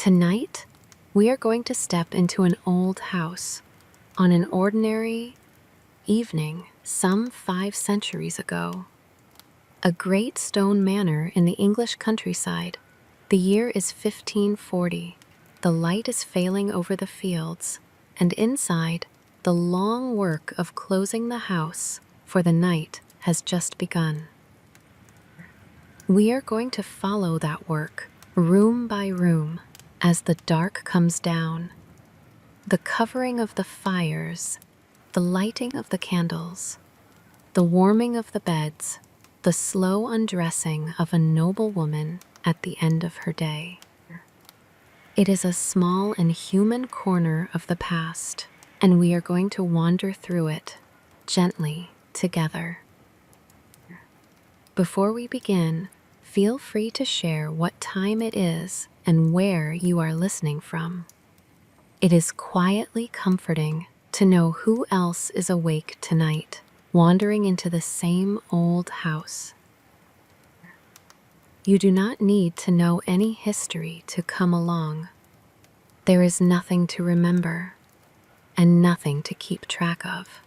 Tonight, we are going to step into an old house on an ordinary evening some 5 centuries ago. A great stone manor in the English countryside. The year is 1540. The light is failing over the fields, and inside, the long work of closing the house for the night has just begun. We are going to follow that work, room by room, as the dark comes down. The covering of the fires, the lighting of the candles, the warming of the beds, the slow undressing of a noblewoman at the end of her day. It is a small and human corner of the past, and we are going to wander through it gently together. Before we begin, feel free to share what time it is and where you are listening from. It is quietly comforting to know who else is awake tonight, wandering into the same old house. You do not need to know any history to come along. There is nothing to remember and nothing to keep track of.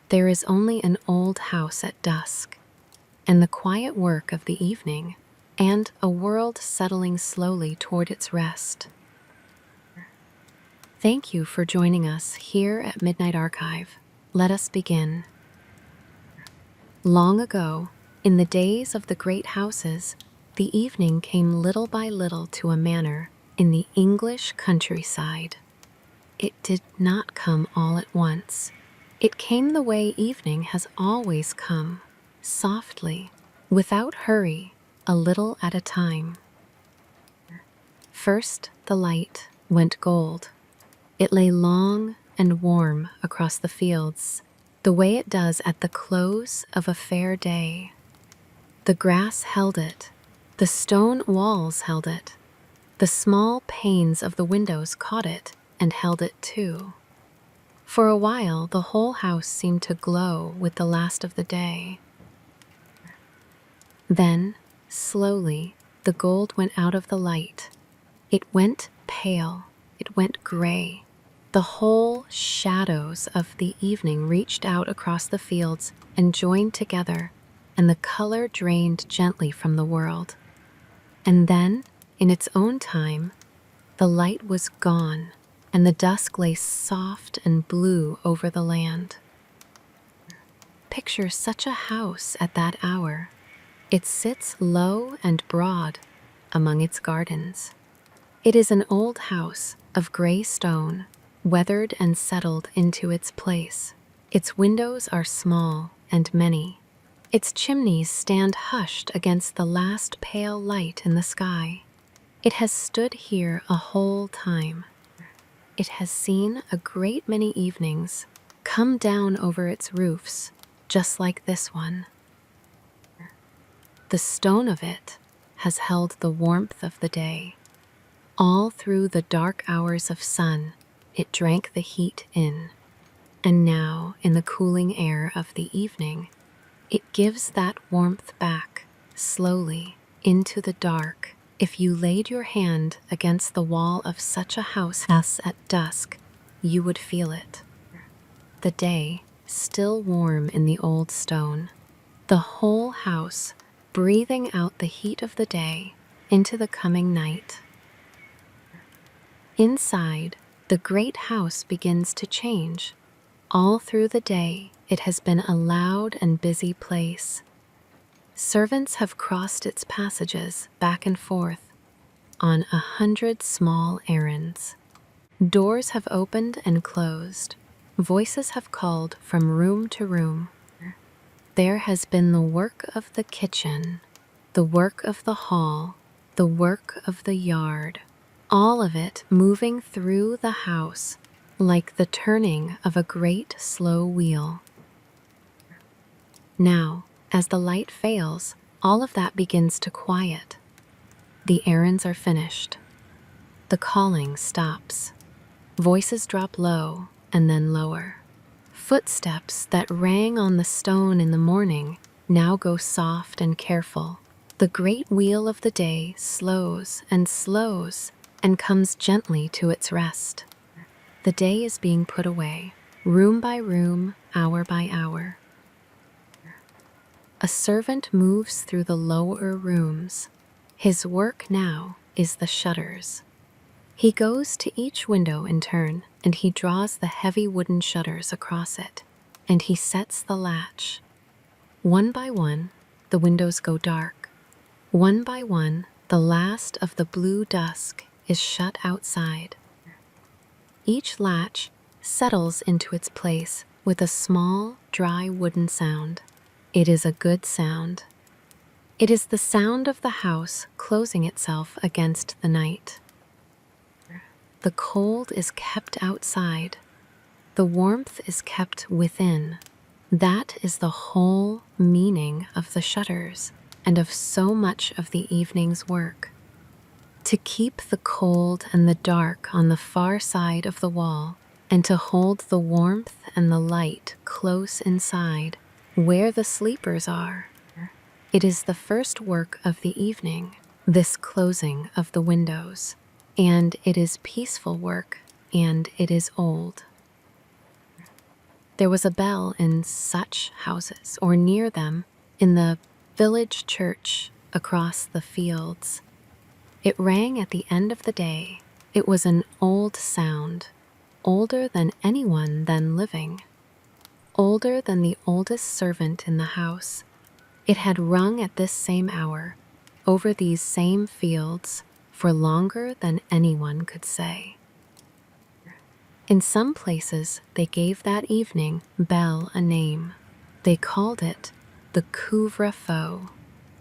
There is only an old house at dusk, and the quiet work of the evening, and a world settling slowly toward its rest. Thank you for joining us here at Midnight Archive. Let us begin. Long ago, in the days of the great houses, the evening came little by little to a manor in the English countryside. It did not come all at once. It came the way evening has always come, softly, without hurry, a little at a time. First, the light went gold. It lay long and warm across the fields, the way it does at the close of a fair day. The grass held it, the stone walls held it, the small panes of the windows caught it and held it too. For a while, the whole house seemed to glow with the last of the day. Then, slowly, the gold went out of the light. It went pale, it went gray. The whole shadows of the evening reached out across the fields and joined together, and the color drained gently from the world. And then, in its own time, the light was gone, and the dusk lay soft and blue over the land. Picture such a house at that hour. It sits low and broad among its gardens. It is an old house of gray stone, weathered and settled into its place. Its windows are small and many. Its chimneys stand hushed against the last pale light in the sky. It has stood here a whole time. It has seen a great many evenings come down over its roofs, just like this one. The stone of it has held the warmth of the day. All through the dark hours of sun, it drank the heat in. And now, in the cooling air of the evening, it gives that warmth back, slowly, into the dark. If you laid your hand against the wall of such a house at dusk, you would feel it. The day, still warm in the old stone, the whole house breathing out the heat of the day into the coming night. Inside, the great house begins to change. All through the day, it has been a loud and busy place. Servants have crossed its passages back and forth on 100 small errands. Doors have opened and closed. Voices have called from room to room. There has been the work of the kitchen, the work of the hall, the work of the yard, all of it moving through the house like the turning of a great slow wheel. Now, as the light fails, all of that begins to quiet. The errands are finished. The calling stops. Voices drop low and then lower. Footsteps that rang on the stone in the morning now go soft and careful. The great wheel of the day slows and slows and comes gently to its rest. The day is being put away, room by room, hour by hour. A servant moves through the lower rooms. His work now is the shutters. He goes to each window in turn, and he draws the heavy wooden shutters across it, and he sets the latch. One by one, the windows go dark. One by one, the last of the blue dusk is shut outside. Each latch settles into its place with a small, dry wooden sound. It is a good sound. It is the sound of the house closing itself against the night. The cold is kept outside. The warmth is kept within. That is the whole meaning of the shutters and of so much of the evening's work. To keep the cold and the dark on the far side of the wall, and to hold the warmth and the light close inside, where the sleepers are. It is the first work of the evening, this closing of the windows, and it is peaceful work, and it is old. There was a bell in such houses, or near them, in the village church across the fields. It rang at the end of the day. It was an old sound, older than anyone then living, older than the oldest servant in the house. It had rung at this same hour, over these same fields, for longer than anyone could say. In some places, they gave that evening bell a name. They called it the couvre-feu.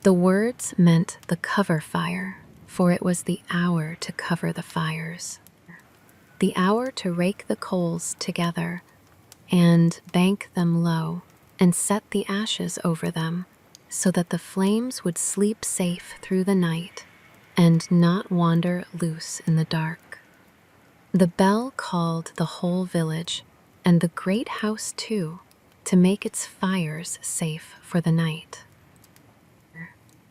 The words meant the cover fire, for it was the hour to cover the fires, the hour to rake the coals together and bank them low and set the ashes over them so that the flames would sleep safe through the night and not wander loose in the dark. The bell called the whole village and the great house too to make its fires safe for the night.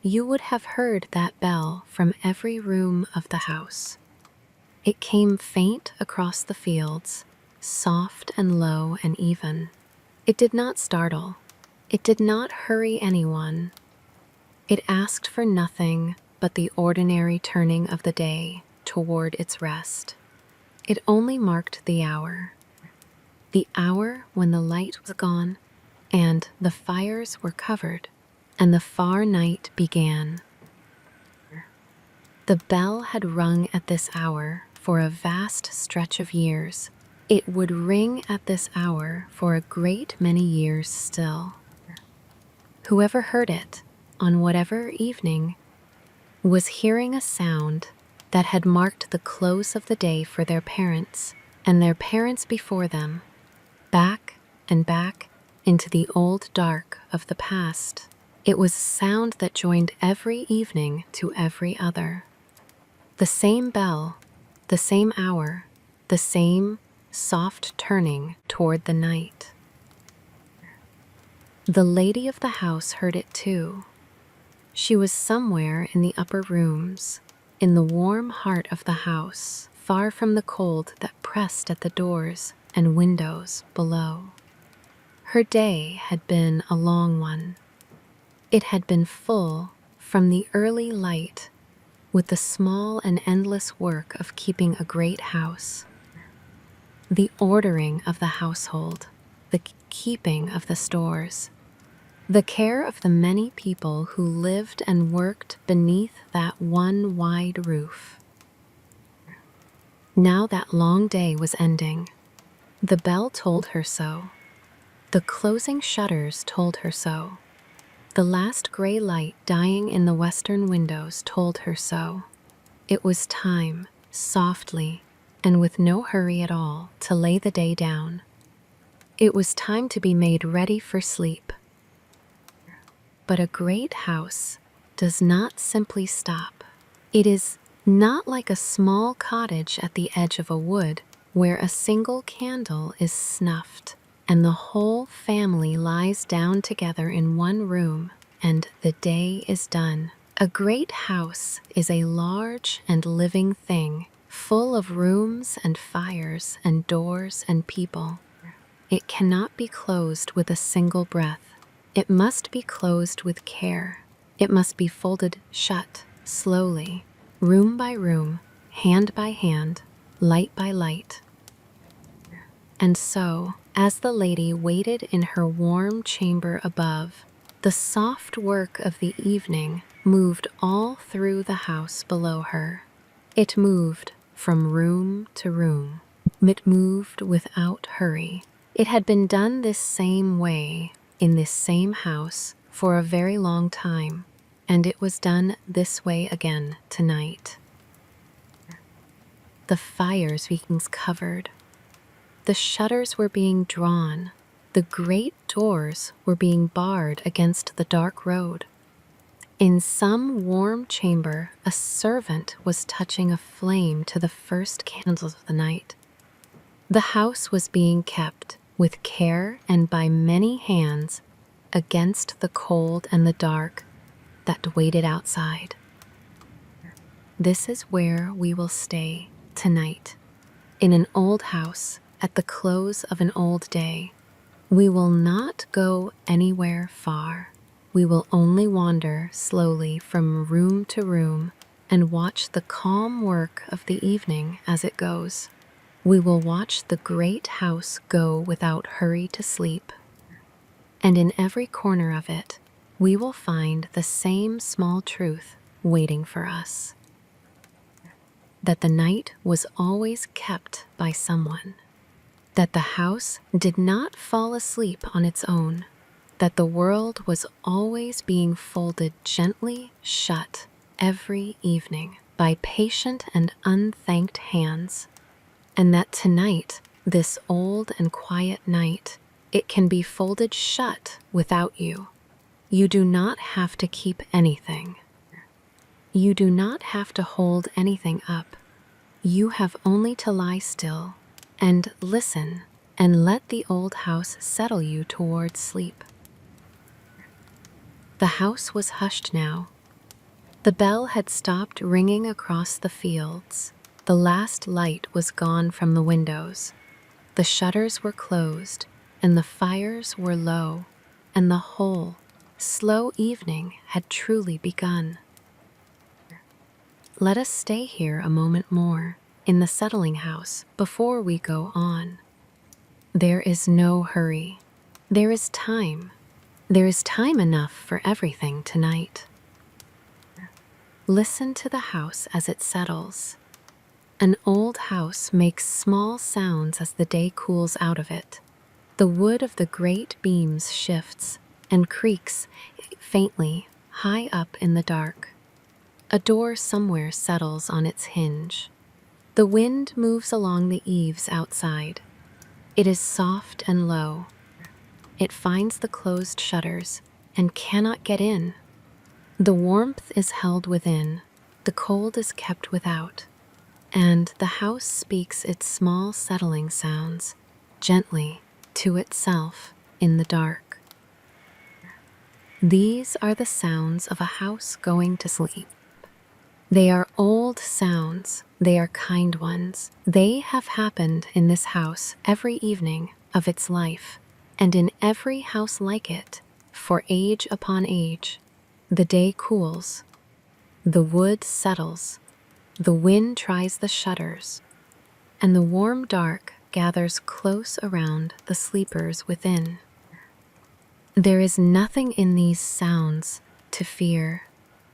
You would have heard that bell from every room of the house. It came faint across the fields, soft and low and even. It did not startle. It did not hurry anyone. It asked for nothing but the ordinary turning of the day toward its rest. It only marked the hour when the light was gone and the fires were covered and the far night began. The bell had rung at this hour for a vast stretch of years. It would ring at this hour for a great many years still. Whoever heard it, on whatever evening, was hearing a sound that had marked the close of the day for their parents and their parents before them, back and back into the old dark of the past. It was a sound that joined every evening to every other. The same bell, the same hour, the same soft turning toward the night. The lady of the house heard it too. She was somewhere in the upper rooms, in the warm heart of the house, far from the cold that pressed at the doors and windows below. Her day had been a long one. It had been full from the early light with the small and endless work of keeping a great house, the ordering of the household, the keeping of the stores, the care of the many people who lived and worked beneath that one wide roof. Now that long day was ending. The bell told her so. The closing shutters told her so. The last gray light dying in the western windows told her so. It was time, softly, and with no hurry at all, to lay the day down. It was time to be made ready for sleep. But a great house does not simply stop. It is not like a small cottage at the edge of a wood where a single candle is snuffed and the whole family lies down together in one room, and the day is done. A great house is a large and living thing. full of rooms and fires and doors and people. It cannot be closed with a single breath. It must be closed with care. It must be folded shut, slowly, room by room, hand by hand, light by light. And so, as the lady waited in her warm chamber above, the soft work of the evening moved all through the house below her. It moved from room to room. It moved without hurry. It had been done this same way, in this same house, for a very long time, and it was done this way again tonight. The fires being covered. The shutters were being drawn. The great doors were being barred against the dark road. In some warm chamber, a servant was touching a flame to the first candles of the night. The house was being kept, with care and by many hands, against the cold and the dark that waited outside. This is where we will stay tonight, in an old house at the close of an old day. We will not go anywhere far. We will only wander slowly from room to room and watch the calm work of the evening as it goes. We will watch the great house go without hurry to sleep. And in every corner of it, we will find the same small truth waiting for us. That the night was always kept by someone. That the house did not fall asleep on its own. That the world was always being folded gently shut every evening by patient and unthanked hands. And that tonight, this old and quiet night, it can be folded shut without you. You do not have to keep anything. You do not have to hold anything up. You have only to lie still and listen and let the old house settle you towards sleep. The house was hushed now. The bell had stopped ringing across the fields. The last light was gone from the windows. The shutters were closed, and the fires were low, and the whole slow evening had truly begun. Let us stay here a moment more, in the settling house, before we go on. There is no hurry. There is time. There is time enough for everything tonight. Listen to the house as it settles. An old house makes small sounds as the day cools out of it. The wood of the great beams shifts and creaks faintly high up in the dark. A door somewhere settles on its hinge. The wind moves along the eaves outside. It is soft and low. It finds the closed shutters and cannot get in. The warmth is held within. The cold is kept without. And the house speaks its small settling sounds, gently, to itself in the dark. These are the sounds of a house going to sleep. They are old sounds. They are kind ones. They have happened in this house every evening of its life, and in every house like it, for age upon age. The day cools. The wood settles. The wind tries the shutters, and the warm dark gathers close around the sleepers within. There is nothing in these sounds to fear.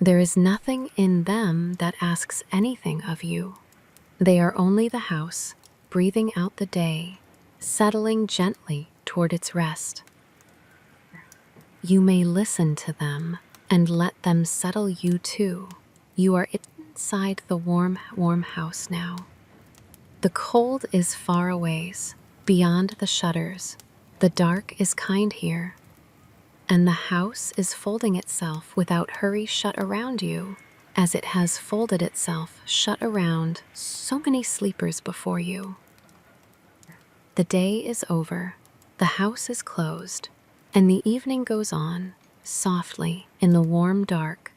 There is nothing in them that asks anything of you. They are only the house, breathing out the day, settling gently toward its rest. You may listen to them and let them settle you too. You are inside the warm house now. The cold is far a ways, beyond the shutters. The dark is kind here. And the house is folding itself without hurry shut around you, as it has folded itself shut around so many sleepers before you. The day is over, the house is closed, and the evening goes on, softly in the warm dark.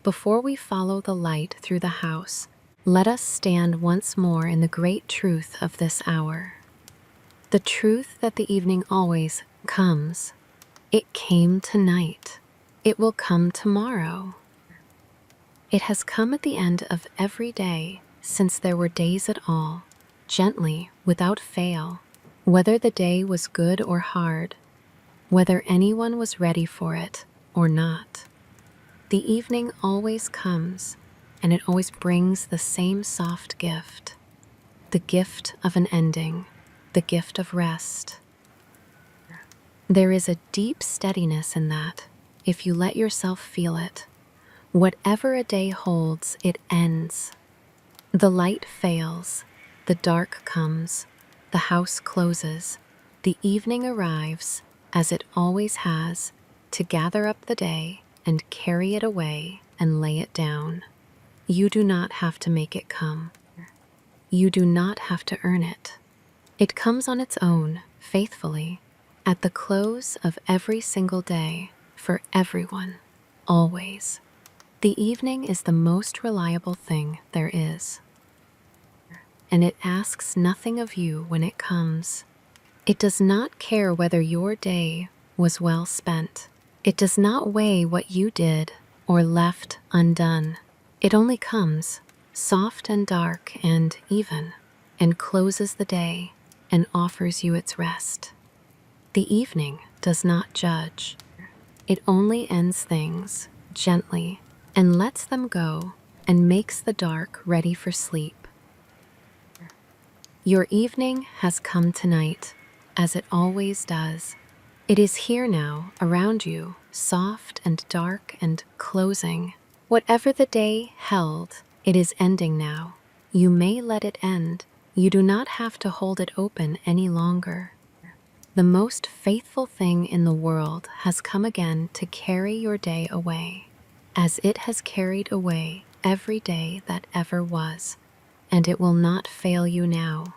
Before we follow the light through the house, Let us stand once more in the great truth of this hour. The truth that the evening always comes. It came tonight. It will come tomorrow. It has come at the end of every day since there were days at all, gently, without fail, whether the day was good or hard, whether anyone was ready for it or not. The evening always comes, and it always brings the same soft gift, the gift of an ending, the gift of rest. There is a deep steadiness in that, if you let yourself feel it. Whatever a day holds, it ends. The light fails, the dark comes, the house closes, the evening arrives, as it always has, to gather up the day and carry it away and lay it down. You do not have to make it come. You do not have to earn it. It comes on its own, faithfully, at the close of every single day, for everyone, always. The evening is the most reliable thing there is. And it asks nothing of you when it comes. It does not care whether your day was well spent. It does not weigh what you did or left undone. It only comes, soft and dark and even, and closes the day and offers you its rest. The evening does not judge. It only ends things gently and lets them go and makes the dark ready for sleep. Your evening has come tonight, as it always does. It is here now, around you, soft and dark and closing. Whatever the day held, it is ending now. You may let it end. You do not have to hold it open any longer. The most faithful thing in the world has come again to carry your day away, as it has carried away every day that ever was, and it will not fail you now.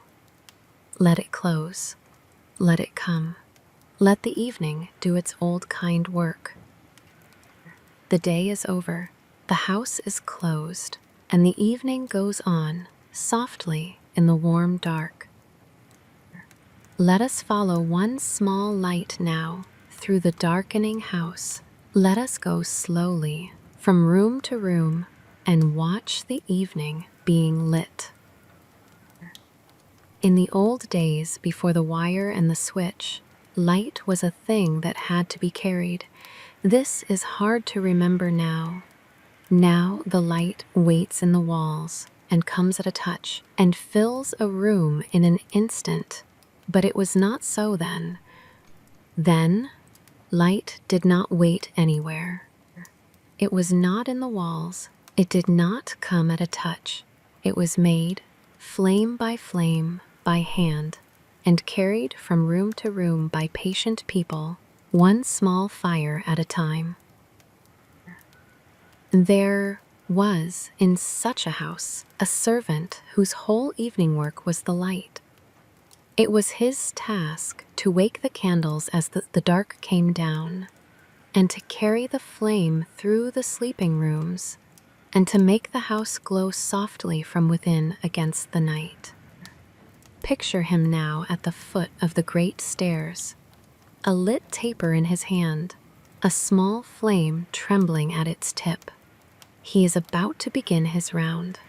Let it close. Let it come. Let the evening do its old kind work. The day is over, the house is closed, and the evening goes on, softly in the warm dark. Let us follow one small light now through the darkening house. Let us go slowly from room to room and watch the evening being lit. In the old days before the wire and the switch, light was a thing that had to be carried. This is hard to remember now. Now the light waits in the walls and comes at a touch and fills a room in an instant. But it was not so then. Then, light did not wait anywhere. It was not in the walls. It did not come at a touch. It was made, flame by hand, and carried from room to room by patient people, one small fire at a time. There was, in such a house, a servant whose whole evening work was the light. It was his task to wake the candles as the dark came down, and to carry the flame through the sleeping rooms, and to make the house glow softly from within against the night. Picture him now at the foot of the great stairs, a lit taper in his hand, a small flame trembling at its tip. He is about to begin his round.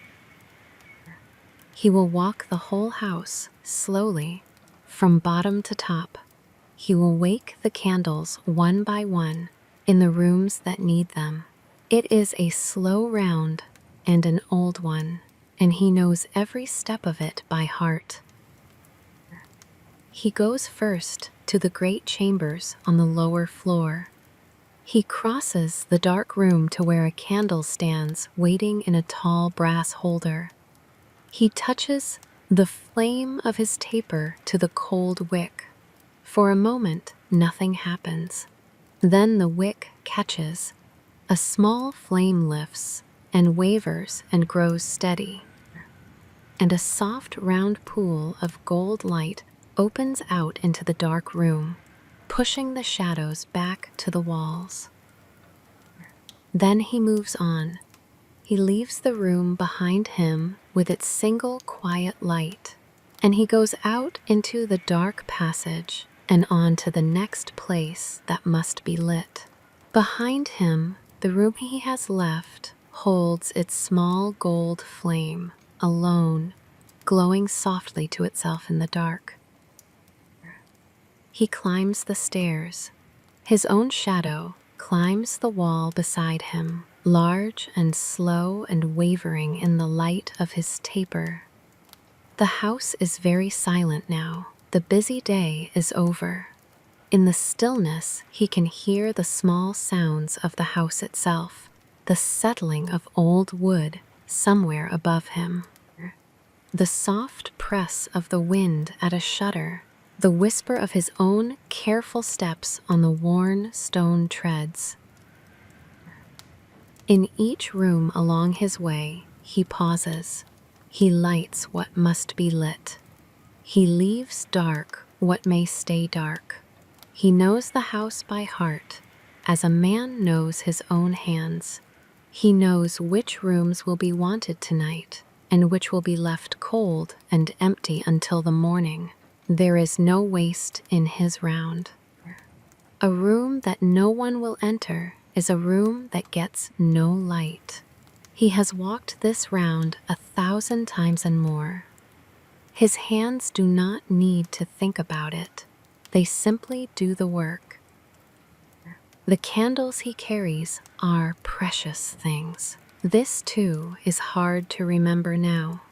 He will walk the whole house slowly, from bottom to top. He will wake the candles one by one in the rooms that need them. It is a slow round and an old one, and he knows every step of it by heart. He goes first to the great chambers on the lower floor. He crosses the dark room to where a candle stands waiting in a tall brass holder. He touches the flame of his taper to the cold wick. For a moment, nothing happens. Then the wick catches. A small flame lifts and wavers and grows steady. And a soft round pool of gold light opens out into the dark room, pushing the shadows back to the walls. Then he moves on. He leaves the room behind him with its single quiet light, and he goes out into the dark passage and on to the next place that must be lit. Behind him, the room he has left holds its small gold flame, alone, glowing softly to itself in the dark. He climbs the stairs. His own shadow climbs the wall beside him, large and slow and wavering in the light of his taper. The house is very silent now. The busy day is over. In the stillness, he can hear the small sounds of the house itself, the settling of old wood somewhere above him, the soft press of the wind at a shutter, the whisper of his own careful steps on the worn stone treads. In each room along his way, he pauses. He lights what must be lit. He leaves dark what may stay dark. He knows the house by heart, as a man knows his own hands. He knows which rooms will be wanted tonight, and which will be left cold and empty until the morning. There is no waste in his round. A room that no one will enter is a room that gets no light. He has walked this round 1,000 times and more. His hands do not need to think about it. They simply do the work. The candles he carries are precious things. This too is hard to remember now.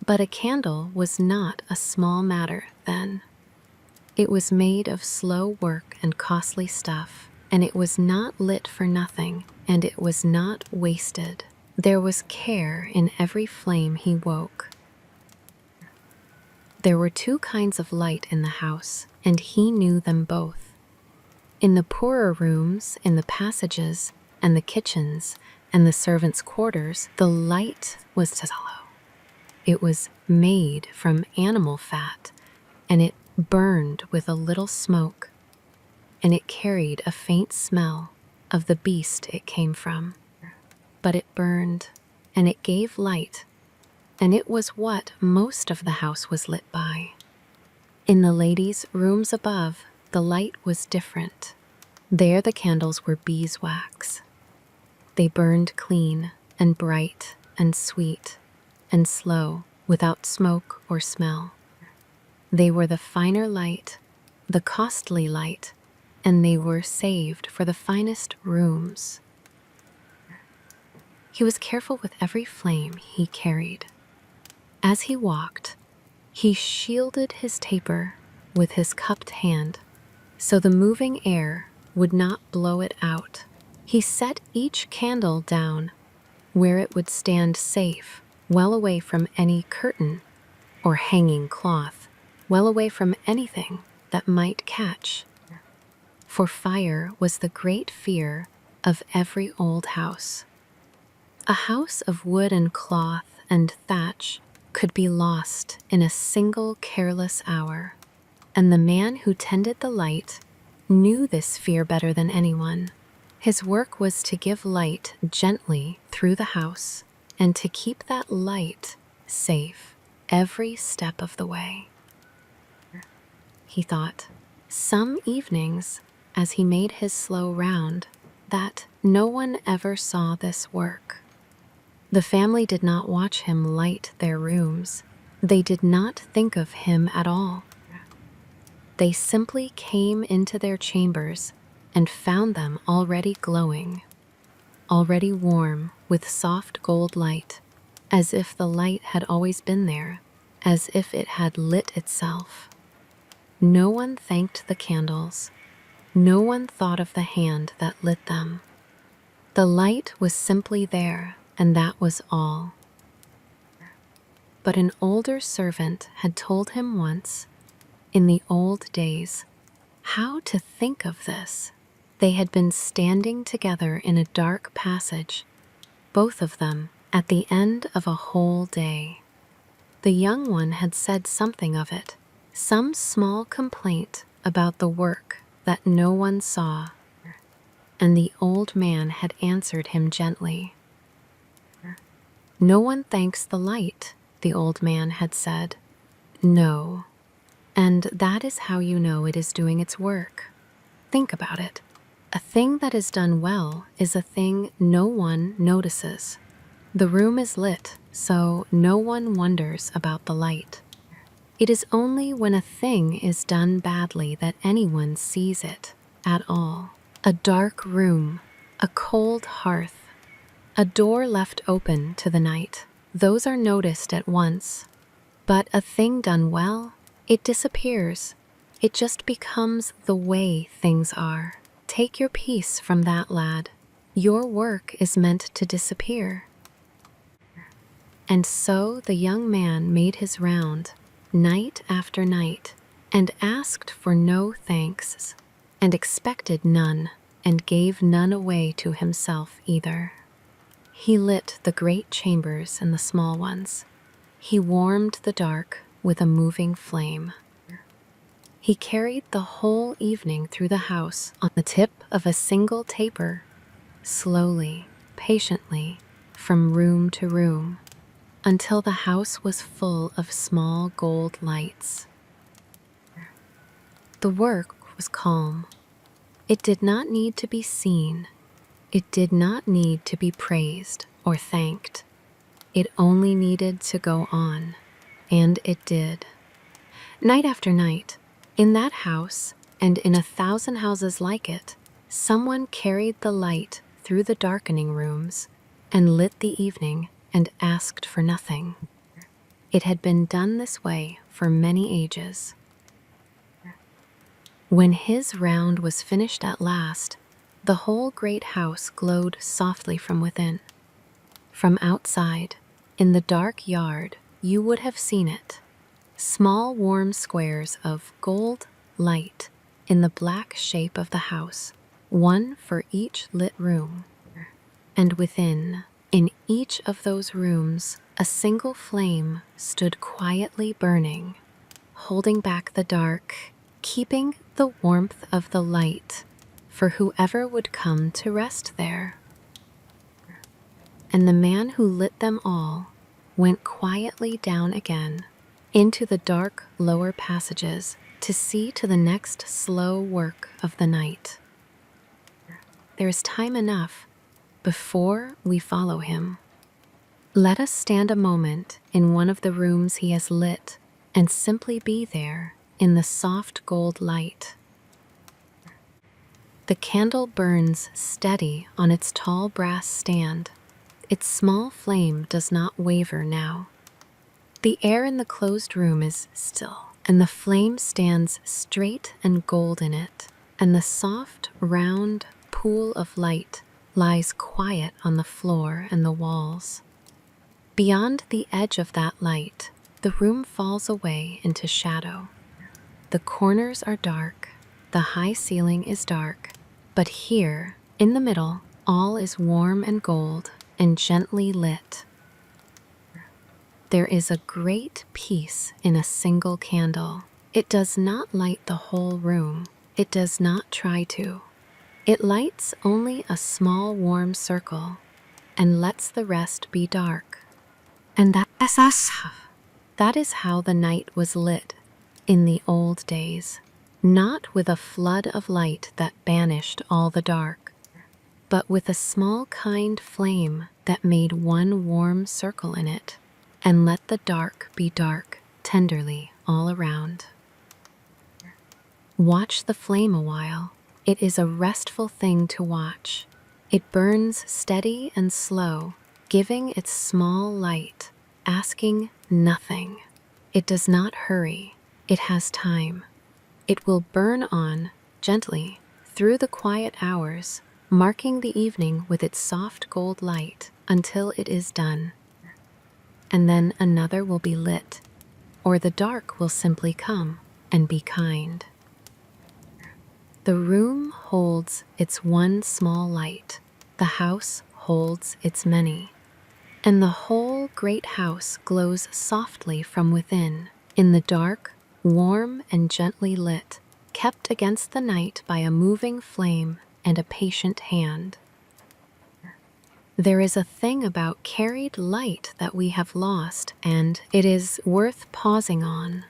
But a candle was not a small matter then. It was made of slow work and costly stuff, and it was not lit for nothing, and it was not wasted. There was care in every flame he woke. There were 2 kinds of light in the house, and he knew them both. In the poorer rooms, in the passages, and the kitchens, and the servants' quarters, the light was tallow. It was made from animal fat, and it burned with a little smoke, and it carried a faint smell of the beast it came from. But it burned, and it gave light, and it was what most of the house was lit by. In the ladies' rooms above, the light was different. There the candles were beeswax. They burned clean and bright and sweet and slow, without smoke or smell. They were the finer light, the costly light, and they were saved for the finest rooms. He was careful with every flame he carried. As he walked, he shielded his taper with his cupped hand, so the moving air would not blow it out. He set each candle down where it would stand safe, well away from any curtain or hanging cloth, well away from anything that might catch. For fire was the great fear of every old house. A house of wood and cloth and thatch could be lost in a single careless hour, and the man who tended the light knew this fear better than anyone. His work was to give light gently through the house and to keep that light safe every step of the way. He thought, some evenings, as he made his slow round, that no one ever saw this work. The family did not watch him light their rooms. They did not think of him at all. They simply came into their chambers and found them already glowing, already warm with soft gold light, as if the light had always been there, as if it had lit itself. No one thanked the candles. No one thought of the hand that lit them. The light was simply there, and that was all. But an older servant had told him once, in the old days, how to think of this. They had been standing together in a dark passage, both of them, at the end of a whole day. The young one had said something of it, some small complaint about the work that no one saw, and the old man had answered him gently. No one thanks the light, the old man had said. No. And that is how you know it is doing its work. Think about it. A thing that is done well is a thing no one notices. The room is lit, so no one wonders about the light. It is only when a thing is done badly that anyone sees it at all. A dark room, a cold hearth, a door left open to the night. Those are noticed at once. But a thing done well, it disappears. It just becomes the way things are. Take your peace from that, lad. Your work is meant to disappear. And so the young man made his round, night after night, and asked for no thanks, and expected none, and gave none away to himself either. He lit the great chambers and the small ones. He warmed the dark with a moving flame. He carried the whole evening through the house on the tip of a single taper, slowly, patiently, from room to room, until the house was full of small gold lights. The work was calm. It did not need to be seen. It did not need to be praised or thanked. It only needed to go on, and it did. Night after night, in that house and in 1,000 houses like it, someone carried the light through the darkening rooms and lit the evening and asked for nothing. It had been done this way for many ages. When his round was finished at last, the whole great house glowed softly from within. From outside, in the dark yard, you would have seen it. Small warm squares of gold light in the black shape of the house, one for each lit room. And within, in each of those rooms, a single flame stood quietly burning, holding back the dark, keeping the warmth of the light for whoever would come to rest there. And the man who lit them all went quietly down again into the dark lower passages to see to the next slow work of the night. There is time enough before we follow him. Let us stand a moment in one of the rooms he has lit and simply be there in the soft gold light. The candle burns steady on its tall brass stand. Its small flame does not waver now. The air in the closed room is still, and the flame stands straight and gold in it, and the soft, round pool of light lies quiet on the floor and the walls. Beyond the edge of that light, the room falls away into shadow. The corners are dark, the high ceiling is dark, but here, in the middle, all is warm and gold and gently lit. There is a great peace in a single candle. It does not light the whole room. It does not try to. It lights only a small warm circle and lets the rest be dark. And that is how the night was lit in the old days. Not with a flood of light that banished all the dark, but with a small kind flame that made one warm circle in it and let the dark be dark tenderly all around. Watch the flame a while. It is a restful thing to watch. It burns steady and slow, giving its small light, asking nothing. It does not hurry. It has time. It will burn on, gently, through the quiet hours, marking the evening with its soft gold light until it is done. And then another will be lit, or the dark will simply come and be kind. The room holds its one small light. The house holds its many. And the whole great house glows softly from within, in the dark, warm and gently lit, kept against the night by a moving flame and a patient hand. There is a thing about carried light that we have lost, and it is worth pausing on.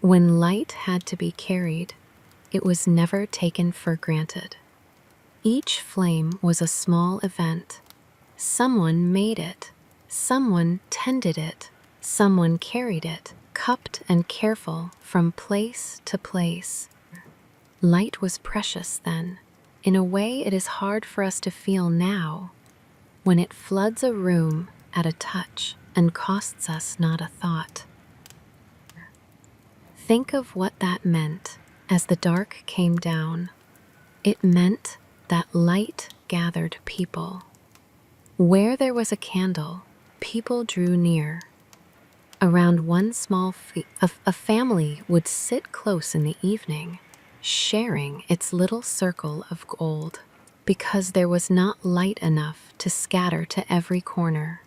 When light had to be carried, it was never taken for granted. Each flame was a small event. Someone made it, someone tended it, someone carried it, cupped and careful from place to place. Light was precious then, in a way it is hard for us to feel now, when it floods a room at a touch and costs us not a thought. Think of what that meant as the dark came down. It meant that light gathered people. Where there was a candle, people drew near. Around one small a family would sit close in the evening, sharing its little circle of gold, because there was not light enough to scatter to every corner.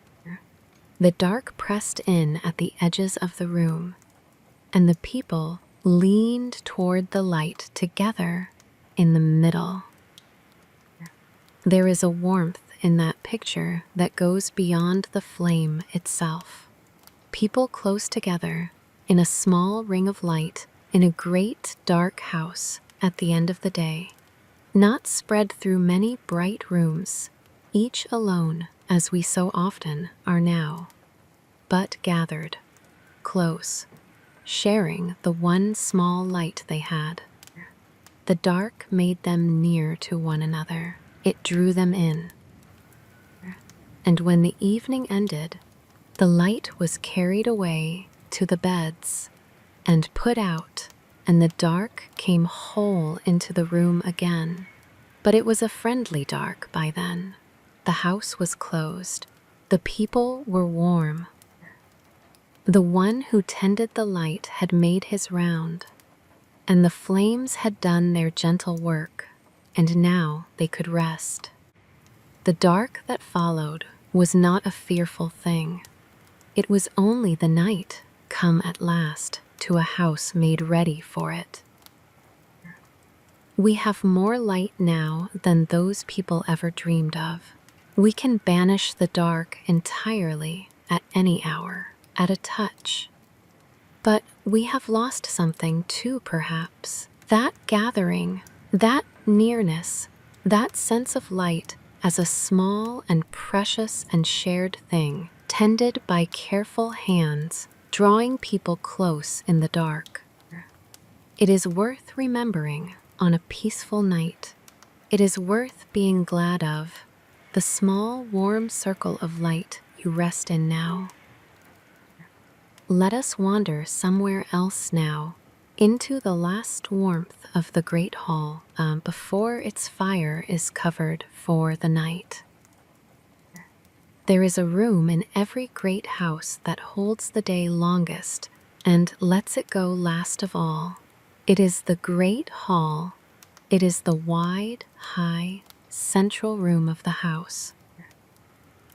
The dark pressed in at the edges of the room, and the people leaned toward the light together in the middle. There is a warmth in that picture that goes beyond the flame itself. People close together in a small ring of light in a great dark house at the end of the day, not spread through many bright rooms, each alone as we so often are now, but gathered, close, sharing the one small light they had. The dark made them near to one another. It drew them in. And when the evening ended, the light was carried away to the beds and put out, and the dark came whole into the room again. But it was a friendly dark by then. The house was closed. The people were warm. The one who tended the light had made his round, and the flames had done their gentle work, and now they could rest. The dark that followed was not a fearful thing. It was only the night come at last to a house made ready for it. We have more light now than those people ever dreamed of. We can banish the dark entirely at any hour, at a touch. But we have lost something too, perhaps. That gathering, that nearness, that sense of light as a small and precious and shared thing, tended by careful hands, drawing people close in the dark. It is worth remembering on a peaceful night. It is worth being glad of, the small warm circle of light you rest in now. Let us wander somewhere else now, into the last warmth of the great hall before its fire is covered for the night. There is a room in every great house that holds the day longest and lets it go last of all. It is the great hall. It is the wide, high, central room of the house.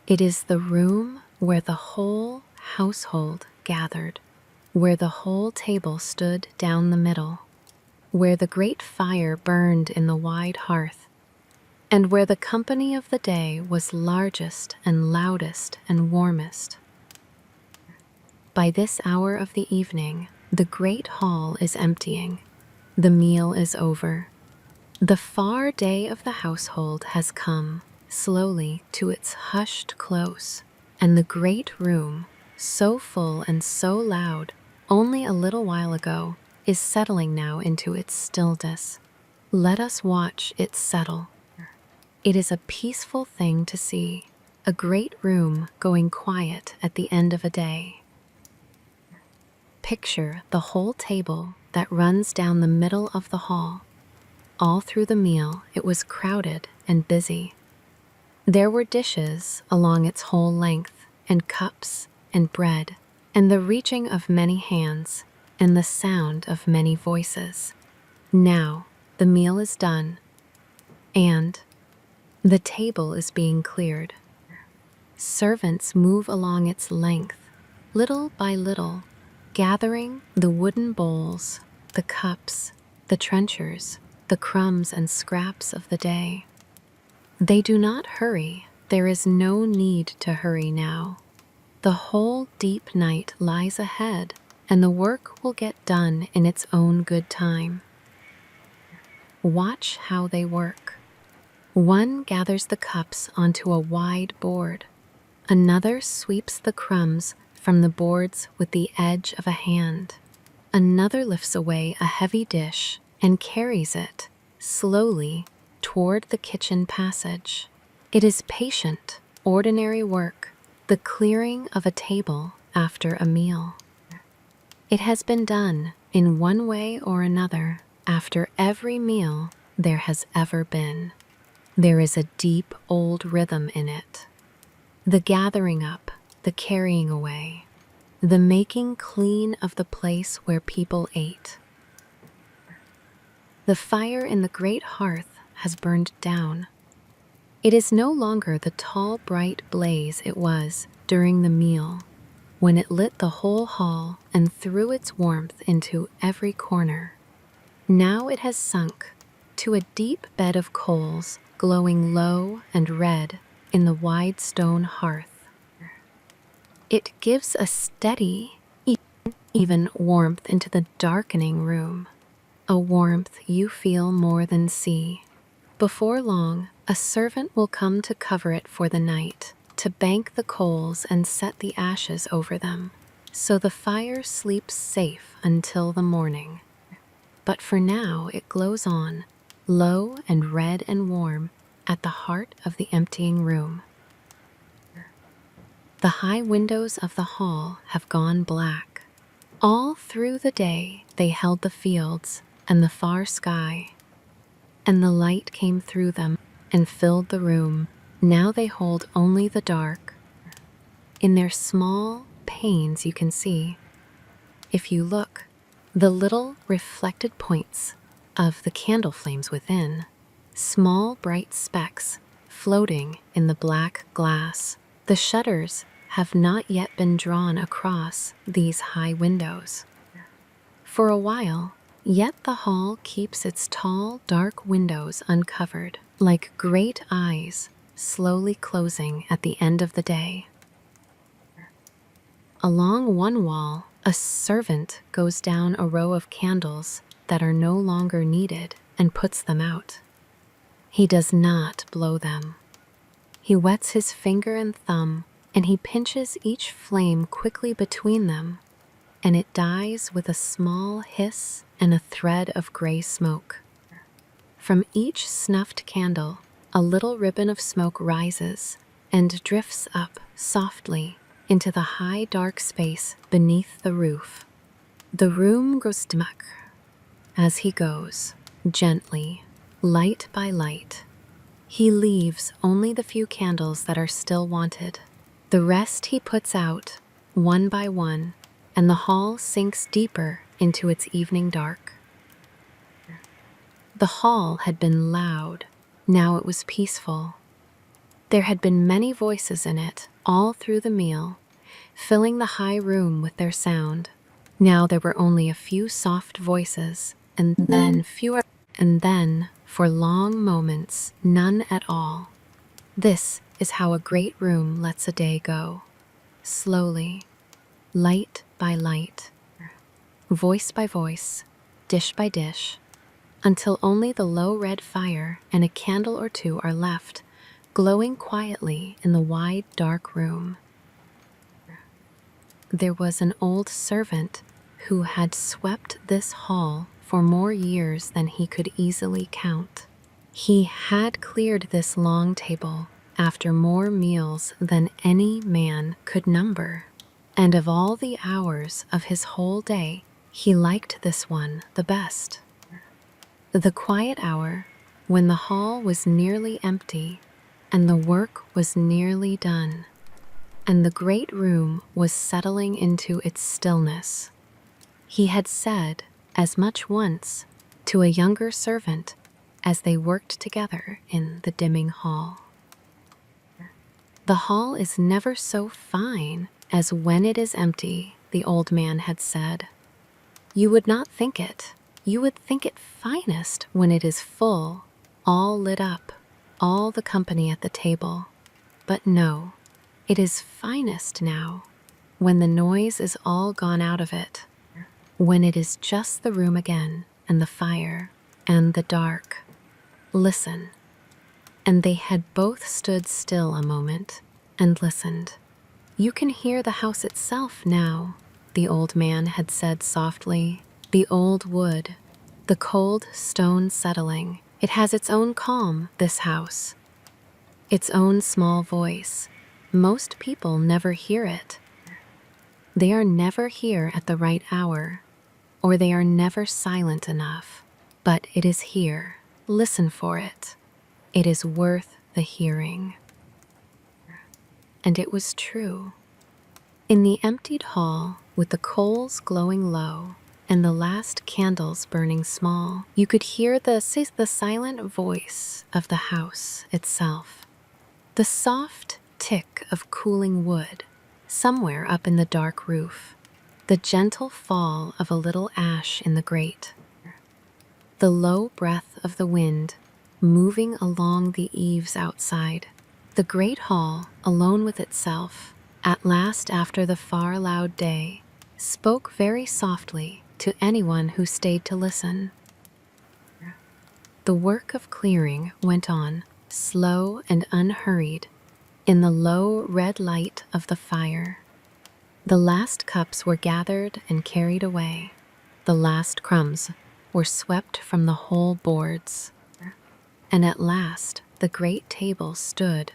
It is the room where the whole household gathered, where the whole table stood down the middle, where the great fire burned in the wide hearth, and where the company of the day was largest and loudest and warmest. By this hour of the evening, the great hall is emptying. The meal is over. The far day of the household has come slowly to its hushed close, and the great room, so full and so loud only a little while ago, is settling now into its stillness. Let us watch it settle. It is a peaceful thing to see, a great room going quiet at the end of a day. Picture the whole table that runs down the middle of the hall. All through the meal, it was crowded and busy. There were dishes along its whole length, and cups and bread, and the reaching of many hands, and the sound of many voices. Now the meal is done, and the table is being cleared. Servants move along its length, little by little, gathering the wooden bowls, the cups, the trenchers, the crumbs and scraps of the day. They do not hurry, There is no need to hurry now. The whole deep night lies ahead, and the work will get done in its own good time. Watch how they work. One gathers the cups onto a wide board. Another sweeps the crumbs from the boards with the edge of a hand. Another lifts away a heavy dish and carries it slowly toward the kitchen passage. It is patient, ordinary work, the clearing of a table after a meal. It has been done in one way or another after every meal there has ever been. There is a deep old rhythm in it. The gathering up, the carrying away, the making clean of the place where people ate. The fire in the great hearth has burned down. It is no longer the tall, bright blaze it was during the meal, when it lit the whole hall and threw its warmth into every corner. Now it has sunk to a deep bed of coals glowing low and red in the wide stone hearth. It gives a steady, even warmth into the darkening room, a warmth you feel more than see. Before long, a servant will come to cover it for the night, to bank the coals and set the ashes over them, so the fire sleeps safe until the morning. But for now it glows on, low and red and warm, at the heart of the emptying room. The high windows of the hall have gone black. All through the day they held the fields and the far sky, and the light came through them and filled the room. Now they hold only the dark. In their small panes you can see, if you look, the little reflected points of the candle flames within, small bright specks floating in the black glass. The shutters have not yet been drawn across these high windows. For a while, yet the hall keeps its tall, dark windows uncovered, like great eyes slowly closing at the end of the day. Along one wall, a servant goes down a row of candles that are no longer needed and puts them out. He does not blow them. He wets his finger and thumb, and he pinches each flame quickly between them, and it dies with a small hiss and a thread of gray smoke. From each snuffed candle, a little ribbon of smoke rises and drifts up softly into the high dark space beneath the roof. The room grows dim as he goes, gently, light by light. He leaves only the few candles that are still wanted. The rest he puts out, one by one, and the hall sinks deeper into its evening dark. The hall had been loud. Now it was peaceful. There had been many voices in it all through the meal, filling the high room with their sound. Now there were only a few soft voices, and then fewer, and then, for long moments, none at all. This is how a great room lets a day go. Slowly, light by light, voice by voice, dish by dish, until only the low red fire and a candle or two are left, glowing quietly in the wide, dark room. There was an old servant who had swept this hall for more years than he could easily count. He had cleared this long table after more meals than any man could number, and of all the hours of his whole day, he liked this one the best. The quiet hour when the hall was nearly empty and the work was nearly done, and the great room was settling into its stillness. He had said as much once to a younger servant as they worked together in the dimming hall. The hall is never so fine as when it is empty, the old man had said. You would not think it. You would think it finest when it is full, all lit up, all the company at the table. But no, it is finest now, when the noise is all gone out of it, when it is just the room again, and the fire, and the dark. Listen. And they had both stood still a moment and listened. You can hear the house itself now, the old man had said softly. The old wood, the cold stone settling. It has its own calm, this house. Its own small voice. Most people never hear it. They are never here at the right hour, or they are never silent enough. But it is here. Listen for it. It is worth the hearing. And it was true. In the emptied hall, with the coals glowing low and the last candles burning small, you could hear the silent voice of the house itself. The soft tick of cooling wood somewhere up in the dark roof, the gentle fall of a little ash in the grate, the low breath of the wind moving along the eaves outside. The great hall, alone with itself, at last after the far loud day, spoke very softly to anyone who stayed to listen. The work of clearing went on, slow and unhurried, in the low red light of the fire. The last cups were gathered and carried away. The last crumbs were swept from the whole boards. And at last the great table stood,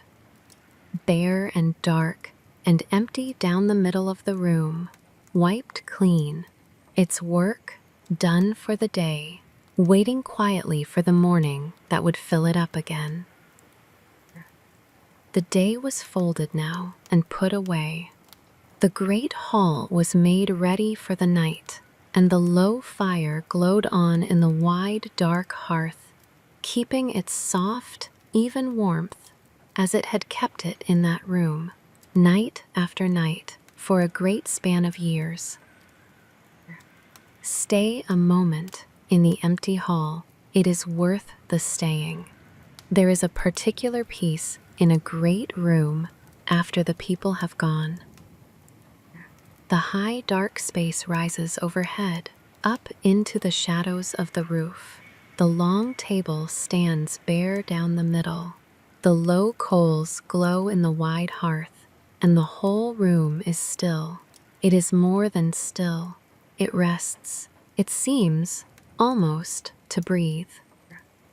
bare and dark and empty down the middle of the room, wiped clean, its work done for the day, waiting quietly for the morning that would fill it up again. The day was folded now and put away. The great hall was made ready for the night, and the low fire glowed on in the wide, dark hearth, keeping its soft, even warmth as it had kept it in that room, night after night, for a great span of years. Stay a moment in the empty hall. It is worth the staying. There is a particular peace in a great room after the people have gone. The high dark space rises overhead, up into the shadows of the roof. The long table stands bare down the middle. The low coals glow in the wide hearth, and the whole room is still. It is more than still. It rests. It seems, almost, to breathe.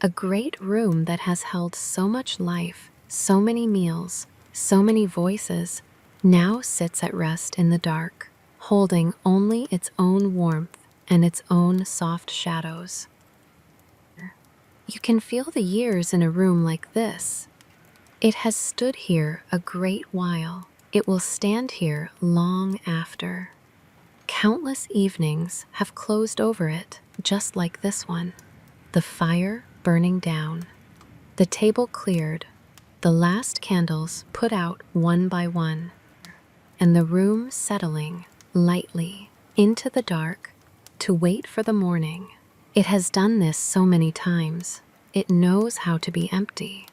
A great room that has held so much life, so many meals, so many voices, now sits at rest in the dark, holding only its own warmth and its own soft shadows. You can feel the years in a room like this. It has stood here a great while. It will stand here long after. Countless evenings have closed over it, just like this one. The fire burning down, the table cleared, the last candles put out one by one, and the room settling lightly into the dark to wait for the morning. It has done this so many times. It knows how to be empty.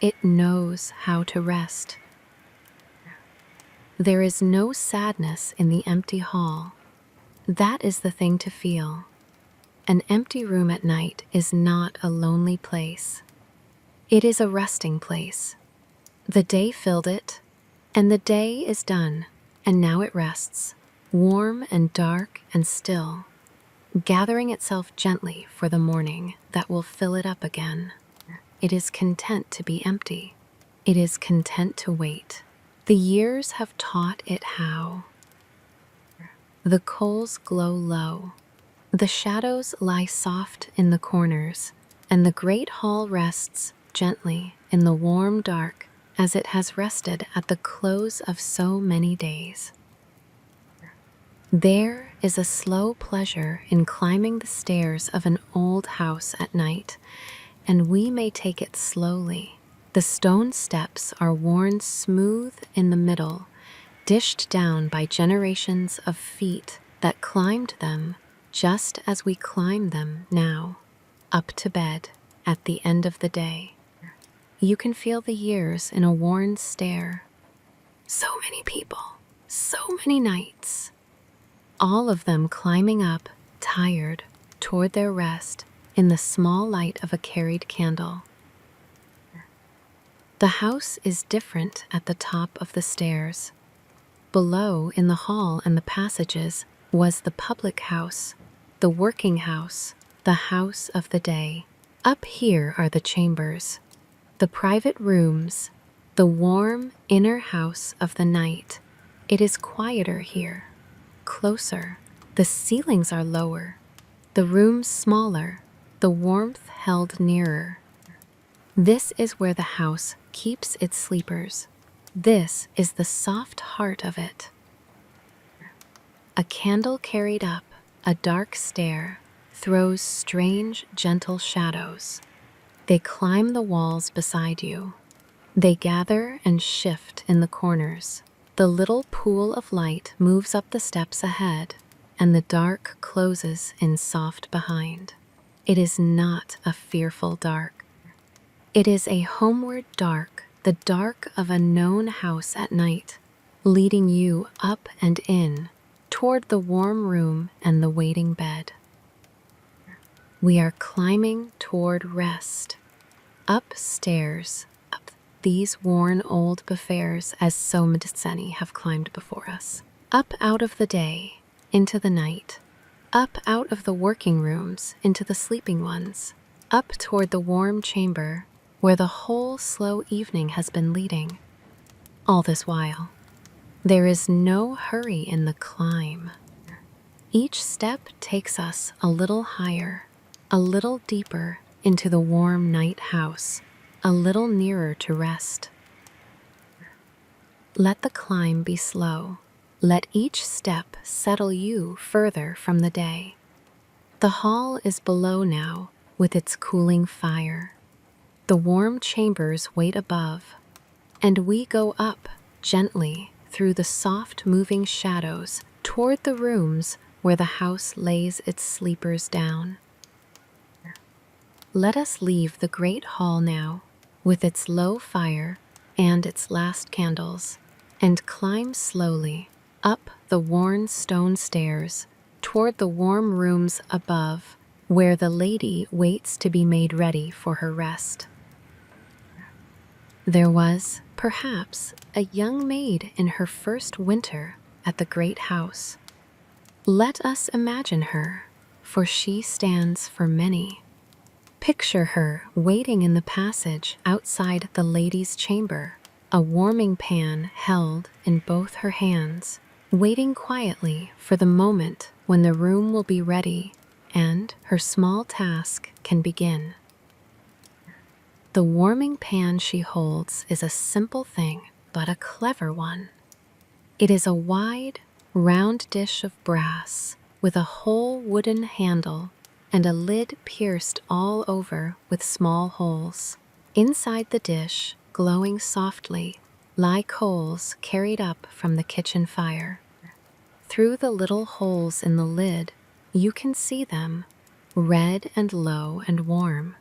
It knows how to rest. There is no sadness in the empty hall. That is the thing to feel. An empty room at night is not a lonely place. It is a resting place. The day filled it, and the day is done, and now it rests, warm and dark and still, gathering itself gently for the morning that will fill it up again. It is content to be empty. It is content to wait. The years have taught it how. The coals glow low. The shadows lie soft in the corners, and the great hall rests gently in the warm dark as it has rested at the close of so many days. There is a slow pleasure in climbing the stairs of an old house at night, and we may take it slowly. The stone steps are worn smooth in the middle, dished down by generations of feet that climbed them just as we climb them now, up to bed at the end of the day. You can feel the years in a worn stare. So many people, so many nights, all of them climbing up, tired, toward their rest in the small light of a carried candle. The house is different at the top of the stairs. Below, in the hall and the passages, was the public house, the working house, the house of the day. Up here are the chambers, the private rooms, the warm inner house of the night. It is quieter here, closer. The ceilings are lower, the rooms smaller, the warmth held nearer. This is where the house keeps its sleepers. This is the soft heart of it. A candle carried up a dark stair throws strange, gentle shadows. They climb the walls beside you. They gather and shift in the corners. The little pool of light moves up the steps ahead, and the dark closes in soft behind. It is not a fearful dark. It is a homeward dark, the dark of a known house at night, leading you up and in, toward the warm room and the waiting bed. We are climbing toward rest, upstairs, up these worn old buffets as so many have climbed before us, up out of the day, into the night, up out of the working rooms into the sleeping ones, up toward the warm chamber where the whole slow evening has been leading. All this while, there is no hurry in the climb. Each step takes us a little higher, a little deeper into the warm night house, a little nearer to rest. Let the climb be slow. Let each step settle you further from the day. The hall is below now with its cooling fire. The warm chambers wait above, and we go up gently through the soft moving shadows toward the rooms where the house lays its sleepers down. Let us leave the great hall now, with its low fire and its last candles, and climb slowly up the worn stone stairs toward the warm rooms above, where the lady waits to be made ready for her rest. There was, perhaps, a young maid in her first winter at the great house. Let us imagine her, for she stands for many. Picture her waiting in the passage outside the lady's chamber, a warming pan held in both her hands, waiting quietly for the moment when the room will be ready and her small task can begin. The warming pan she holds is a simple thing, but a clever one. It is a wide, round dish of brass with a whole wooden handle and a lid pierced all over with small holes. Inside the dish, glowing softly, lie coals carried up from the kitchen fire. Through the little holes in the lid, you can see them, red and low and warm,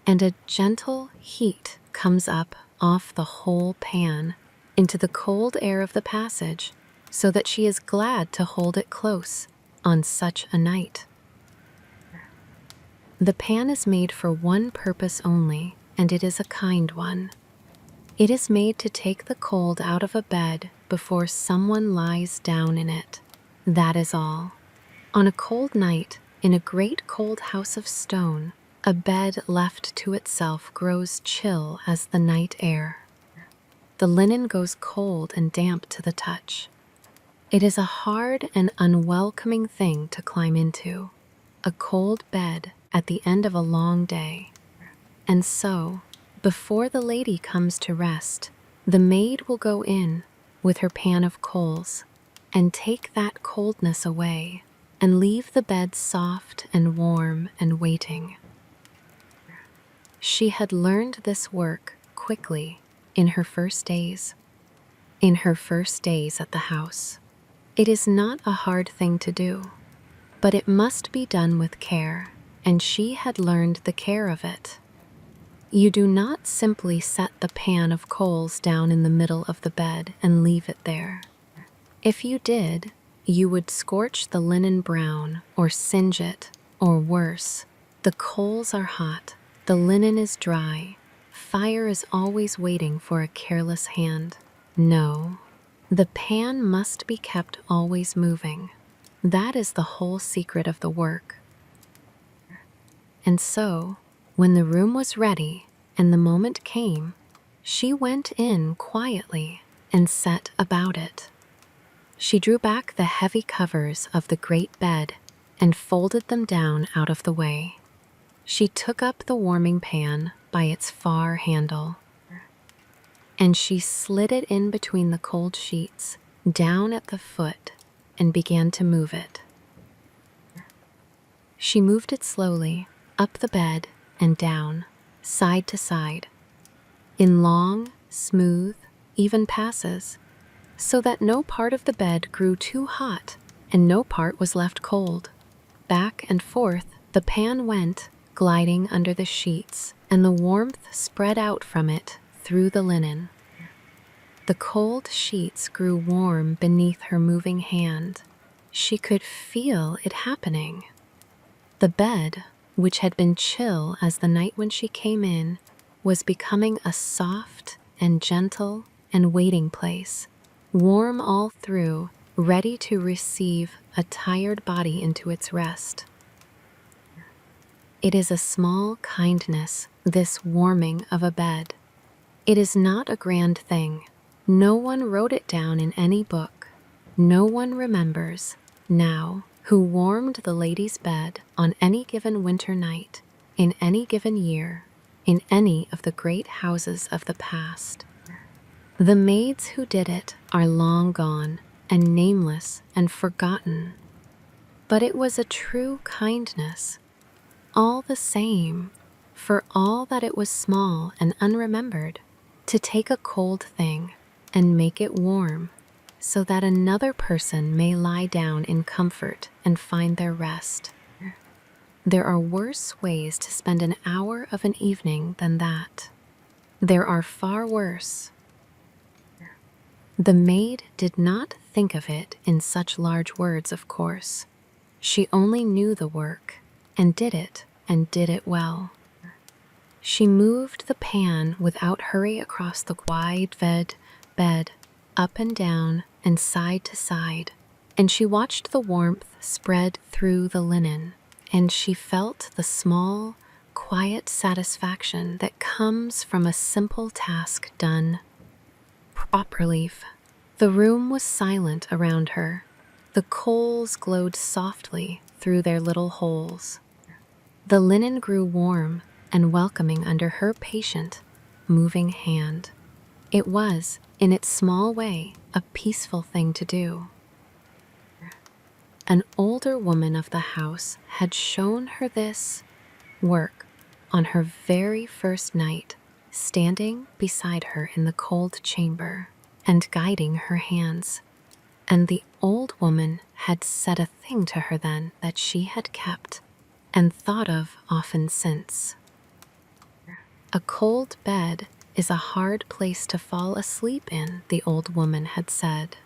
and a gentle heat comes up off the whole pan into the cold air of the passage, so that she is glad to hold it close on such a night. The pan is made for one purpose only, and it is a kind one. It is made to take the cold out of a bed before someone lies down in it. That is all. On a cold night, in a great cold house of stone, a bed left to itself grows chill as the night air. The linen goes cold and damp to the touch. It is a hard and unwelcoming thing to climb into, a cold bed at the end of a long day. And so, before the lady comes to rest, the maid will go in with her pan of coals and take that coldness away and leave the bed soft and warm and waiting. She had learned this work quickly in her first days. In her first days at the house. It is not a hard thing to do, but it must be done with care, and she had learned the care of it. You do not simply set the pan of coals down in the middle of the bed and leave it there. If you did, you would scorch the linen brown or singe it, or worse. The coals are hot, the linen is dry, fire is always waiting for a careless hand. No, the pan must be kept always moving. That is the whole secret of the work. And so, when the room was ready and the moment came, she went in quietly and set about it. She drew back the heavy covers of the great bed and folded them down out of the way. She took up the warming pan by its far handle, and she slid it in between the cold sheets, down at the foot, and began to move it. She moved it slowly, up the bed and down, side to side, in long, smooth, even passes, so that no part of the bed grew too hot and no part was left cold. Back and forth the pan went, gliding under the sheets, and the warmth spread out from it through the linen. The cold sheets grew warm beneath her moving hand. She could feel it happening. The bed, which had been chill as the night when she came in, was becoming a soft and gentle and waiting place, warm all through, ready to receive a tired body into its rest. It is a small kindness, this warming of a bed. It is not a grand thing. No one wrote it down in any book. No one remembers, now, who warmed the lady's bed on any given winter night, in any given year, in any of the great houses of the past. The maids who did it are long gone and nameless and forgotten. But it was a true kindness, all the same, for all that it was small and unremembered, to take a cold thing and make it warm, so that another person may lie down in comfort and find their rest. There are worse ways to spend an hour of an evening than that. There are far worse. The maid did not think of it in such large words, of course. She only knew the work, and did it well. She moved the pan without hurry across the wide bed, up and down and side to side, and she watched the warmth spread through the linen, and she felt the small, quiet satisfaction that comes from a simple task done properly. The room was silent around her. The coals glowed softly through their little holes. The linen grew warm and welcoming under her patient, moving hand. It was, in its small way, a peaceful thing to do. An older woman of the house had shown her this work on her very first night, standing beside her in the cold chamber and guiding her hands. And the old woman had said a thing to her then that she had kept and thought of often since. A cold bed is a hard place to fall asleep in, the old woman had said.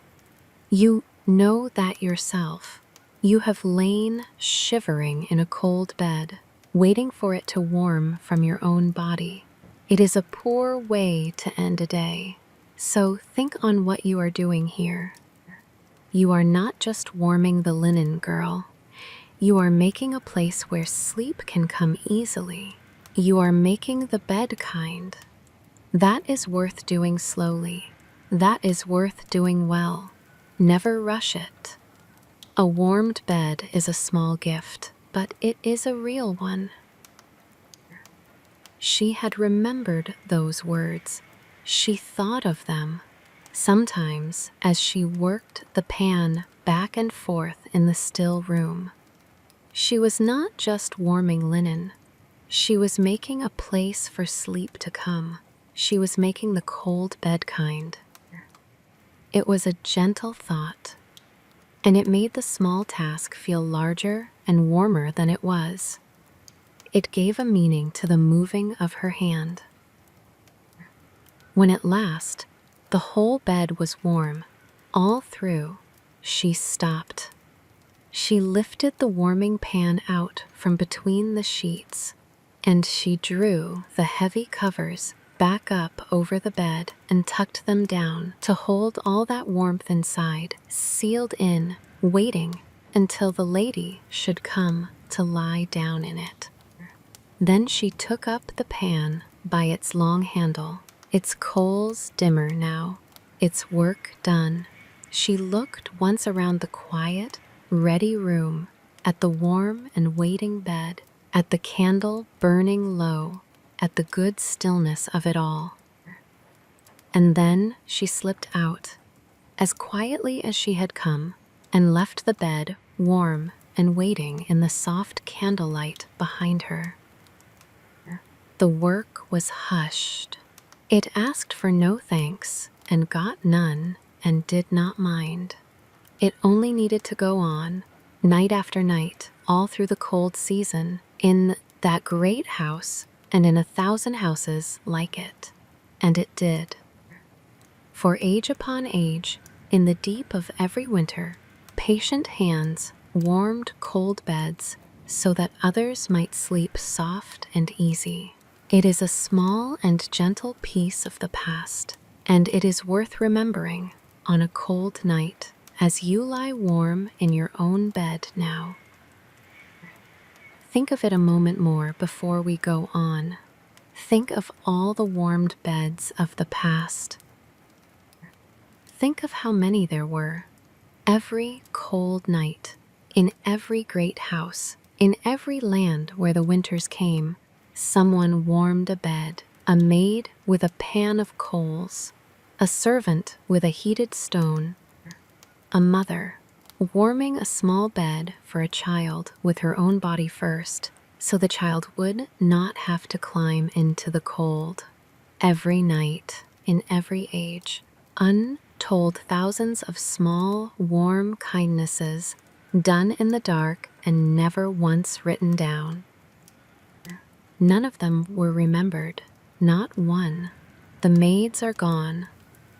You know that yourself. You have lain shivering in a cold bed, waiting for it to warm from your own body. It is a poor way to end a day. So think on what you are doing here. You are not just warming the linen, girl. You are making a place where sleep can come easily. You are making the bed kind. That is worth doing slowly. That is worth doing well. Never rush it. A warmed bed is a small gift, but it is a real one. She had remembered those words. She thought of them, sometimes as she worked the pan back and forth in the still room. She was not just warming linen. She was making a place for sleep to come. She was making the cold bed kind. It was a gentle thought, and it made the small task feel larger and warmer than it was. It gave a meaning to the moving of her hand. When at last the whole bed was warm, all through, she stopped. She lifted the warming pan out from between the sheets, and she drew the heavy covers back up over the bed and tucked them down to hold all that warmth inside, sealed in, waiting until the lady should come to lie down in it. Then she took up the pan by its long handle, its coals dimmer now, its work done. She looked once around the quiet, ready room, at the warm and waiting bed, at the candle burning low, at the good stillness of it all. And then she slipped out, as quietly as she had come, and left the bed warm and waiting in the soft candlelight behind her. The work was hushed. It asked for no thanks and got none and did not mind. It only needed to go on, night after night, all through the cold season, in that great house and in 1,000 houses like it. And it did. For age upon age, in the deep of every winter, patient hands warmed cold beds so that others might sleep soft and easy. It is a small and gentle piece of the past, and it is worth remembering on a cold night as you lie warm in your own bed now. Think of it a moment more before we go on. Think of all the warmed beds of the past. Think of how many there were. Every cold night, in every great house, in every land where the winters came, someone warmed a bed, a maid with a pan of coals, a servant with a heated stone, a mother warming a small bed for a child with her own body first, so the child would not have to climb into the cold. Every night, in every age, untold thousands of small, warm kindnesses done in the dark and never once written down. None of them were remembered, not one. The maids are gone,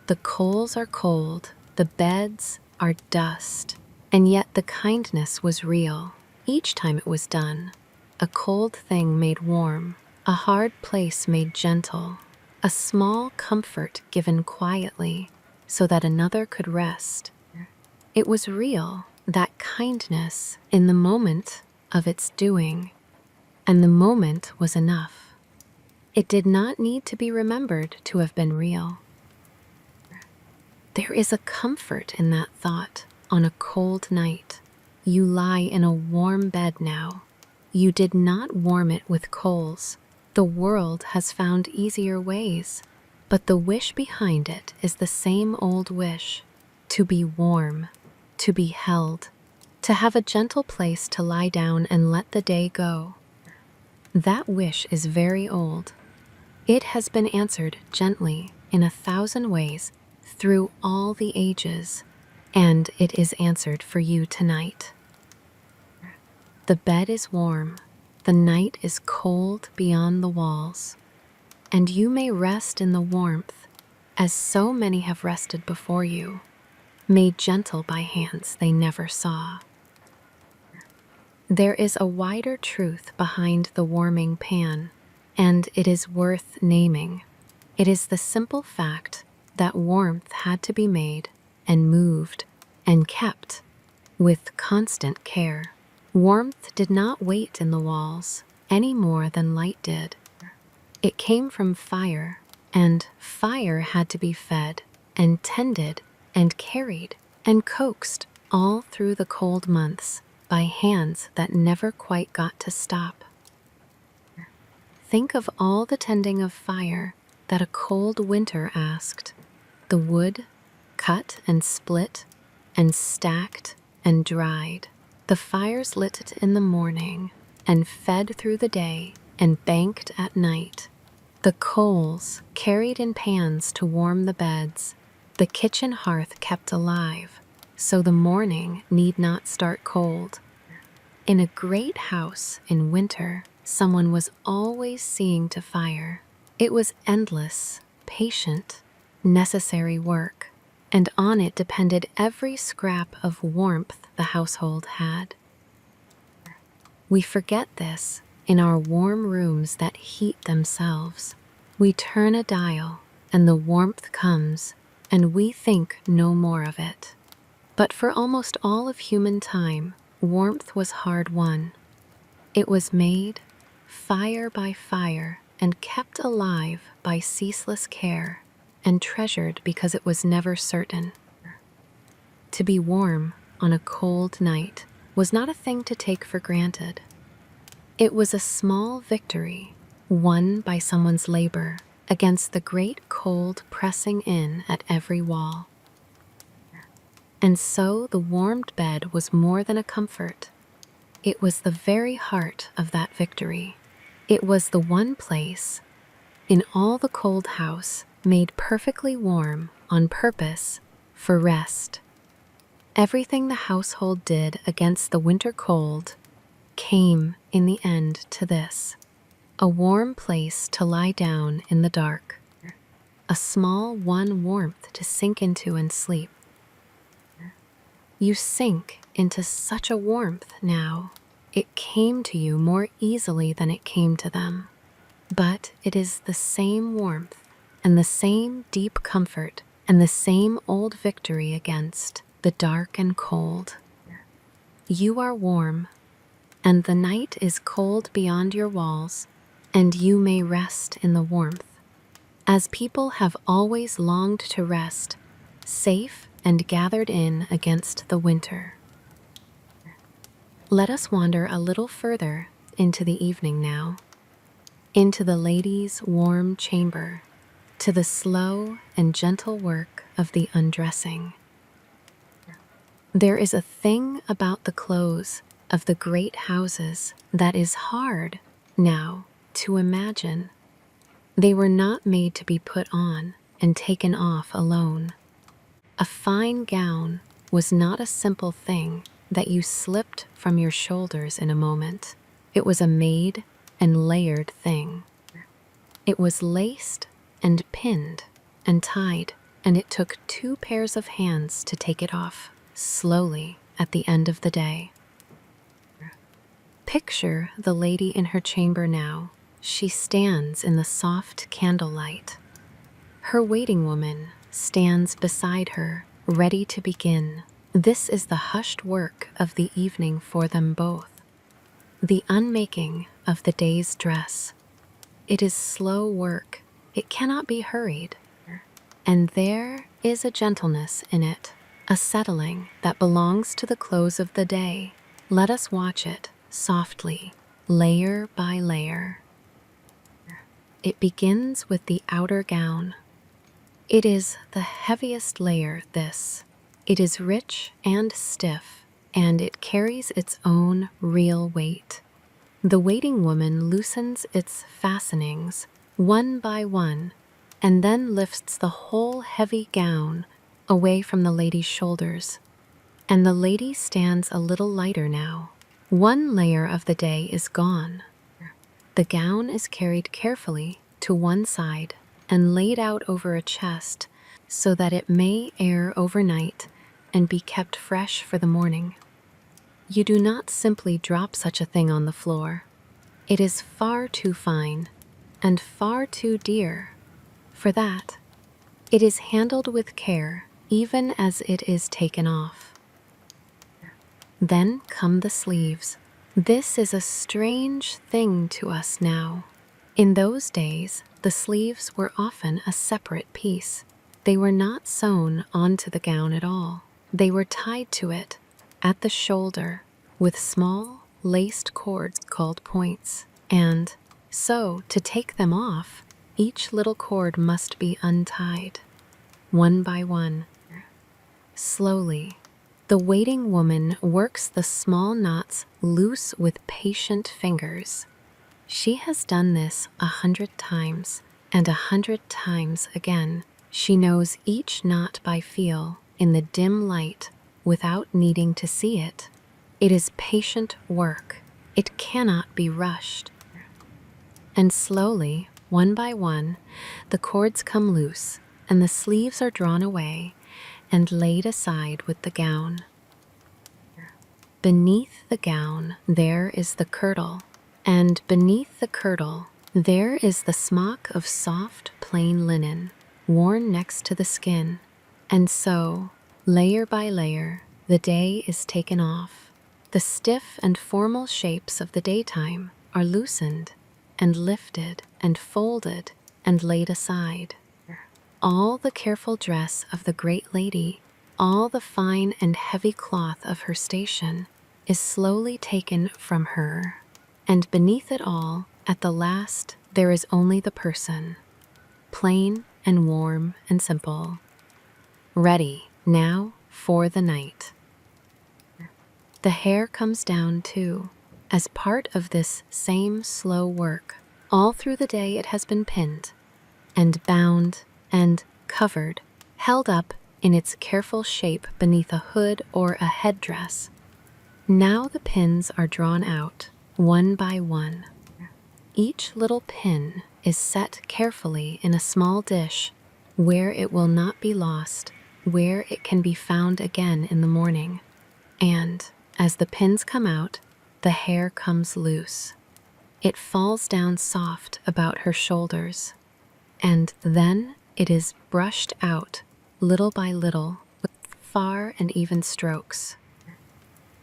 the coals are cold, the beds are dust, and yet the kindness was real. Each time it was done, a cold thing made warm, a hard place made gentle, a small comfort given quietly so that another could rest. It was real, that kindness, in the moment of its doing. And the moment was enough. It did not need to be remembered to have been real. There is a comfort in that thought on a cold night. You lie in a warm bed now. You did not warm it with coals. The world has found easier ways, but the wish behind it is the same old wish: to be warm, to be held, to have a gentle place to lie down and let the day go. That wish is very old. It has been answered gently in 1,000 ways through all the ages, and it is answered for you tonight. The bed is warm, the night is cold beyond the walls, and you may rest in the warmth, as so many have rested before you, made gentle by hands they never saw. There is a wider truth behind the warming pan, and it is worth naming. It is the simple fact that warmth had to be made and moved and kept with constant care. Warmth did not wait in the walls any more than light did. It came from fire, and fire had to be fed and tended and carried and coaxed all through the cold months by hands that never quite got to stop. Think of all the tending of fire that a cold winter asked. The wood cut and split and stacked and dried. The fires lit in the morning and fed through the day and banked at night. The coals carried in pans to warm the beds. The kitchen hearth kept alive, so the morning need not start cold. In a great house in winter, someone was always seeing to fire. It was endless, patient, necessary work, and on it depended every scrap of warmth the household had. We forget this in our warm rooms that heat themselves. We turn a dial, and the warmth comes, and we think no more of it. But for almost all of human time, warmth was hard won. It was made, fire by fire, and kept alive by ceaseless care, and treasured because it was never certain. To be warm on a cold night was not a thing to take for granted. It was a small victory, won by someone's labor against the great cold pressing in at every wall. And so the warmed bed was more than a comfort. It was the very heart of that victory. It was the one place in all the cold house made perfectly warm on purpose for rest. Everything the household did against the winter cold came in the end to this: a warm place to lie down in the dark, a small one warmth to sink into and sleep. You sink into such a warmth now. It came to you more easily than it came to them. But it is the same warmth and the same deep comfort and the same old victory against the dark and cold. You are warm, and the night is cold beyond your walls, and you may rest in the warmth, as people have always longed to rest, safe and gathered in against the winter. Let us wander a little further into the evening now, into the lady's warm chamber, to the slow and gentle work of the undressing. There is a thing about the clothes of the great houses that is hard now to imagine. They were not made to be put on and taken off alone. A fine gown was not a simple thing that you slipped from your shoulders in a moment. It was a made and layered thing. It was laced and pinned and tied, and it took 2 pairs of hands to take it off slowly at the end of the day. Picture the lady in her chamber now. She stands in the soft candlelight. Her waiting woman stands beside her, ready to begin. This is the hushed work of the evening for them both. The unmaking of the day's dress. It is slow work. It cannot be hurried. And there is a gentleness in it, a settling that belongs to the close of the day. Let us watch it softly, layer by layer. It begins with the outer gown. It is the heaviest layer, this. It is rich and stiff, and it carries its own real weight. The waiting woman loosens its fastenings one by one, and then lifts the whole heavy gown away from the lady's shoulders. And the lady stands a little lighter now. One layer of the day is gone. The gown is carried carefully to one side and laid out over a chest so that it may air overnight and be kept fresh for the morning. You do not simply drop such a thing on the floor. It is far too fine and far too dear for that. It is handled with care even as it is taken off. Then come the sleeves. This is a strange thing to us now. In those days, the sleeves were often a separate piece. They were not sewn onto the gown at all. They were tied to it at the shoulder with small laced cords called points. And so, to take them off, each little cord must be untied, one by one. Slowly, the waiting woman works the small knots loose with patient fingers. She has done this 100 times and 100 times again. She knows each knot by feel in the dim light without needing to see it. It is patient work. It cannot be rushed. And slowly, one by one, the cords come loose, and the sleeves are drawn away and laid aside with the gown. Beneath the gown, there is the kirtle, and beneath the kirtle, there is the smock of soft, plain linen, worn next to the skin. And so, layer by layer, the day is taken off. The stiff and formal shapes of the daytime are loosened and lifted and folded and laid aside. All the careful dress of the great lady, all the fine and heavy cloth of her station, is slowly taken from her, and beneath it all, at the last, there is only the person, plain and warm and simple, ready now for the night. The hair comes down too, as part of this same slow work. All through the day it has been pinned and bound and covered, held up in its careful shape beneath a hood or a headdress. Now the pins are drawn out, one by one. Each little pin is set carefully in a small dish where it will not be lost, where it can be found again in the morning. And, as the pins come out, the hair comes loose. It falls down soft about her shoulders, and then it is brushed out, little by little, with far and even strokes.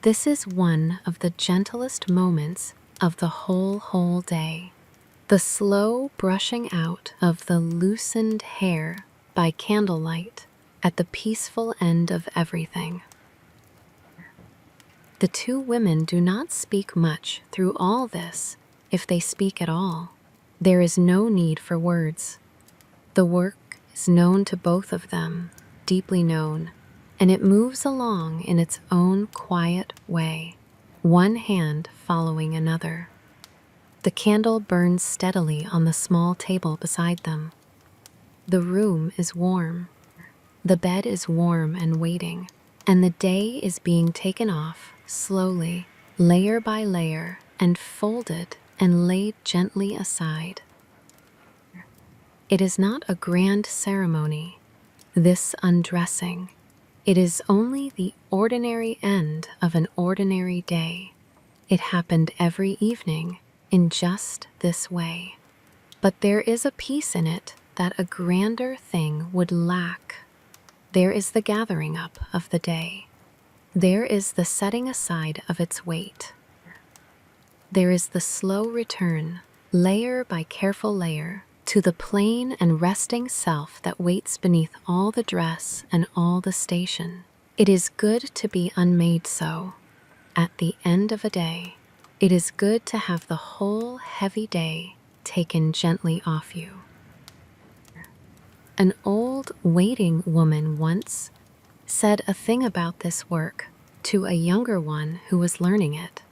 This is one of the gentlest moments of the whole day. The slow brushing out of the loosened hair by candlelight at the peaceful end of everything. The two women do not speak much through all this, if they speak at all. There is no need for words. The work is known to both of them, deeply known, and it moves along in its own quiet way, one hand following another. The candle burns steadily on the small table beside them. The room is warm. The bed is warm and waiting, and the day is being taken off slowly, layer by layer, and folded and laid gently aside. It is not a grand ceremony, this undressing. It is only the ordinary end of an ordinary day. It happened every evening in just this way. But there is a peace in it that a grander thing would lack. There is the gathering up of the day. There is the setting aside of its weight. There is the slow return, layer by careful layer, to the plain and resting self that waits beneath all the dress and all the station. It is good to be unmade so. At the end of a day, it is good to have the whole heavy day taken gently off you. An old waiting woman once said a thing about this work to a younger one who was learning it.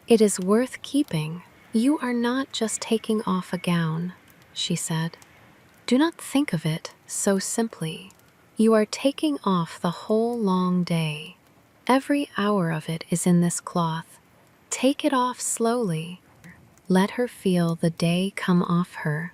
It is worth keeping. You are not just taking off a gown, she said. Do not think of it so simply. You are taking off the whole long day. Every hour of it is in this cloth. Take it off slowly. Let her feel the day come off her,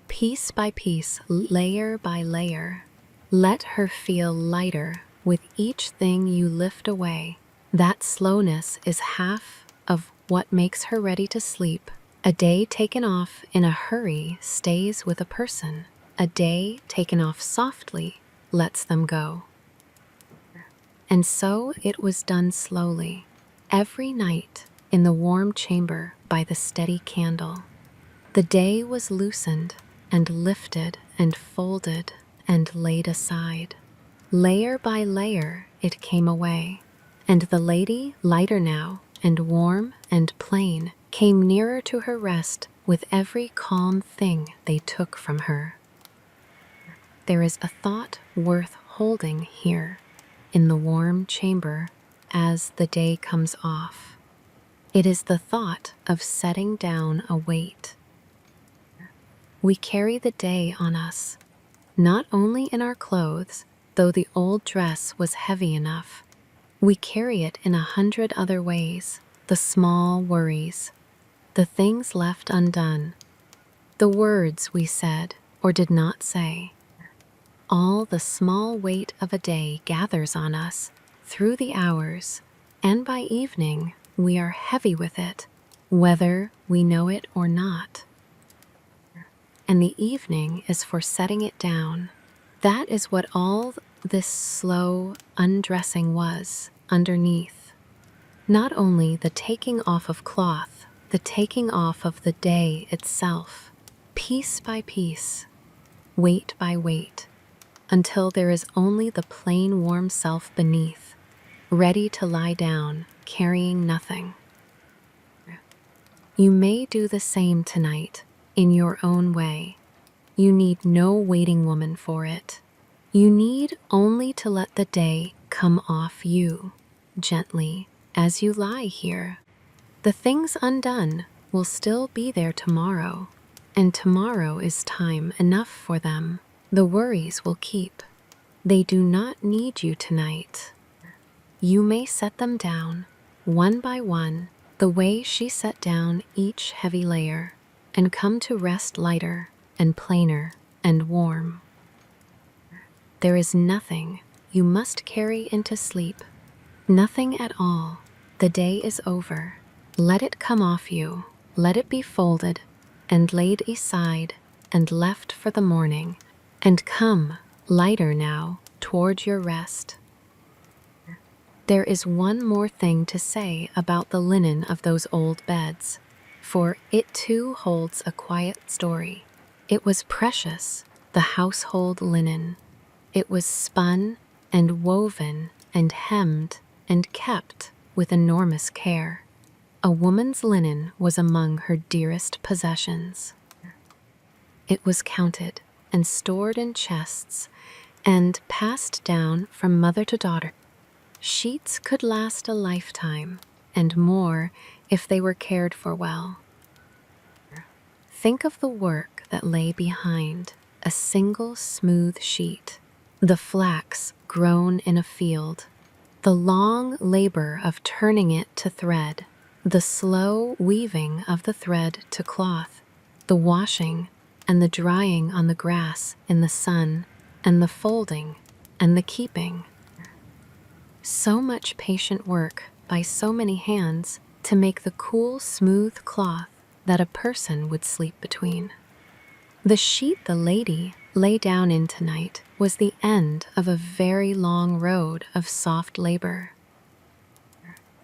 piece by piece, layer by layer. Let her feel lighter with each thing you lift away. That slowness is half of what makes her ready to sleep. A day taken off in a hurry stays with a person. A day taken off softly lets them go. And so it was done slowly, every night in the warm chamber by the steady candle. The day was loosened and lifted and folded and laid aside. Layer by layer it came away, and the lady, lighter now and warm and plain, came nearer to her rest with every calm thing they took from her. There is a thought worth holding here in the warm chamber as the day comes off. It is the thought of setting down a weight. We carry the day on us, not only in our clothes, though the old dress was heavy enough. We carry it in 100 other ways, the small worries, the things left undone, The words we said or did not say. All the small weight of a day gathers on us through the hours, and by evening we are heavy with it, whether we know it or not. And the evening is for setting it down. That is what all this slow undressing was underneath. Not only the taking off of cloth, the taking off of the day itself, piece by piece, weight by weight, until there is only the plain warm self beneath, ready to lie down, carrying nothing. You may do the same tonight, in your own way. You need no waiting woman for it. You need only to let the day come off you, gently, as you lie here. The things undone will still be there tomorrow, and tomorrow is time enough for them. The worries will keep. They do not need you tonight. You may set them down, one by one, the way she set down each heavy layer, and come to rest lighter and plainer and warm. There is nothing you must carry into sleep, nothing at all. The day is over. Let it come off you. Let it be folded and laid aside and left for the morning, and come, lighter now, toward your rest. There is one more thing to say about the linen of those old beds, for it too holds a quiet story. It was precious, the household linen. It was spun and woven and hemmed and kept with enormous care. A woman's linen was among her dearest possessions. It was counted and stored in chests and passed down from mother to daughter. Sheets could last a lifetime, and more if they were cared for well. Think of the work that lay behind a single smooth sheet, the flax grown in a field, the long labor of turning it to thread, the slow weaving of the thread to cloth, the washing and the drying on the grass in the sun, and the folding and the keeping. So much patient work by so many hands to make the cool, smooth cloth that a person would sleep between. The sheet the lady lay down in tonight was the end of a very long road of soft labor.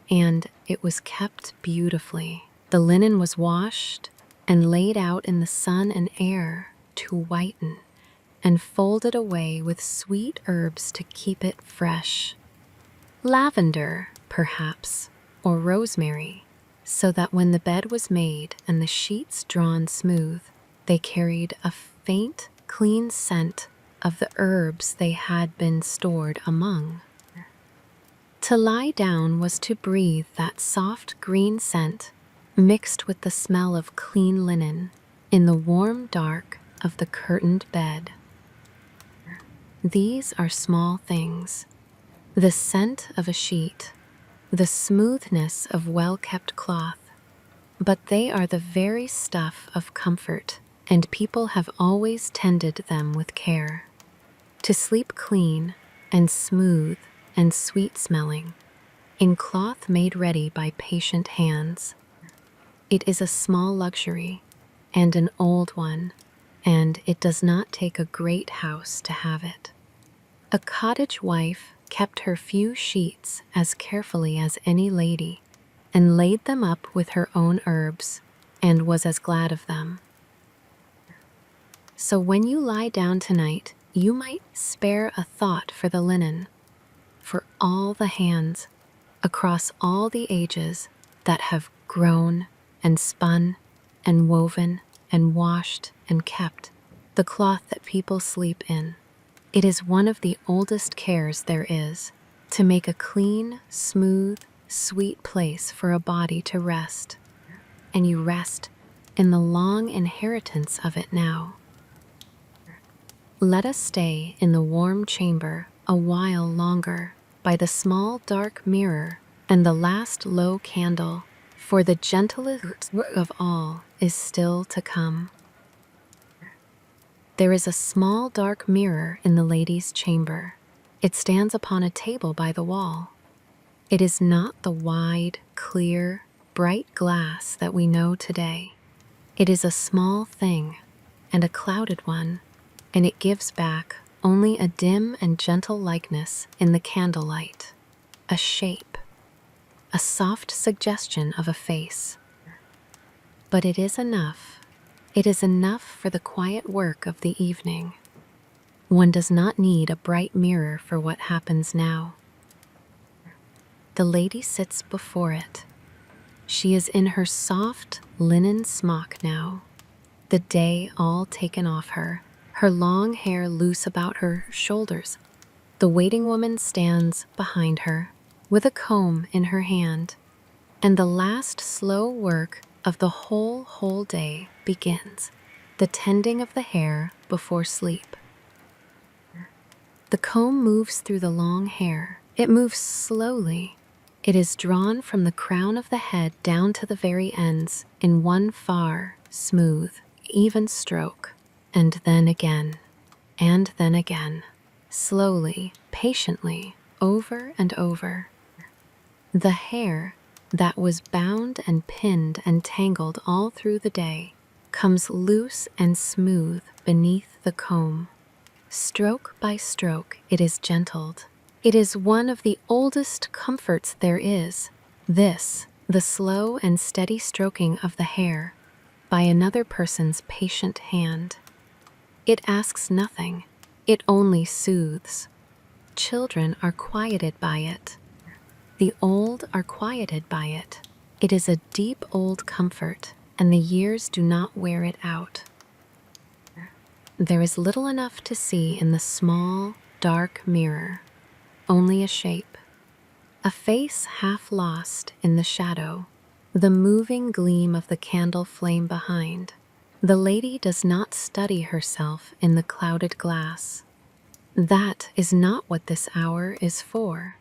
And it was kept beautifully. The linen was washed and laid out in the sun and air to whiten, and folded away with sweet herbs to keep it fresh. Lavender, perhaps, or rosemary, so that when the bed was made and the sheets drawn smooth, they carried a faint, clean scent of the herbs they had been stored among. To lie down was to breathe that soft green scent mixed with the smell of clean linen in the warm dark of the curtained bed. These are small things. The scent of a sheet, the smoothness of well-kept cloth, but they are the very stuff of comfort, and people have always tended them with care. To sleep clean and smooth and sweet-smelling, in cloth made ready by patient hands. It is a small luxury, and an old one, and it does not take a great house to have it. A cottage wife kept her few sheets as carefully as any lady, and laid them up with her own herbs, and was as glad of them. So when you lie down tonight, you might spare a thought for the linen, for all the hands, across all the ages, that have grown and spun and woven and washed and kept the cloth that people sleep in. It is one of the oldest cares there is, to make a clean, smooth, sweet place for a body to rest. And you rest in the long inheritance of it now. Let us stay in the warm chamber a while longer, by the small dark mirror and the last low candle, for the gentlest of all is still to come. There is a small dark mirror in the lady's chamber. It stands upon a table by the wall. It is not the wide, clear, bright glass that we know today. It is a small thing, and a clouded one, and it gives back only a dim and gentle likeness in the candlelight, a shape, a soft suggestion of a face. But it is enough. It is enough for the quiet work of the evening. One does not need a bright mirror for what happens now. The lady sits before it. She is in her soft linen smock now, the day all taken off her, her long hair loose about her shoulders. The waiting woman stands behind her, with a comb in her hand, and the last slow work of the whole day begins, the tending of the hair before sleep. The comb moves through the long hair. It moves slowly. It is drawn from the crown of the head down to the very ends in one far, smooth, even stroke, and then again, slowly, patiently, over and over. The hair that was bound and pinned and tangled all through the day comes loose and smooth beneath the comb. Stroke by stroke, it is gentled. It is one of the oldest comforts there is, this, the slow and steady stroking of the hair by another person's patient hand. It asks nothing. It only soothes. Children are quieted by it. The old are quieted by it. It is a deep old comfort, and the years do not wear it out. There is little enough to see in the small, dark mirror. Only a shape, a face half lost in the shadow, the moving gleam of the candle flame behind. The lady does not study herself in the clouded glass. That is not what this hour is for.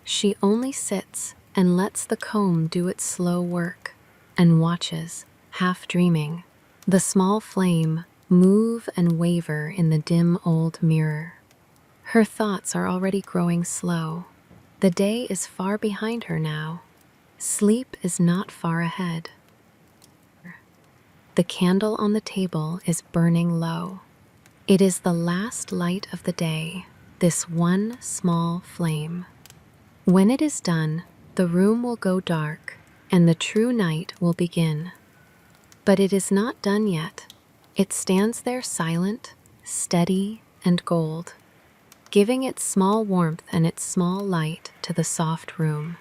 She only sits and lets the comb do its slow work, and watches, half dreaming, the small flame move and waver in the dim old mirror. Her thoughts are already growing slow. The day is far behind her now. Sleep is not far ahead. The candle on the table is burning low. It is the last light of the day, this one small flame. When it is done, the room will go dark, and the true night will begin. But it is not done yet. It stands there silent, steady, and gold, giving its small warmth and its small light to the soft room.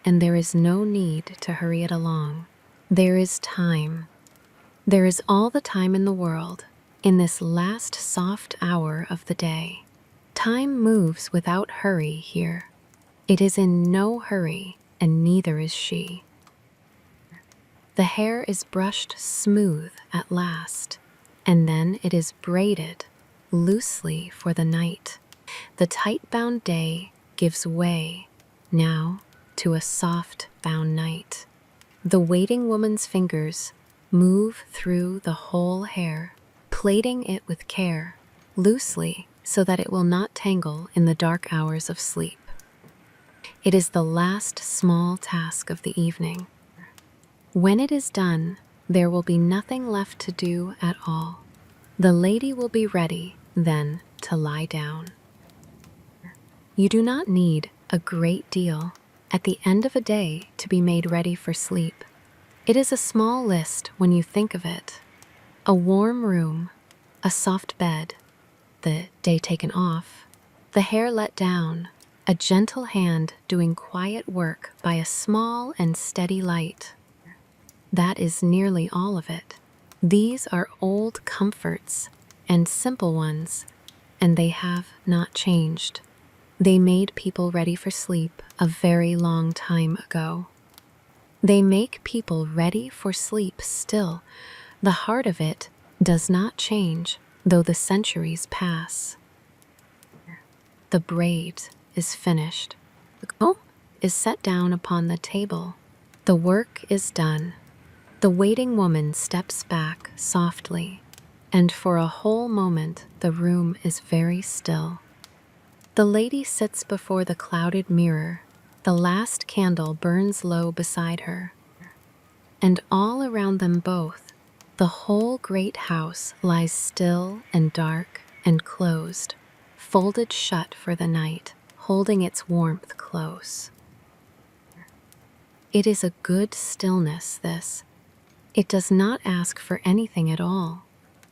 And there is no need to hurry it along. There is time. There is all the time in the world, in this last soft hour of the day. Time moves without hurry here. It is in no hurry, and neither is she. The hair is brushed smooth at last, and then it is braided loosely for the night. The tight-bound day gives way, now, to a soft-bound night. The waiting woman's fingers move through the whole hair, plaiting it with care, loosely, so that it will not tangle in the dark hours of sleep. It is the last small task of the evening. When it is done, there will be nothing left to do at all. The lady will be ready, then, to lie down. You do not need a great deal at the end of a day to be made ready for sleep. It is a small list when you think of it. A warm room, a soft bed, the day taken off, the hair let down, a gentle hand doing quiet work by a small and steady light. That is nearly all of it. These are old comforts and simple ones, and they have not changed. They made people ready for sleep a very long time ago. They make people ready for sleep still. The heart of it does not change, though the centuries pass. The braid is finished. The comb is set down upon the table. The work is done. The waiting woman steps back softly. and for a whole moment the room is very still. The lady sits before the clouded mirror. The last candle burns low beside her, and all around them both, the whole great house lies still and dark and closed, folded shut for the night, holding its warmth close. It is a good stillness, this. It does not ask for anything at all.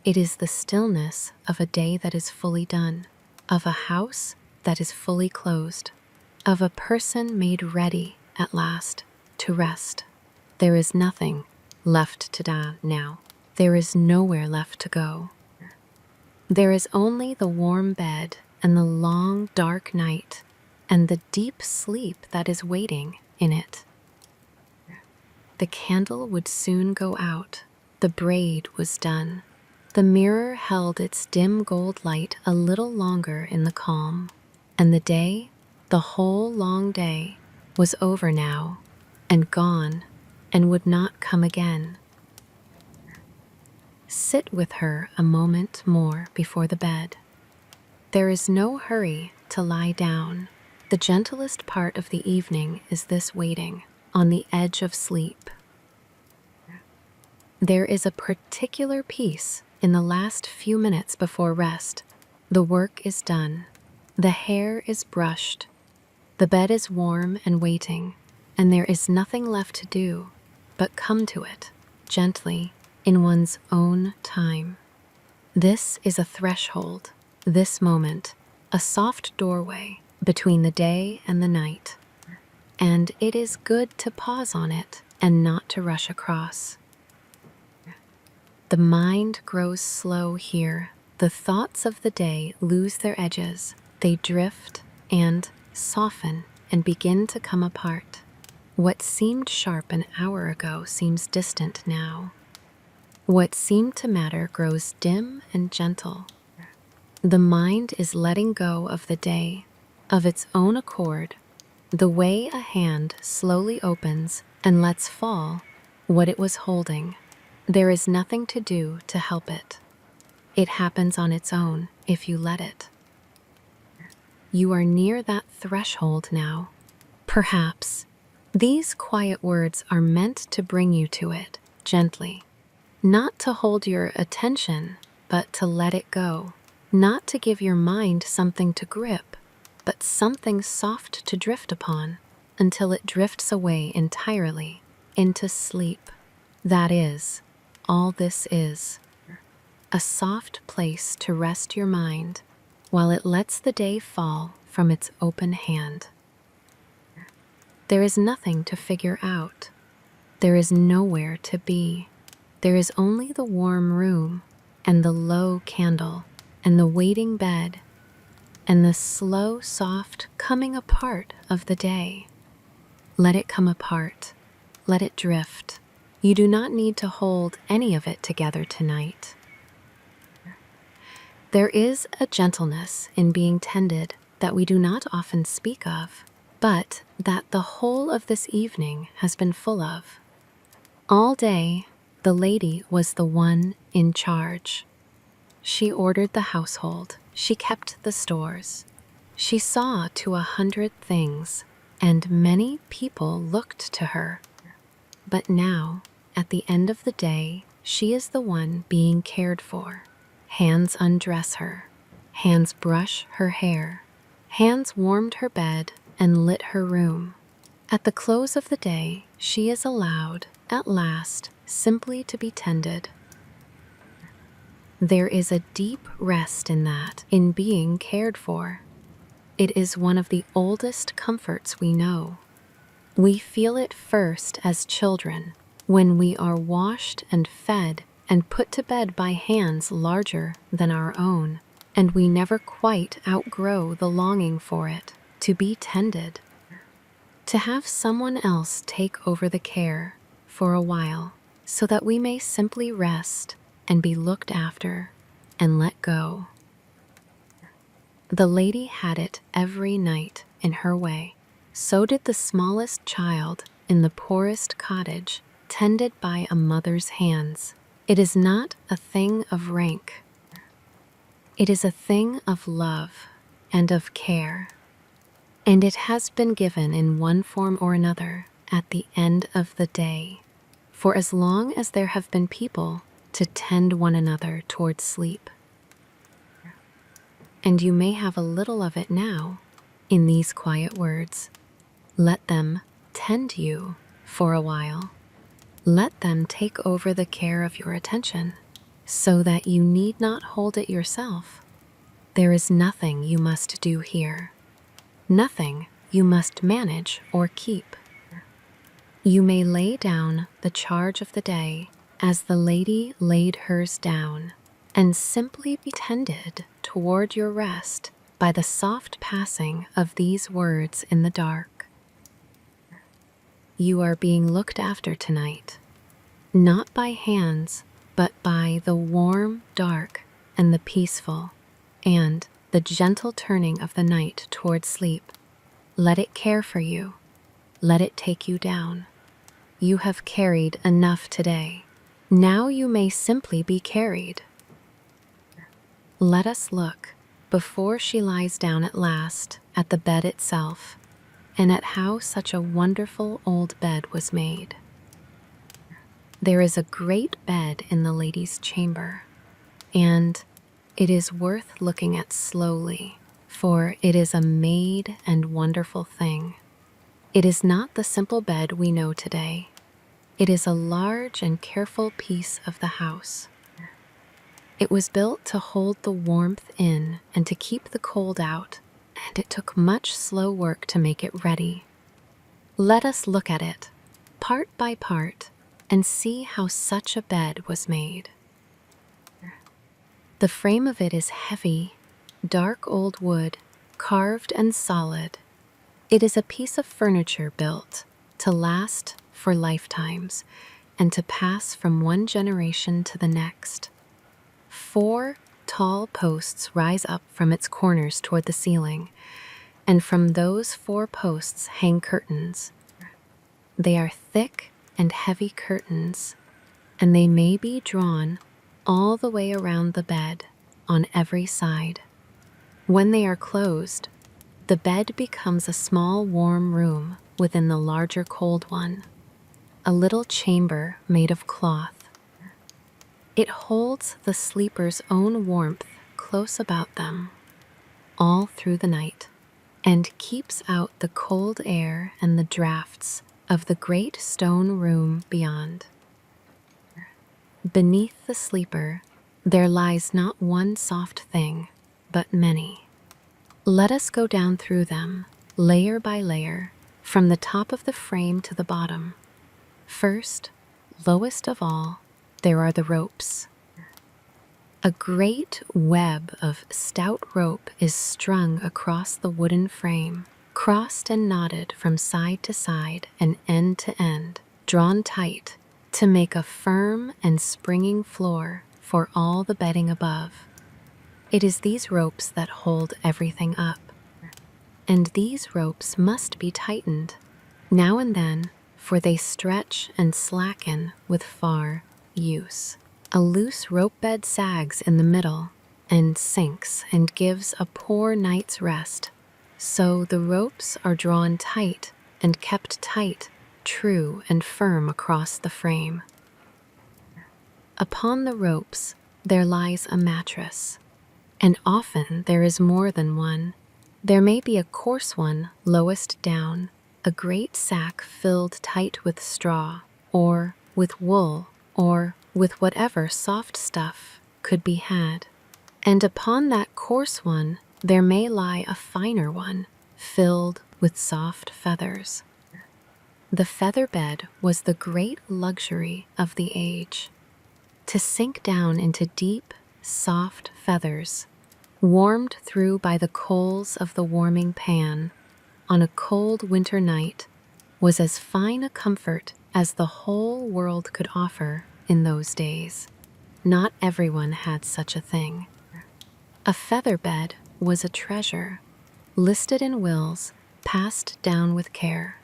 It is the stillness of a day that is fully done, of a house that is fully closed, of a person made ready at last to rest. There is nothing left to do now. There is nowhere left to go. There is only the warm bed and the long, dark night and the deep sleep that is waiting in it. The candle would soon go out. The braid was done. The mirror held its dim gold light a little longer in the calm, and the day, the whole long day, was over now, and gone, and would not come again. Sit with her a moment more before the bed. There is no hurry to lie down. The gentlest part of the evening is this waiting on the edge of sleep. There is a particular peace in the last few minutes before rest. The work is done. The hair is brushed. The bed is warm and waiting, and there is nothing left to do but come to it, gently, in one's own time. This is a threshold, this moment, a soft doorway between the day and the night, and it is good to pause on it and not to rush across. The mind grows slow here. The thoughts of the day lose their edges. They drift and soften and begin to come apart. What seemed sharp an hour ago seems distant now. What seemed to matter grows dim and gentle. The mind is letting go of the day, of its own accord, the way a hand slowly opens and lets fall what it was holding. There is nothing to do to help it. It happens on its own if you let it. You are near that threshold now. Perhaps these quiet words are meant to bring you to it gently, not to hold your attention, but to let it go, not to give your mind something to grip, but something soft to drift upon until it drifts away entirely into sleep. That is all this is. A soft place to rest your mind while it lets the day fall from its open hand. There is nothing to figure out. There is nowhere to be. There is only the warm room and the low candle and the waiting bed and the slow, soft coming apart of the day. Let it come apart. Let it drift. You do not need to hold any of it together tonight. There is a gentleness in being tended that we do not often speak of, but that the whole of this evening has been full of. All day, the lady was the one in charge. She ordered the household. She kept the stores. She saw to 100 things, and many people looked to her. But now, at the end of the day, she is the one being cared for. Hands undress her. Hands brush her hair. Hands warmed her bed and lit her room. At the close of the day, she is allowed, at last, simply to be tended. There is a deep rest in that, in being cared for. It is one of the oldest comforts we know. We feel it first as children, when we are washed and fed and put to bed by hands larger than our own, and we never quite outgrow the longing for it, to be tended. To have someone else take over the care for a while, so that we may simply rest and be looked after and let go. The lady had it every night in her way. So did the smallest child in the poorest cottage, tended by a mother's hands. It is not a thing of rank. It is a thing of love and of care, and it has been given in one form or another at the end of the day, for as long as there have been people to tend one another towards sleep. And you may have a little of it now in these quiet words. Let them tend you for a while. Let them take over the care of your attention, so that you need not hold it yourself. There is nothing you must do here, nothing you must manage or keep. You may lay down the charge of the day as the lady laid hers down, and simply be tended toward your rest by the soft passing of these words in the dark. You are being looked after tonight, not by hands, but by the warm, dark, and the peaceful, and the gentle turning of the night toward sleep. Let it care for you. Let it take you down. You have carried enough today. Now you may simply be carried. Let us look, before she lies down at last, at the bed itself, and at how such a wonderful old bed was made. There is a great bed in the lady's chamber, and it is worth looking at slowly, for it is a made and wonderful thing. It is not the simple bed we know today. It is a large and careful piece of the house. It was built to hold the warmth in and to keep the cold out, and it took much slow work to make it ready. Let us look at it, part by part, and see how such a bed was made. The frame of it is heavy, dark old wood, carved and solid. It is a piece of furniture built to last for lifetimes and to pass from one generation to the next. 4 tall posts rise up from its corners toward the ceiling, and from those 4 posts hang curtains. They are thick and heavy curtains, and they may be drawn all the way around the bed on every side. When they are closed, the bed becomes a small warm room within the larger cold one, a little chamber made of cloth. It holds the sleeper's own warmth close about them all through the night, and keeps out the cold air and the drafts of the great stone room beyond. Beneath the sleeper, there lies not one soft thing, but many. Let us go down through them, layer by layer, from the top of the frame to the bottom. First, lowest of all, there are the ropes. A great web of stout rope is strung across the wooden frame, crossed and knotted from side to side and end to end, drawn tight to make a firm and springing floor for all the bedding above. It is these ropes that hold everything up, and these ropes must be tightened now and then, for they stretch and slacken with far use. A loose rope bed sags in the middle and sinks and gives a poor night's rest. So the ropes are drawn tight and kept tight, true and firm across the frame. Upon the ropes there lies a mattress, and often there is more than one. There may be a coarse one lowest down, a great sack filled tight with straw, or with wool, or with whatever soft stuff could be had. And upon that coarse one there may lie a finer one, filled with soft feathers. The feather bed was the great luxury of the age. To sink down into deep, soft feathers, warmed through by the coals of the warming pan, on a cold winter night, was as fine a comfort as the whole world could offer in those days. Not everyone had such a thing. A feather bed was a treasure, listed in wills, passed down with care.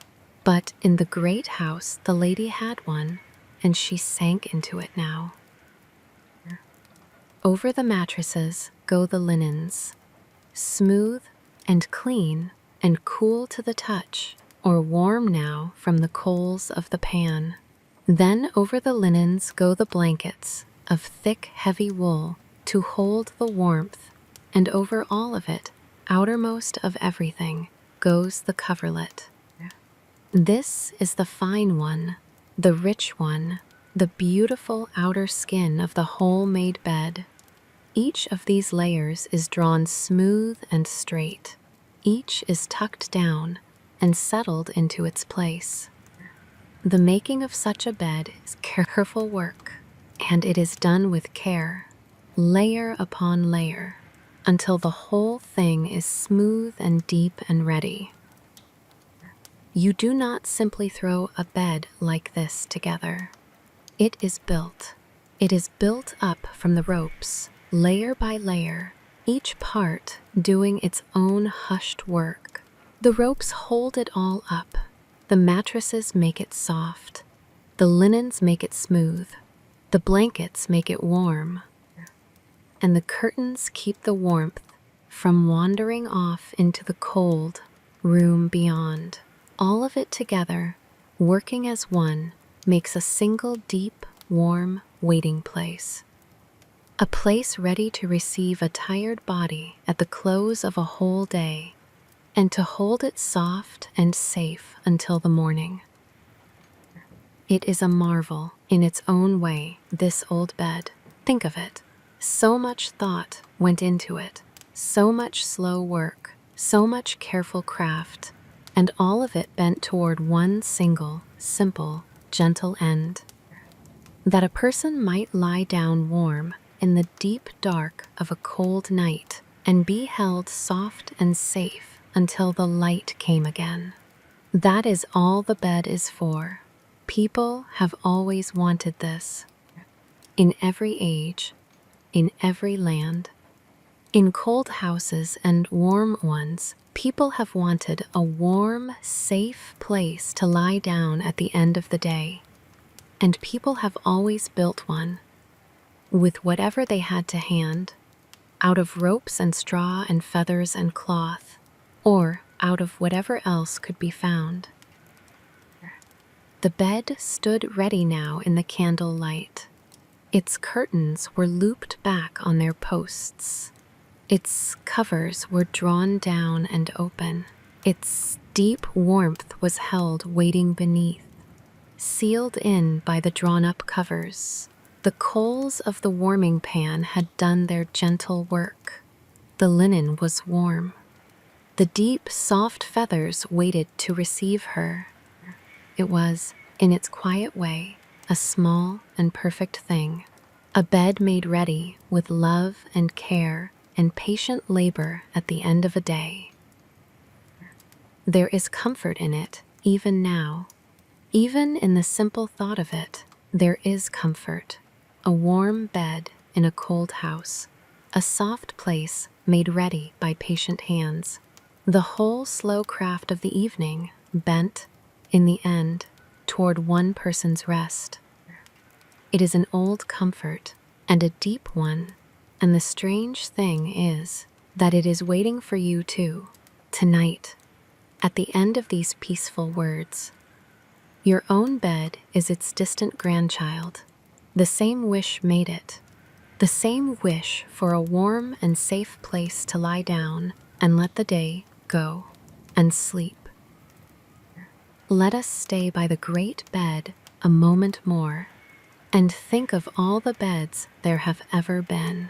But in the great house the lady had one, and she sank into it now. Over the mattresses go the linens, smooth and clean and cool to the touch, or warm now from the coals of the pan. Then over the linens go the blankets of thick, heavy wool to hold the warmth, and over all of it, outermost of everything, goes the coverlet. This is the fine one, the rich one, the beautiful outer skin of the whole-made bed. Each of these layers is drawn smooth and straight. Each is tucked down and settled into its place. The making of such a bed is careful work, and it is done with care, layer upon layer, until the whole thing is smooth and deep and ready. You do not simply throw a bed like this together. It is built. It is built up from the ropes, layer by layer, each part doing its own hushed work. The ropes hold it all up. The mattresses make it soft. The linens make it smooth. The blankets make it warm. And the curtains keep the warmth from wandering off into the cold room beyond. All of it together, working as one, makes a single deep, warm waiting place. A place ready to receive a tired body at the close of a whole day, and to hold it soft and safe until the morning. It is a marvel in its own way, this old bed. Think of it. So much thought went into it, so much slow work, so much careful craft, and all of it bent toward one single, simple, gentle end. That a person might lie down warm in the deep dark of a cold night and be held soft and safe until the light came again. That is all the bed is for. People have always wanted this. In every age, in every land, in cold houses and warm ones, people have wanted a warm, safe place to lie down at the end of the day. And people have always built one, with whatever they had to hand, out of ropes and straw and feathers and cloth, or out of whatever else could be found. The bed stood ready now in the candlelight. Its curtains were looped back on their posts. Its covers were drawn down and open. Its deep warmth was held waiting beneath, sealed in by the drawn-up covers. The coals of the warming pan had done their gentle work. The linen was warm. The deep, soft feathers waited to receive her. It was, in its quiet way, a small and perfect thing, a bed made ready with love and care and patient labor at the end of a day. There is comfort in it, even now. Even in the simple thought of it, there is comfort. A warm bed in a cold house, a soft place made ready by patient hands. The whole slow craft of the evening bent, in the end, toward one person's rest. It is an old comfort, and a deep one, and the strange thing is that it is waiting for you too, tonight, at the end of these peaceful words. Your own bed is its distant grandchild. The same wish made it. The same wish for a warm and safe place to lie down and let the day go and sleep. Let us stay by the great bed a moment more and think of all the beds there have ever been.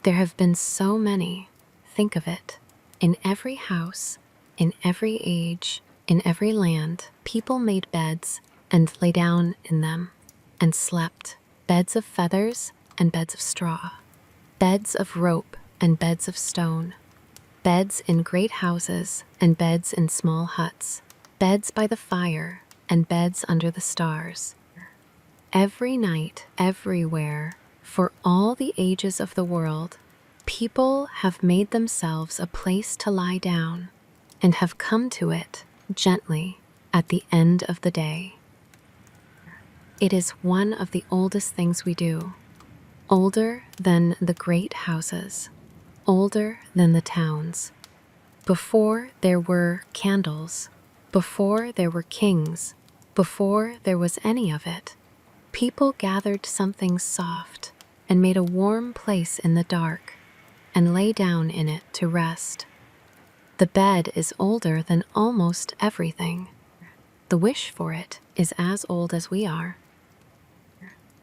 There have been so many. Think of it. In every house, in every age, in every land, people made beds and lay down in them and slept. Beds of feathers and beds of straw. Beds of rope and beds of stone. Beds in great houses and beds in small huts. Beds by the fire and beds under the stars. Every night, everywhere, for all the ages of the world, people have made themselves a place to lie down and have come to it gently at the end of the day. It is one of the oldest things we do. older than the great houses, older than the towns. Before there were candles, before there were kings, before there was any of it, people gathered something soft and made a warm place in the dark and lay down in it to rest. The bed is older than almost everything. The wish for it is as old as we are.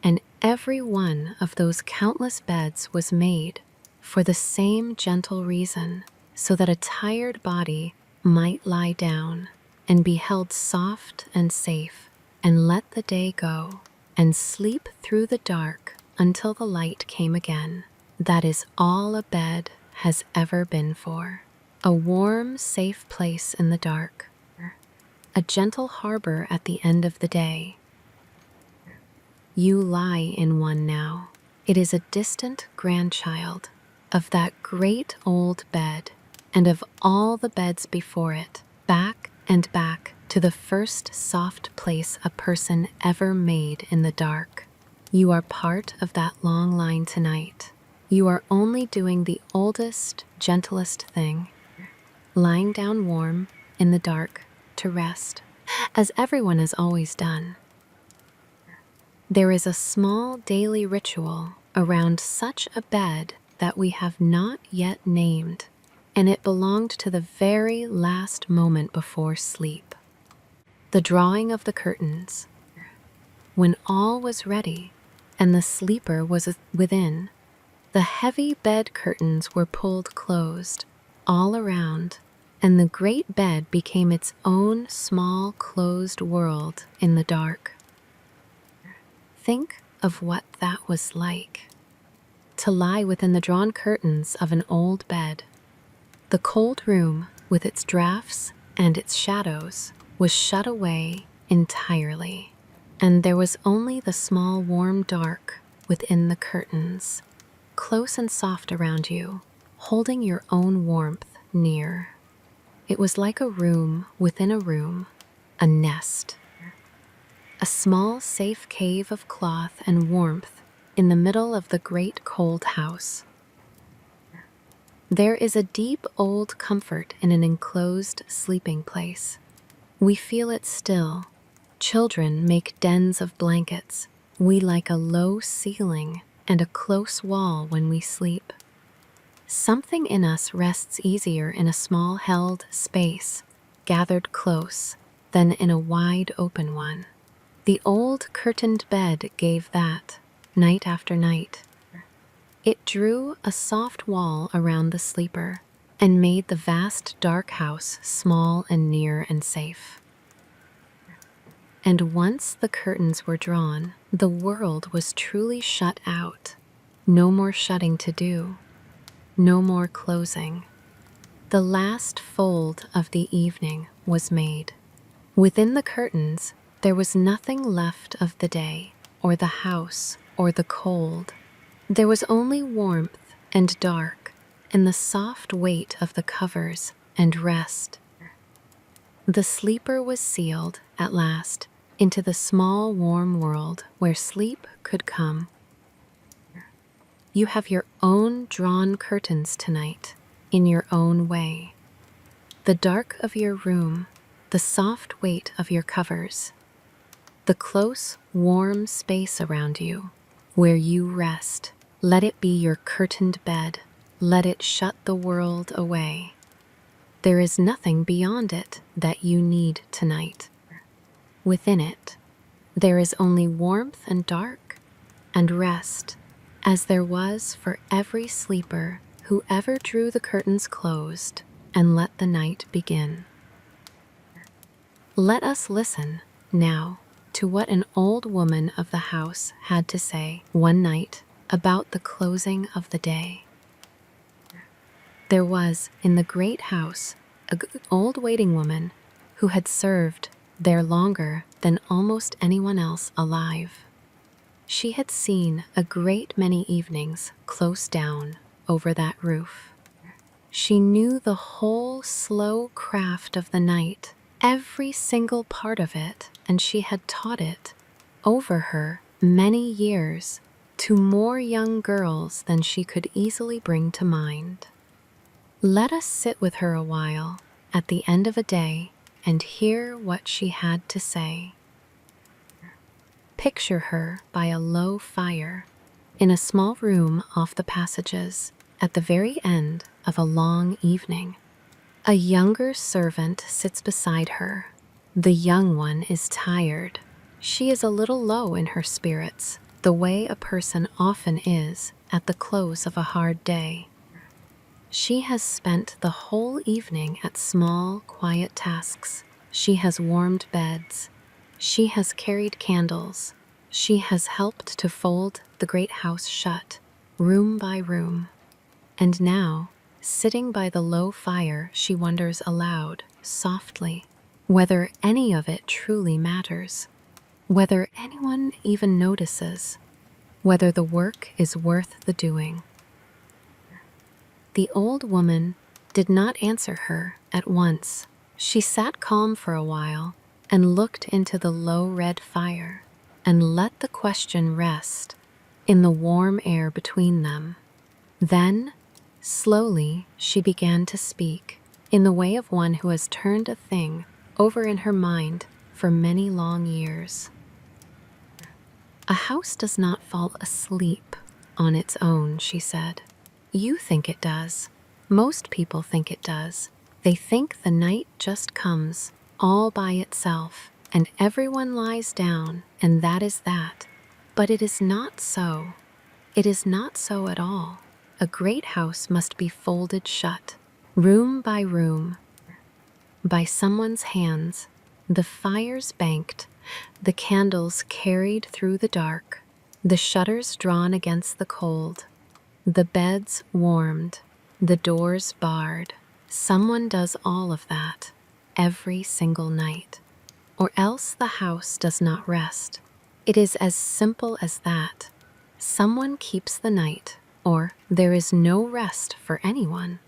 And every one of those countless beds was made for the same gentle reason, so that a tired body might lie down and be held soft and safe and let the day go and sleep through the dark until the light came again. That is all a bed has ever been for. A warm, safe place in the dark. A gentle harbor at the end of the day. You lie in one now. It is a distant grandchild of that great old bed and of all the beds before it, back and back to the first soft place a person ever made in the dark. You are part of that long line tonight. You are only doing the oldest, gentlest thing, lying down warm in the dark to rest, as everyone has always done. There is a small daily ritual around such a bed that we have not yet named, and it belonged to the very last moment before sleep. The drawing of the curtains. When all was ready and the sleeper was within, the heavy bed curtains were pulled closed all around, and the great bed became its own small closed world in the dark. Think of what that was like, to lie within the drawn curtains of an old bed. The cold room, with its drafts and its shadows, was shut away entirely, and there was only the small warm dark within the curtains, close and soft around you, holding your own warmth near. It was like a room within a room, a nest. A small safe cave of cloth and warmth in the middle of the great cold house. There is a deep old comfort in an enclosed sleeping place. We feel it still. Children make dens of blankets. We like a low ceiling and a close wall when we sleep. Something in us rests easier in a small held space, gathered close, than in a wide open one. The old curtained bed gave that, night after night. It drew a soft wall around the sleeper and made the vast dark house small and near and safe. And once the curtains were drawn, the world was truly shut out. No more shutting to do. No more closing. The last fold of the evening was made. Within the curtains, there was nothing left of the day, or the house, or the cold. There was only warmth and dark, and the soft weight of the covers and rest. The sleeper was sealed, at last, into the small warm world where sleep could come. You have your own drawn curtains tonight, in your own way. The dark of your room, the soft weight of your covers, the close, warm space around you, where you rest. Let it be your curtained bed. Let it shut the world away. There is nothing beyond it that you need tonight. Within it, there is only warmth and dark and rest, as there was for every sleeper who ever drew the curtains closed and let the night begin. Let us listen, now, to what an old woman of the house had to say one night about the closing of the day. There was, in the great house, an old waiting woman who had served there longer than almost anyone else alive. She had seen a great many evenings close down over that roof. She knew the whole slow craft of the night, every single part of it, and she had taught it over her many years to more young girls than she could easily bring to mind. Let us sit with her a while at the end of a day and hear what she had to say. Picture her by a low fire in a small room off the passages at the very end of a long evening. A younger servant sits beside her. The young one is tired. She is a little low in her spirits, the way a person often is at the close of a hard day. She has spent the whole evening at small, quiet tasks. She has warmed beds. She has carried candles. She has helped to fold the great house shut, room by room. And now, sitting by the low fire, she wonders aloud, softly, whether any of it truly matters, whether anyone even notices, whether the work is worth the doing. The old woman did not answer her at once. She sat calm for a while and looked into the low red fire and let the question rest in the warm air between them. Then, slowly, she began to speak in the way of one who has turned a thing over in her mind for many long years. A house does not fall asleep on its own, she said. You think it does. Most people think it does. They think the night just comes all by itself and everyone lies down and that is that. But it is not so. It is not so at all. A great house must be folded shut, room by room, by someone's hands, the fires banked, the candles carried through the dark, the shutters drawn against the cold, the beds warmed, the doors barred. Someone does all of that every single night, or else the house does not rest. It is as simple as that. Someone keeps the night, or there is no rest for anyone.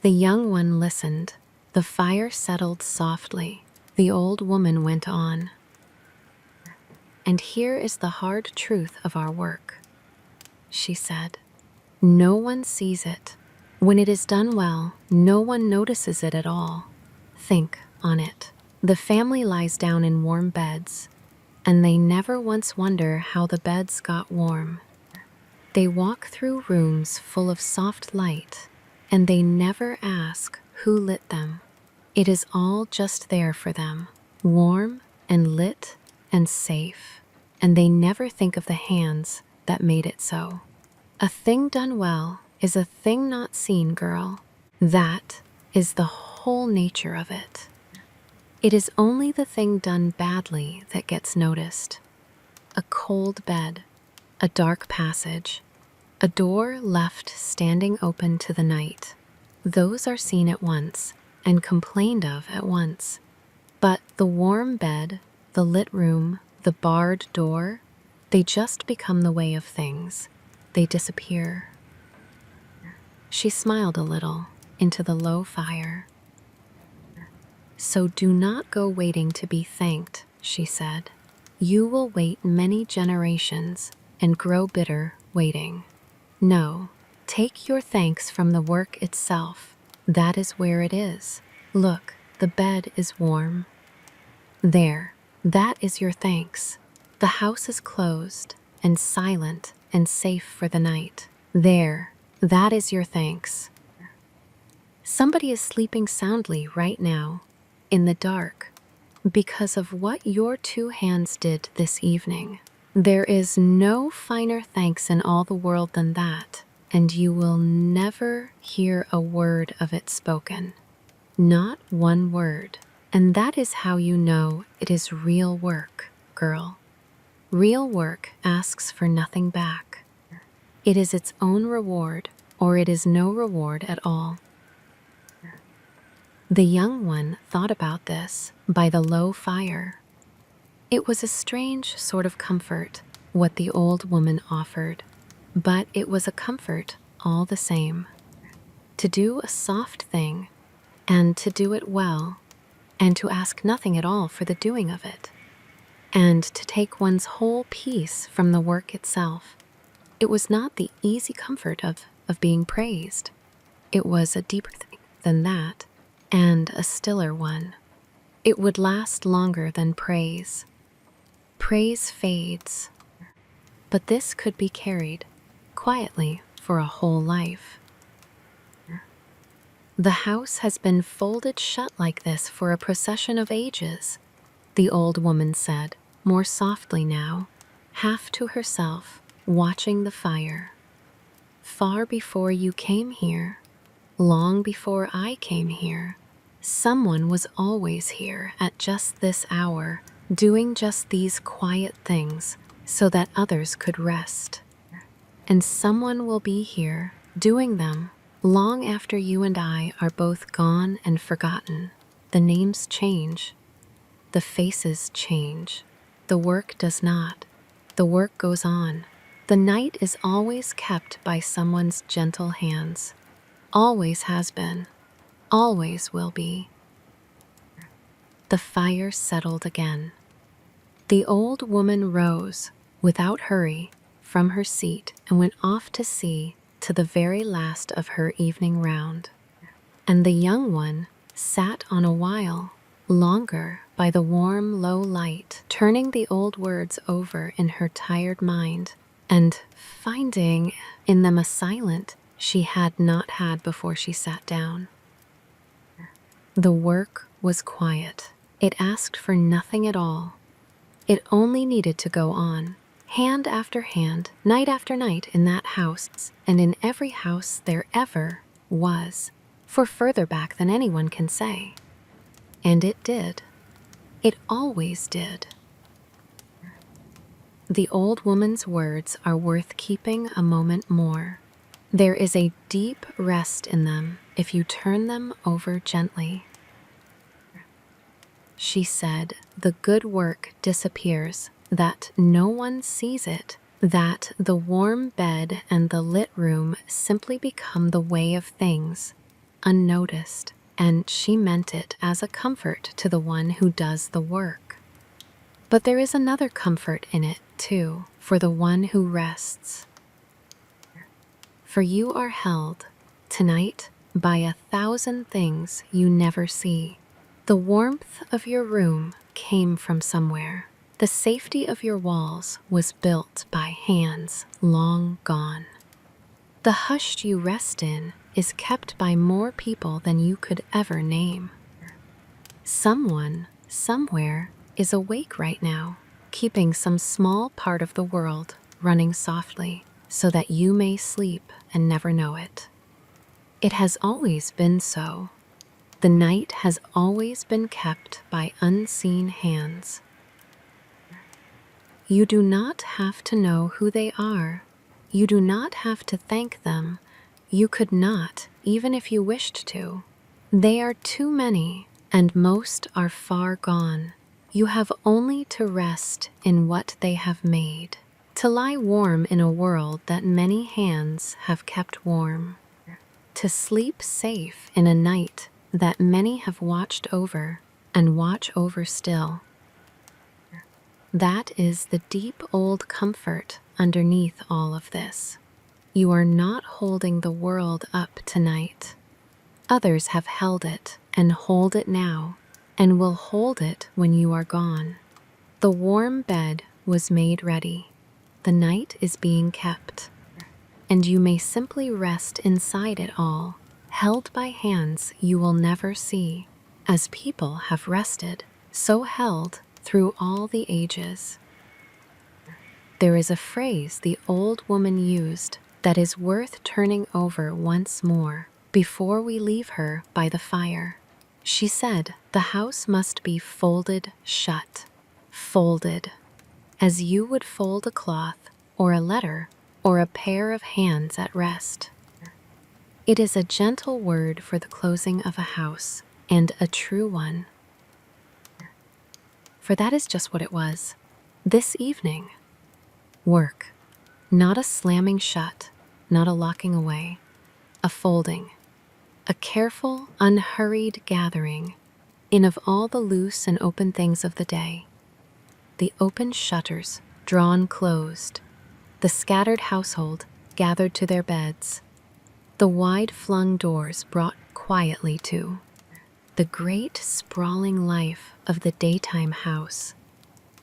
The young one listened. The fire settled softly. The old woman went on. And here is the hard truth of our work, she said. No one sees it. When it is done well, no one notices it at all. Think on it. The family lies down in warm beds, and they never once wonder how the beds got warm. They walk through rooms full of soft light, and they never ask who lit them. It is all just there for them, warm and lit and safe, and they never think of the hands that made it so. A thing done well is a thing not seen, girl. That is the whole nature of it. It is only the thing done badly that gets noticed. A cold bed, a dark passage, a door left standing open to the night. Those are seen at once and complained of at once. But the warm bed, the lit room, the barred door, they just become the way of things. They disappear. She smiled a little into the low fire. So do not go waiting to be thanked, she said. You will wait many generations and grow bitter waiting. No, take your thanks from the work itself. That is where it is. Look, the bed is warm. There, that is your thanks. The house is closed and silent and safe for the night. There, that is your thanks. Somebody is sleeping soundly right now, in the dark, because of what your two hands did this evening. There is no finer thanks in all the world than that, and you will never hear a word of it spoken. Not one word. And that is how you know it is real work, girl. Real work asks for nothing back. It is its own reward, or it is no reward at all. The young one thought about this by the low fire. It was a strange sort of comfort, what the old woman offered, but it was a comfort all the same. To do a soft thing, and to do it well, and to ask nothing at all for the doing of it. and to take one's whole peace from the work itself. It was not the easy comfort of being praised. It was a deeper thing than that, and a stiller one. It would last longer than praise. Praise fades, but this could be carried quietly for a whole life. The house has been folded shut like this for a procession of ages, the old woman said, more softly now, half to herself, watching the fire. Far before you came here, long before I came here, someone was always here at just this hour, doing just these quiet things so that others could rest. And someone will be here, doing them, long after you and I are both gone and forgotten. The names change. The faces change. The work does not. The work goes on. The night is always kept by someone's gentle hands. Always has been. Always will be. The fire settled again. The old woman rose, without hurry, from her seat and went off to see to the very last of her evening round. And the young one sat on a while longer by the warm, low light, turning the old words over in her tired mind and finding in them a silence she had not had before she sat down. The work was quiet. It asked for nothing at all. It only needed to go on, hand after hand, night after night in that house, and in every house there ever was, for further back than anyone can say. And it did. It always did. The old woman's words are worth keeping a moment more. There is a deep rest in them if you turn them over gently. She said, the good work disappears, that no one sees it, that the warm bed and the lit room simply become the way of things, unnoticed, and she meant it as a comfort to the one who does the work. But there is another comfort in it, too, for the one who rests. For you are held, tonight, by 1,000 things you never see. The warmth of your room came from somewhere. The safety of your walls was built by hands long gone. The hush you rest in is kept by more people than you could ever name. Someone, somewhere, is awake right now, keeping some small part of the world running softly so that you may sleep and never know it. It has always been so. The night has always been kept by unseen hands. You do not have to know who they are. You do not have to thank them. You could not, even if you wished to. They are too many, and most are far gone. You have only to rest in what they have made, to lie warm in a world that many hands have kept warm, to sleep safe in a night that many have watched over and watch over still. That is the deep old comfort underneath all of this. You are not holding the world up tonight. Others have held it and hold it now and will hold it when you are gone. The warm bed was made ready. The night is being kept, and you may simply rest inside it all, held by hands you will never see, as people have rested, so held through all the ages. There is a phrase the old woman used that is worth turning over once more before we leave her by the fire. She said the house must be folded shut, folded, as you would fold a cloth or a letter or a pair of hands at rest. It is a gentle word for the closing of a house, and a true one. For that is just what it was. This evening. Work. Not a slamming shut, not a locking away. A folding. A careful, unhurried gathering in of all the loose and open things of the day. the open shutters drawn closed, the scattered household gathered to their beds, the wide-flung doors brought quietly to, the great sprawling life of the daytime house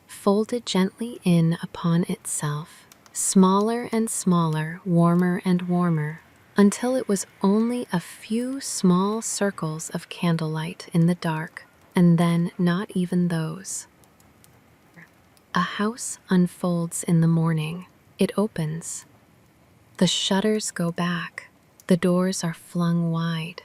folded gently in upon itself, smaller and smaller, warmer and warmer, until it was only a few small circles of candlelight in the dark, and then not even those. A house unfolds in the morning. It opens. The shutters go back. The doors are flung wide.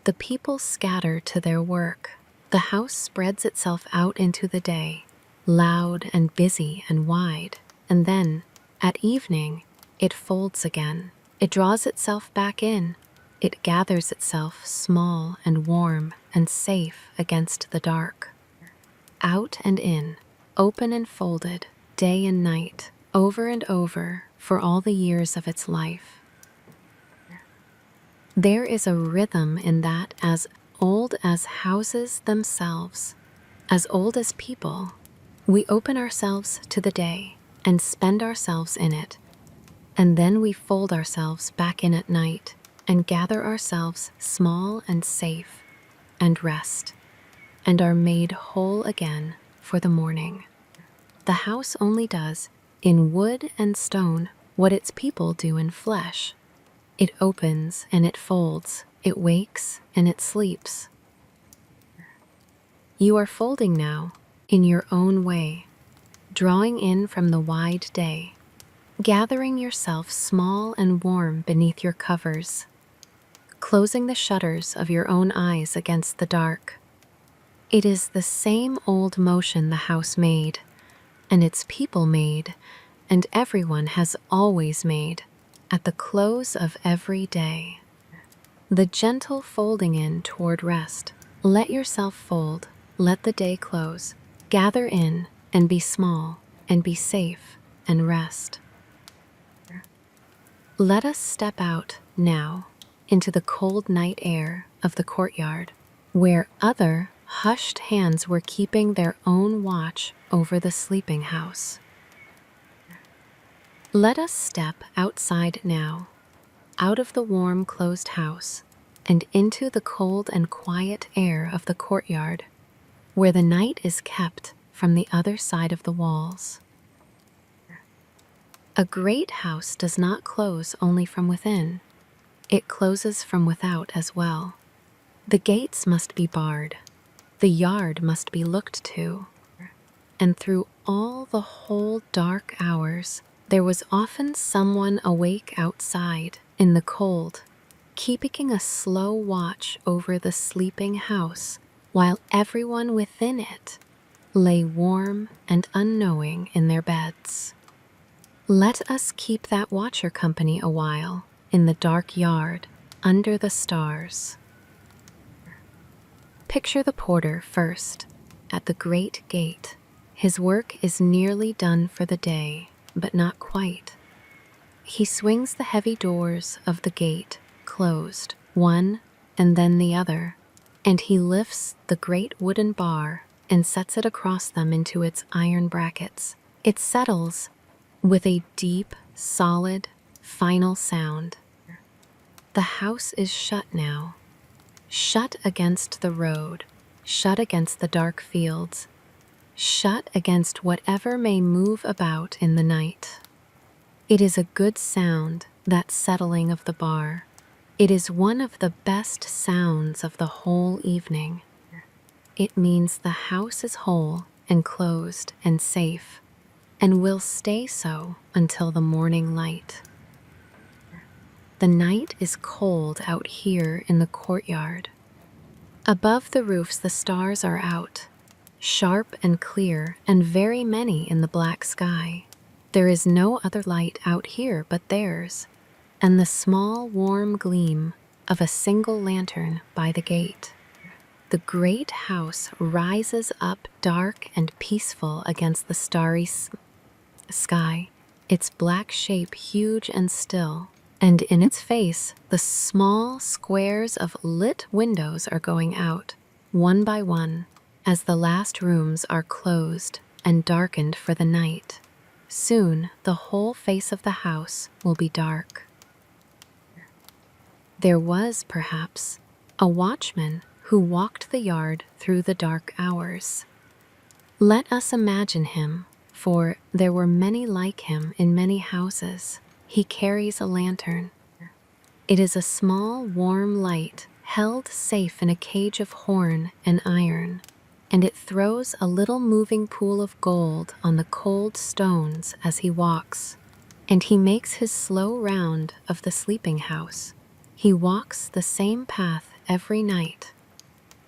The people scatter to their work. The house spreads itself out into the day, loud and busy and wide. And then, at evening, it folds again. It draws itself back in. It gathers itself small and warm and safe against the dark. Out and in, open and folded, day and night, over and over, for all the years of its life. There is a rhythm in that as old as houses themselves, as old as people. We open ourselves to the day and spend ourselves in it, and then we fold ourselves back in at night and gather ourselves small and safe and rest, and are made whole again for the morning. The house only does, in wood and stone, what its people do in flesh. It opens and it folds, it wakes and it sleeps. You are folding now, in your own way, drawing in from the wide day, gathering yourself small and warm beneath your covers, closing the shutters of your own eyes against the dark. It is the same old motion the house made, and its people made, and everyone has always made, at the close of every day. The gentle folding in toward rest. Let yourself fold, let the day close, gather in and be small and be safe and rest. Let us step out now into the cold night air of the courtyard, where other hushed hands were keeping their own watch over the sleeping house. Let us step outside now, out of the warm closed house, and into the cold and quiet air of the courtyard, where the night is kept from the other side of the walls. A great house does not close only from within. It closes from without as well. The gates must be barred. The yard must be looked to. And through all the whole dark hours, there was often someone awake outside in the cold, keeping a slow watch over the sleeping house, while everyone within it lay warm and unknowing in their beds. Let us keep that watcher company a while in the dark yard under the stars. Picture the porter first at the great gate. His work is nearly done for the day, but not quite. He swings the heavy doors of the gate closed, one and then the other, and he lifts the great wooden bar and sets it across them into its iron brackets. It settles with a deep, solid, final sound. The house is shut now, shut against the road, shut against the dark fields, shut against whatever may move about in the night. It is a good sound, that settling of the bar. It is one of the best sounds of the whole evening. It means the house is whole and closed and safe, and will stay so until the morning light. The night is cold out here in the courtyard. Above the roofs the stars are out, sharp and clear, and very many in the black sky. There is no other light out here but theirs, and the small warm gleam of a single lantern by the gate. The great house rises up dark and peaceful against the starry sky, its black shape huge and still, and in its face the small squares of lit windows are going out, one by one, as the last rooms are closed and darkened for the night. Soon the whole face of the house will be dark. There was, perhaps, a watchman who walked the yard through the dark hours. Let us imagine him, for there were many like him in many houses. He carries a lantern. It is a small, warm light held safe in a cage of horn and iron, and it throws a little moving pool of gold on the cold stones as he walks. And he makes his slow round of the sleeping house. He walks the same path every night,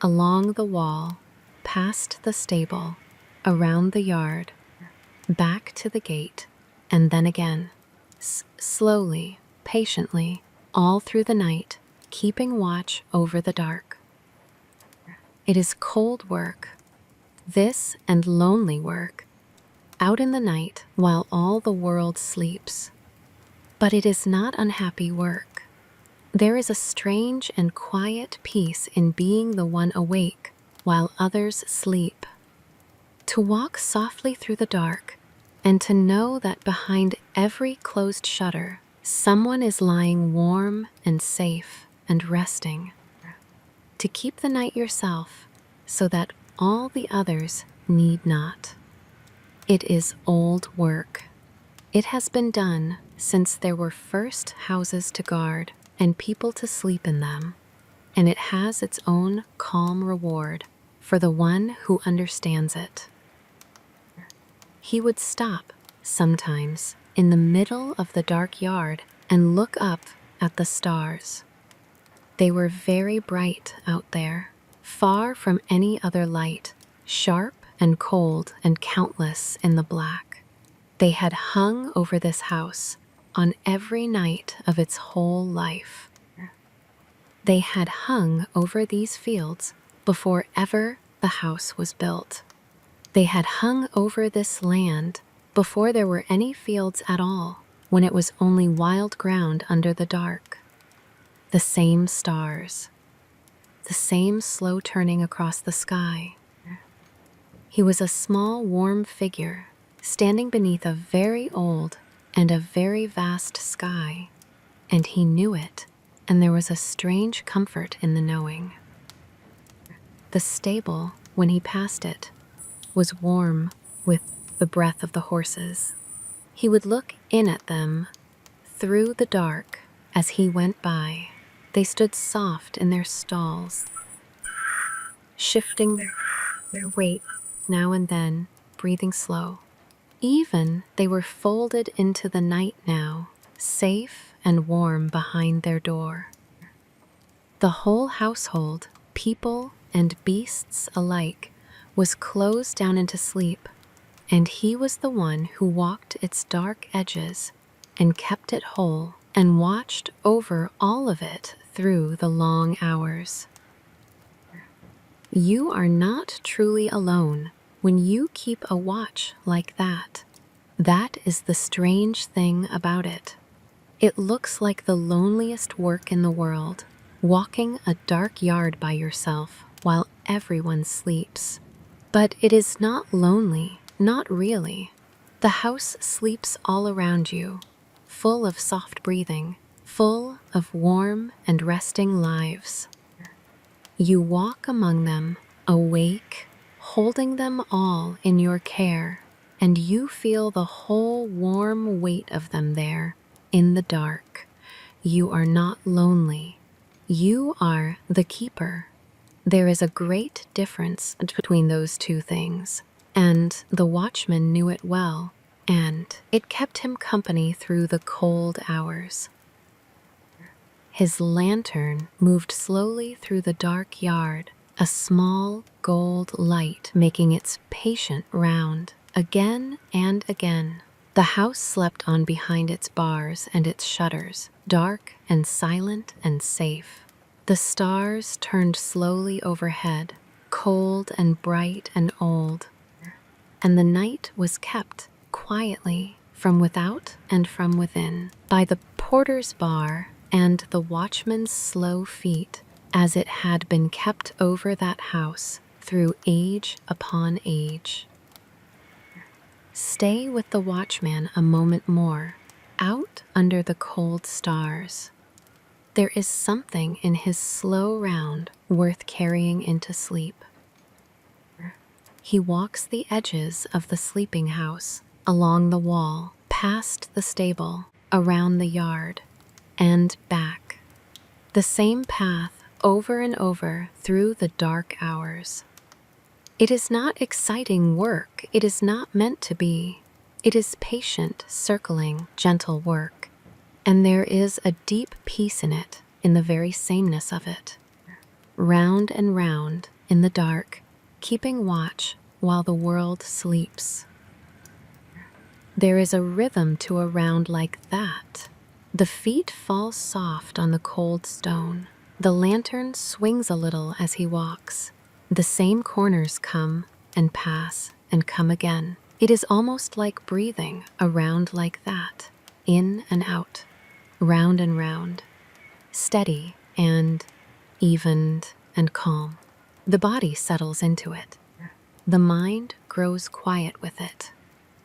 along the wall, past the stable, around the yard, back to the gate, and then again, slowly, patiently, all through the night, keeping watch over the dark. It is cold work, this and lonely work, out in the night while all the world sleeps. But it is not unhappy work. There is a strange and quiet peace in being the one awake while others sleep. To walk softly through the dark and to know that behind every closed shutter, someone is lying warm and safe and resting. To keep the night yourself so that all the others need not. It is old work. It has been done since there were first houses to guard and people to sleep in them, and it has its own calm reward for the one who understands it. He would stop, sometimes, in the middle of the dark yard and look up at the stars. They were very bright out there, far from any other light, sharp and cold and countless in the black. They had hung over this house on every night of its whole life. They had hung over these fields before ever the house was built. They had hung over this land before there were any fields at all, when it was only wild ground under the dark. The same stars, the same slow turning across the sky. He was a small, warm figure, standing beneath a very old and a very vast sky, and he knew it, and there was a strange comfort in the knowing. The stable, when he passed it, was warm with the breath of the horses. He would look in at them through the dark as he went by. They stood soft in their stalls, shifting their weight now and then, breathing slow. Even they were folded into the night now, safe and warm behind their door. The whole household, people and beasts alike, was closed down into sleep, and he was the one who walked its dark edges and kept it whole and watched over all of it through the long hours. You are not truly alone when you keep a watch like that. That is the strange thing about it. It looks like the loneliest work in the world, walking a dark yard by yourself while everyone sleeps. But it is not lonely, not really. The house sleeps all around you, full of soft breathing, full of warm and resting lives. You walk among them, awake, holding them all in your care, and you feel the whole warm weight of them there, in the dark. You are not lonely. You are the keeper. There is a great difference between those two things, and the watchman knew it well, and it kept him company through the cold hours. His lantern moved slowly through the dark yard, a small gold light making its patient round, again and again. The house slept on behind its bars and its shutters, dark and silent and safe. The stars turned slowly overhead, cold and bright and old, and the night was kept quietly from without and from within by the porter's bar and the watchman's slow feet, as it had been kept over that house through age upon age. Stay with the watchman a moment more, out under the cold stars. There is something in his slow round worth carrying into sleep. He walks the edges of the sleeping house, along the wall, past the stable, around the yard, and back. The same path over and over through the dark hours. It is not exciting work, it is not meant to be. It is patient, circling, gentle work. And there is a deep peace in it, in the very sameness of it. Round and round, in the dark, keeping watch while the world sleeps. There is a rhythm to a round like that. The feet fall soft on the cold stone. The lantern swings a little as he walks. The same corners come and pass and come again. It is almost like breathing, a round like that, in and out, round and round, steady and evened and calm. The body settles into it. The mind grows quiet with it.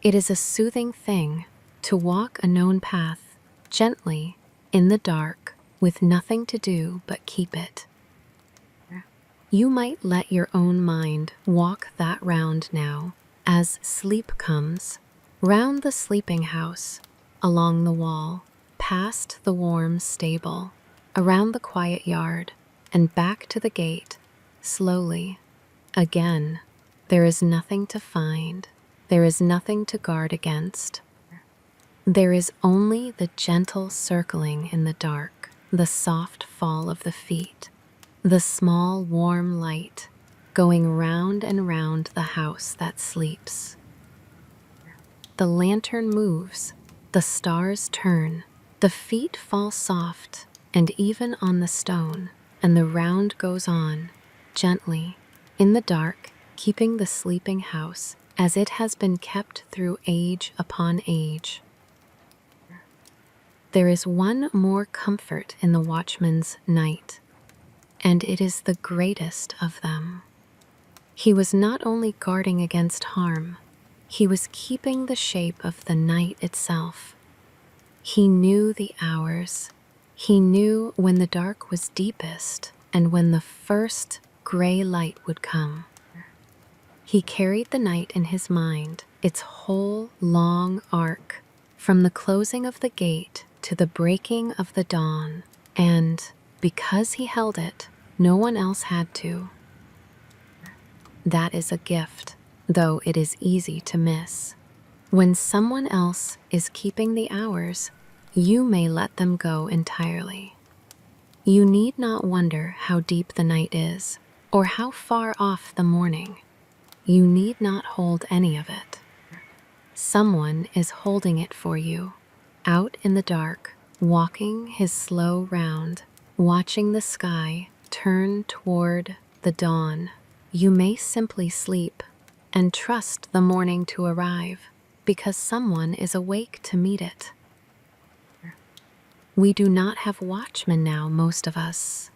It is a soothing thing to walk a known path, gently, in the dark, with nothing to do but keep it. You might let your own mind walk that round now, as sleep comes, round the sleeping house, along the wall, past the warm stable, around the quiet yard, and back to the gate, slowly. Again, there is nothing to find. There is nothing to guard against. There is only the gentle circling in the dark, the soft fall of the feet, the small warm light going round and round the house that sleeps. The lantern moves, the stars turn, the feet fall soft and even on the stone, and the round goes on, gently, in the dark, keeping the sleeping house as it has been kept through age upon age. There is one more comfort in the watchman's night, and it is the greatest of them. He was not only guarding against harm, he was keeping the shape of the night itself. He knew the hours. He knew when the dark was deepest and when the first gray light would come. He carried the night in his mind, its whole long arc, from the closing of the gate to the breaking of the dawn, and because he held it, no one else had to. That is a gift, though it is easy to miss. When someone else is keeping the hours, you may let them go entirely. You need not wonder how deep the night is, or how far off the morning. You need not hold any of it. Someone is holding it for you, out in the dark, walking his slow round, watching the sky turn toward the dawn. You may simply sleep and trust the morning to arrive, because someone is awake to meet it. We do not have watchmen now, most of us,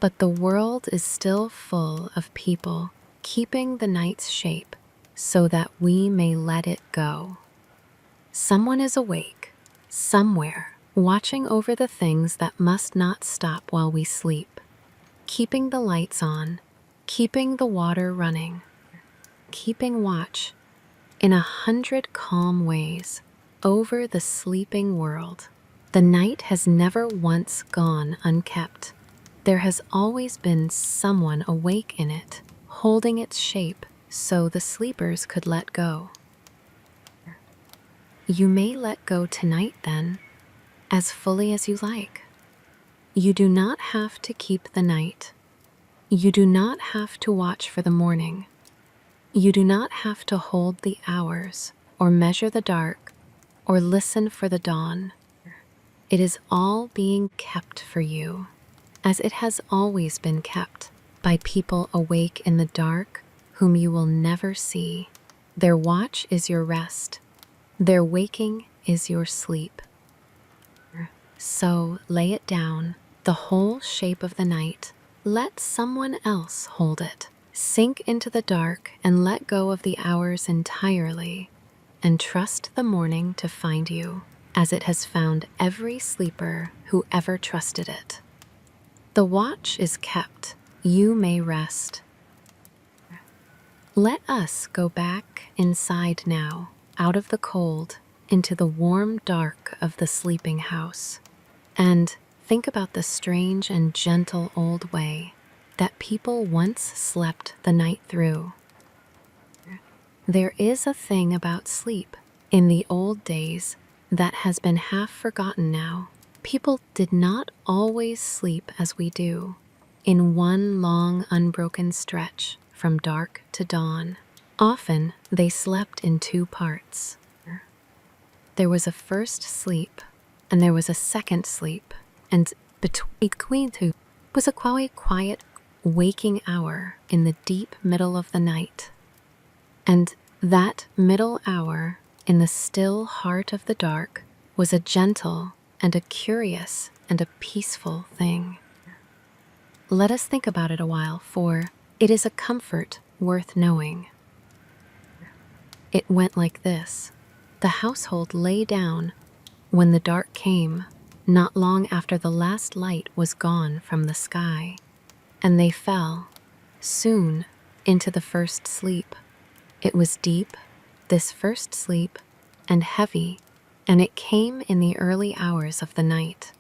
but the world is still full of people keeping the night's shape so that we may let it go. Someone is awake, somewhere, watching over the things that must not stop while we sleep, keeping the lights on, keeping the water running, keeping watch in 100 calm ways over the sleeping world. The night has never once gone unkept. There has always been someone awake in it, holding its shape so the sleepers could let go. You may let go tonight then, as fully as you like. You do not have to keep the night. You do not have to watch for the morning. You do not have to hold the hours, or measure the dark, or listen for the dawn. It is all being kept for you, as it has always been kept, by people awake in the dark whom you will never see. Their watch is your rest. Their waking is your sleep. So lay it down, the whole shape of the night. Let someone else hold it. Sink into the dark and let go of the hours entirely. and trust the morning to find you, as it has found every sleeper who ever trusted it. The watch is kept. You may rest. Let us go back inside now, out of the cold, into the warm dark of the sleeping house, and think about the strange and gentle old way that people once slept the night through. There is a thing about sleep in the old days that has been half forgotten now. People did not always sleep as we do, in one long unbroken stretch from dark to dawn. Often they slept in two parts. There was a first sleep, and there was a second sleep, and between two was a quiet waking hour in the deep middle of the night. And that middle hour, in the still heart of the dark, was a gentle and a curious and a peaceful thing. Let us think about it a while, for it is a comfort worth knowing. It went like this. The household lay down when the dark came, not long after the last light was gone from the sky, and they fell, soon, into the first sleep. It was deep, this first sleep, and heavy, and it came in the early hours of the night.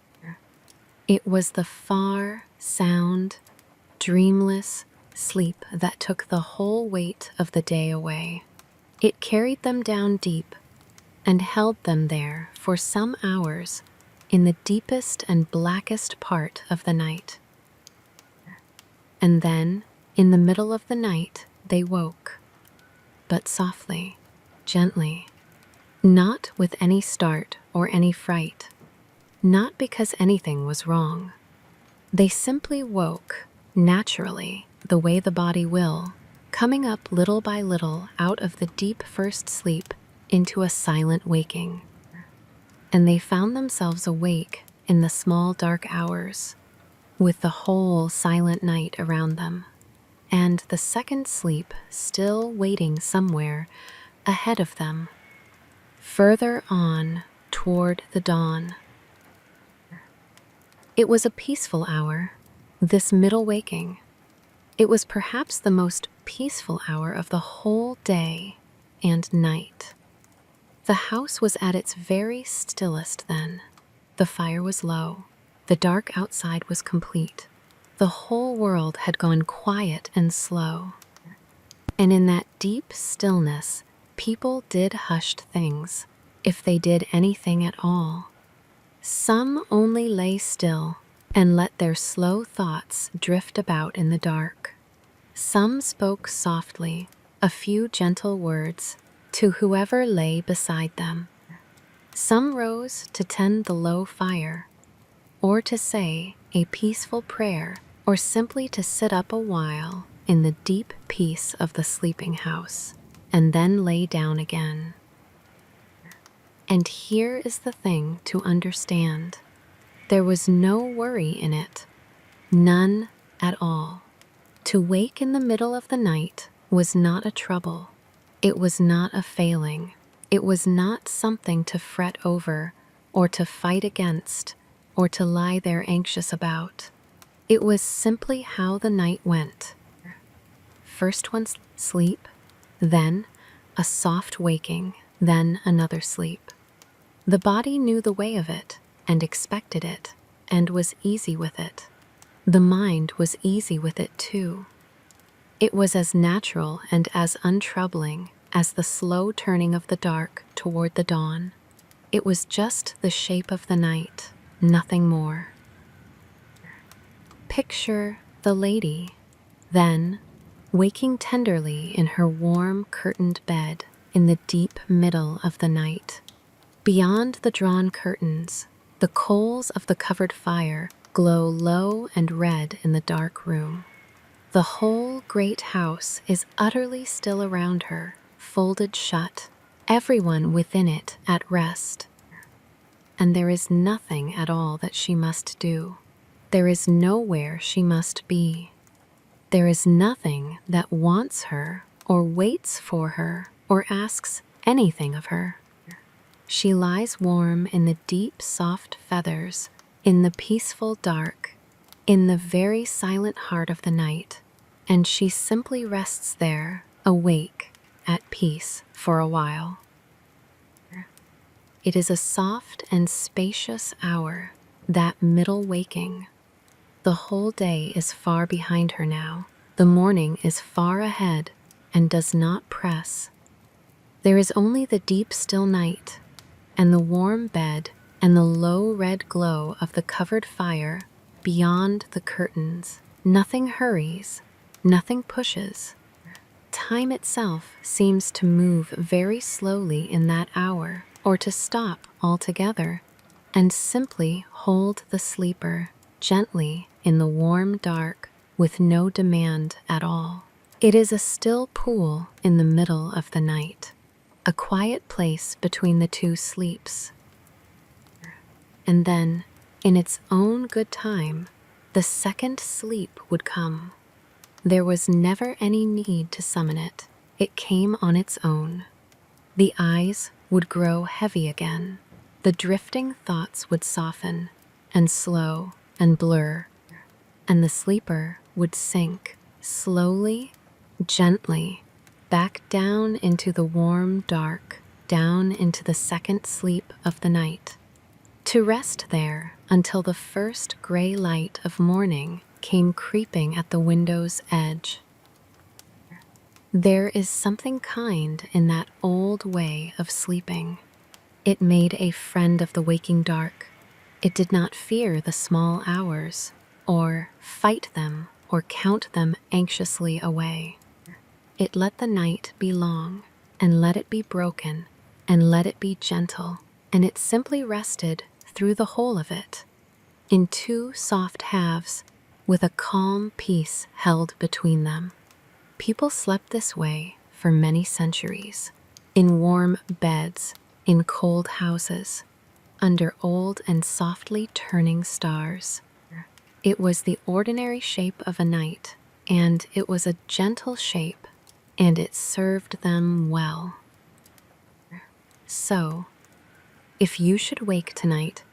It was the far, sound, dreamless sleep that took the whole weight of the day away. It carried them down deep and held them there for some hours in the deepest and blackest part of the night. And then, in the middle of the night, they woke, but softly, gently, not with any start or any fright, not because anything was wrong. They simply woke, naturally, the way the body will, coming up little by little out of the deep first sleep into a silent waking. And they found themselves awake in the small dark hours, with the whole silent night around them, and the second sleep still waiting somewhere ahead of them, further on toward the dawn. It was a peaceful hour, this middle waking. It was perhaps the most peaceful hour of the whole day and night. The house was at its very stillest then. The fire was low. The dark outside was complete. The whole world had gone quiet and slow. And in that deep stillness, people did hushed things, if they did anything at all. Some only lay still and let their slow thoughts drift about in the dark. Some spoke softly, a few gentle words, to whoever lay beside them. Some rose to tend the low fire, or to say a peaceful prayer, or simply to sit up a while in the deep peace of the sleeping house, and then lay down again. And here is the thing to understand. There was no worry in it, none at all. To wake in the middle of the night was not a trouble. It was not a failing. It was not something to fret over, or to fight against, or to lie there anxious about. It was simply how the night went. First one sleep, then a soft waking, then another sleep. The body knew the way of it, and expected it, and was easy with it. The mind was easy with it too. It was as natural and as untroubling as the slow turning of the dark toward the dawn. It was just the shape of the night, nothing more. Picture the lady, then, waking tenderly in her warm curtained bed in the deep middle of the night. Beyond the drawn curtains, the coals of the covered fire glow low and red in the dark room. The whole great house is utterly still around her, folded shut, everyone within it at rest. And there is nothing at all that she must do. There is nowhere she must be. There is nothing that wants her, or waits for her, or asks anything of her. She lies warm in the deep, soft feathers, in the peaceful dark, in the very silent heart of the night, and she simply rests there, awake, at peace for a while. It is a soft and spacious hour, that middle waking. The whole day is far behind her now. The morning is far ahead and does not press. There is only the deep still night, and the warm bed, and the low red glow of the covered fire beyond the curtains. Nothing hurries, nothing pushes. Time itself seems to move very slowly in that hour, or to stop altogether, and simply hold the sleeper gently in the warm dark with no demand at all. It is a still pool in the middle of the night, a quiet place between the two sleeps. And then, in its own good time, the second sleep would come. There was never any need to summon it. It came on its own. The eyes would grow heavy again. The drifting thoughts would soften and slow and blur, and the sleeper would sink slowly, gently, back down into the warm dark, down into the second sleep of the night, to rest there until the first gray light of morning came creeping at the window's edge. There is something kind in that old way of sleeping. It made a friend of the waking dark. It did not fear the small hours, or fight them, or count them anxiously away. It let the night be long, and let it be broken, and let it be gentle, and it simply rested through the whole of it, in two soft halves, with a calm peace held between them. People slept this way for many centuries, in warm beds, in cold houses, under old and softly turning stars. It was the ordinary shape of a night, and it was a gentle shape, and it served them well. So, if you should wake tonight,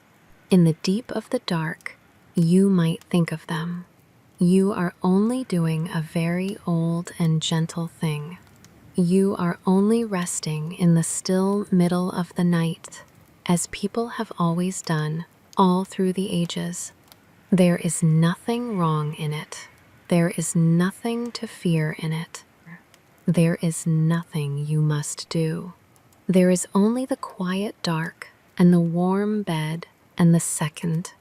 in the deep of the dark, you might think of them. You are only doing a very old and gentle thing. You are only resting in the still middle of the night, as people have always done, all through the ages. There is nothing wrong in it. There is nothing to fear in it. There is nothing you must do. There is only the quiet dark and the warm bed and the second,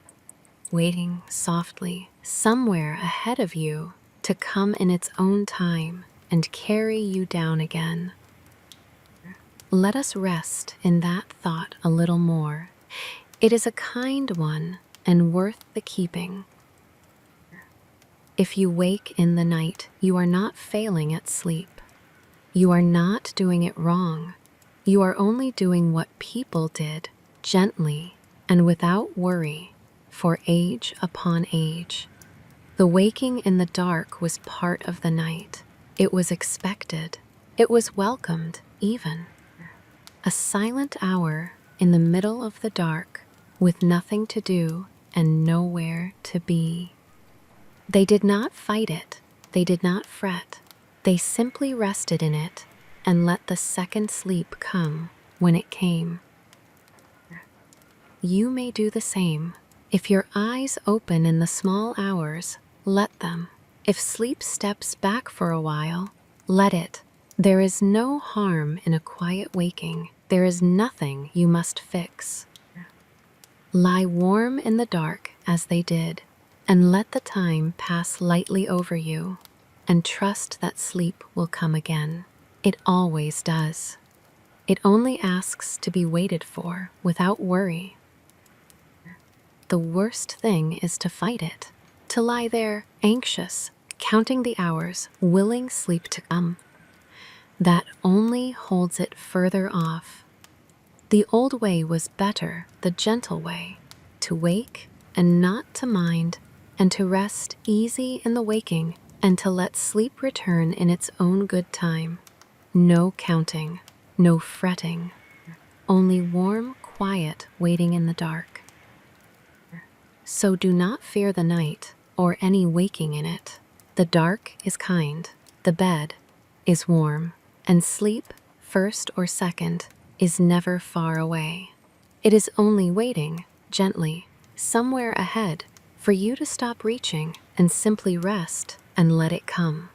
waiting softly somewhere ahead of you to come in its own time and carry you down again. Let us rest in that thought a little more. It is a kind one and worth the keeping. If you wake in the night, you are not failing at sleep. You are not doing it wrong. You are only doing what people did, gently and without worry, for age upon age. The waking in the dark was part of the night. It was expected. It was welcomed, even. A silent hour in the middle of the dark, with nothing to do and nowhere to be. They did not fight it. They did not fret. They simply rested in it and let the second sleep come when it came. You may do the same. If your eyes open in the small hours, let them. If sleep steps back for a while, let it. There is no harm in a quiet waking. There is nothing you must fix. Lie warm in the dark as they did, and let the time pass lightly over you, and trust that sleep will come again. It always does. It only asks to be waited for without worry. The worst thing is to fight it, to lie there anxious, counting the hours, willing sleep to come. That only holds it further off. The old way was better, the gentle way, to wake and not to mind, and to rest easy in the waking, and to let sleep return in its own good time. No counting, no fretting, only warm quiet waiting in the dark. So do not fear the night or any waking in it. The dark is kind, the bed is warm, and sleep, first or second, is never far away. It is only waiting, gently, somewhere ahead, for you to stop reaching and simply rest and let it come.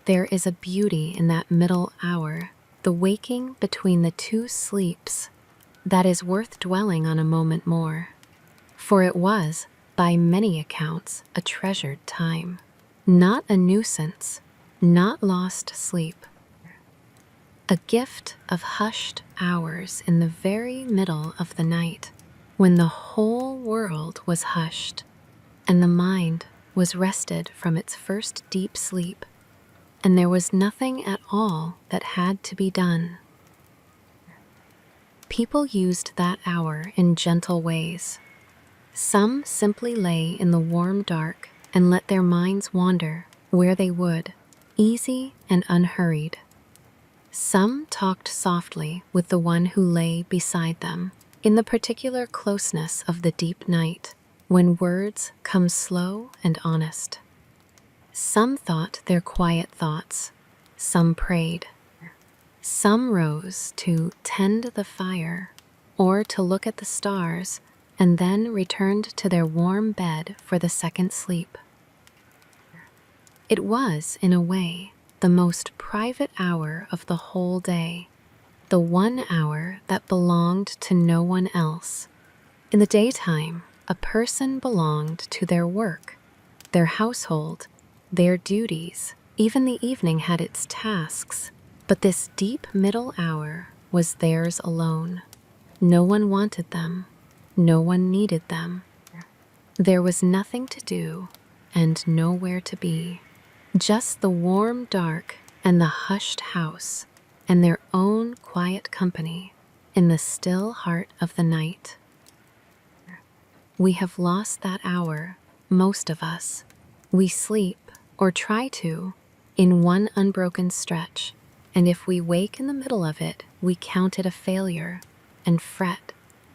There is a beauty in that middle hour, the waking between the two sleeps, that is worth dwelling on a moment more. For it was, by many accounts, a treasured time. Not a nuisance, not lost sleep. A gift of hushed hours in the very middle of the night, when the whole world was hushed, and the mind was rested from its first deep sleep, and there was nothing at all that had to be done. People used that hour in gentle ways. Some simply lay in the warm dark and let their minds wander where they would, easy and unhurried. Some talked softly with the one who lay beside them in the particular closeness of the deep night, when words come slow and honest. Some thought their quiet thoughts, some prayed. Some rose to tend the fire or to look at the stars, and then returned to their warm bed for the second sleep. It was, in a way, the most private hour of the whole day, the one hour that belonged to no one else. In the daytime, a person belonged to their work, their household, their duties. Even the evening had its tasks, but this deep middle hour was theirs alone. No one wanted them. No one needed them. There was nothing to do and nowhere to be. Just the warm dark and the hushed house and their own quiet company in the still heart of the night. We have lost that hour, most of us. We sleep, or try to, in one unbroken stretch, and if we wake in the middle of it, we count it a failure and fret.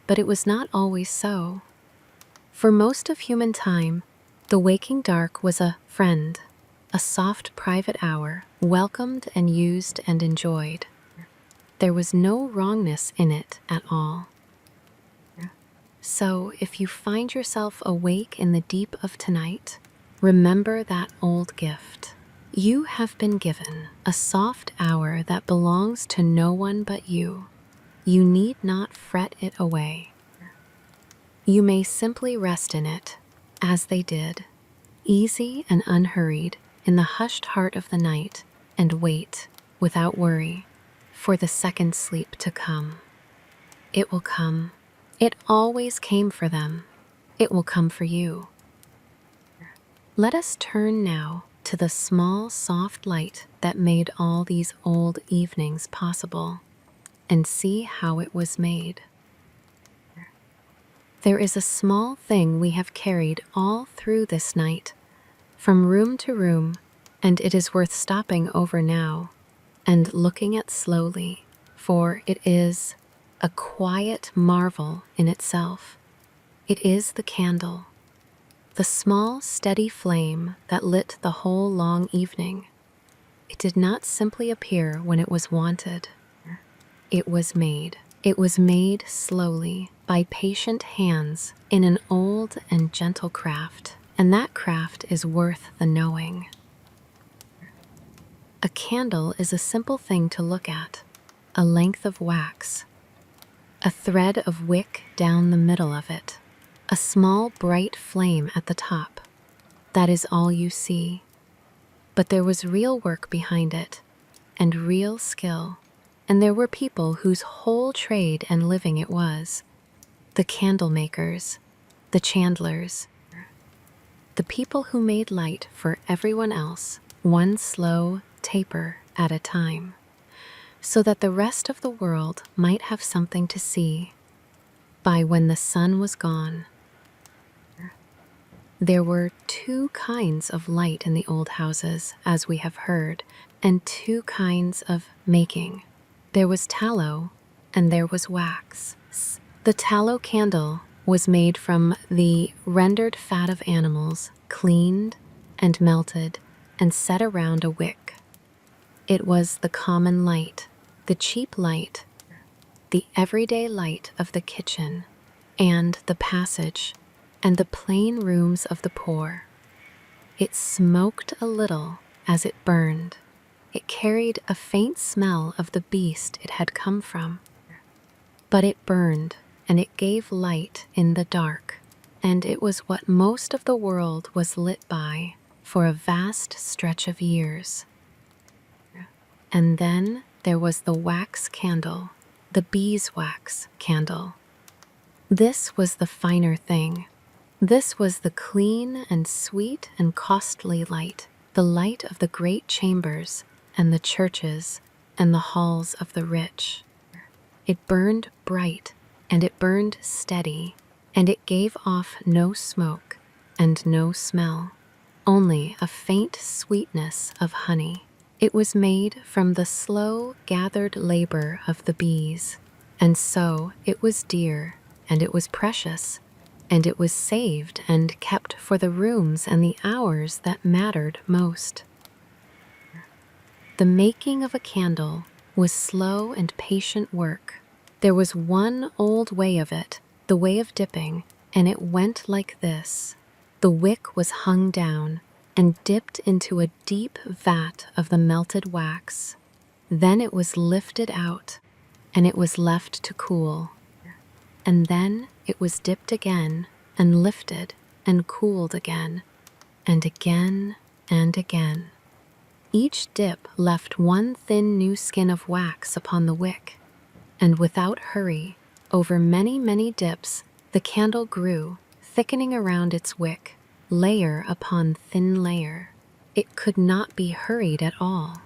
But it was not always so. For most of human time, the waking dark was a friend, a soft private hour, welcomed and used and enjoyed. There was no wrongness in it at all. So if you find yourself awake in the deep of tonight, remember that old gift. You have been given a soft hour that belongs to no one but you. You need not fret it away. You may simply rest in it, as they did, easy and unhurried, in the hushed heart of the night, and wait, without worry, for the second sleep to come. It will come. It always came for them. It will come for you. Let us turn now to the small, soft light that made all these old evenings possible, and see how it was made. There is a small thing we have carried all through this night, from room to room, and it is worth stopping over now and looking at slowly, for it is a quiet marvel in itself. It is the candle, the small, steady flame that lit the whole long evening. It did not simply appear when it was wanted. It was made. It was made slowly by patient hands in an old and gentle craft, and that craft is worth the knowing. A candle is a simple thing to look at, a length of wax, a thread of wick down the middle of it, a small bright flame at the top. That is all you see. But there was real work behind it, and real skill, and there were people whose whole trade and living it was. The candle makers, the chandlers, the people who made light for everyone else, one slow taper at a time, so that the rest of the world might have something to see. By when the sun was gone, there were two kinds of light in the old houses, as we have heard. and two kinds of making. There was tallow and there was wax. The tallow candle was made from the rendered fat of animals, cleaned and melted and set around a wick. It was the common light, the cheap light, the everyday light of the kitchen and the passage and the plain rooms of the poor. It smoked a little as it burned. It carried a faint smell of the beast it had come from. But it burned, and it gave light in the dark, and it was what most of the world was lit by for a vast stretch of years. And then there was the wax candle, the beeswax candle. This was the finer thing. This was the clean and sweet and costly light, the light of the great chambers and the churches and the halls of the rich. It burned bright, and it burned steady, and it gave off no smoke and no smell, only a faint sweetness of honey. It was made from the slow gathered labor of the bees, and so it was dear, and it was precious, and it was saved and kept for the rooms and the hours that mattered most. The making of a candle was slow and patient work. There was one old way of it, the way of dipping, and it went like this. The wick was hung down and dipped into a deep vat of the melted wax. Then it was lifted out, and it was left to cool. And then it was dipped again and lifted and cooled again, and again and again. Each dip left one thin new skin of wax upon the wick, and without hurry, over many, many dips, the candle grew, thickening around its wick, layer upon thin layer. It could not be hurried at all.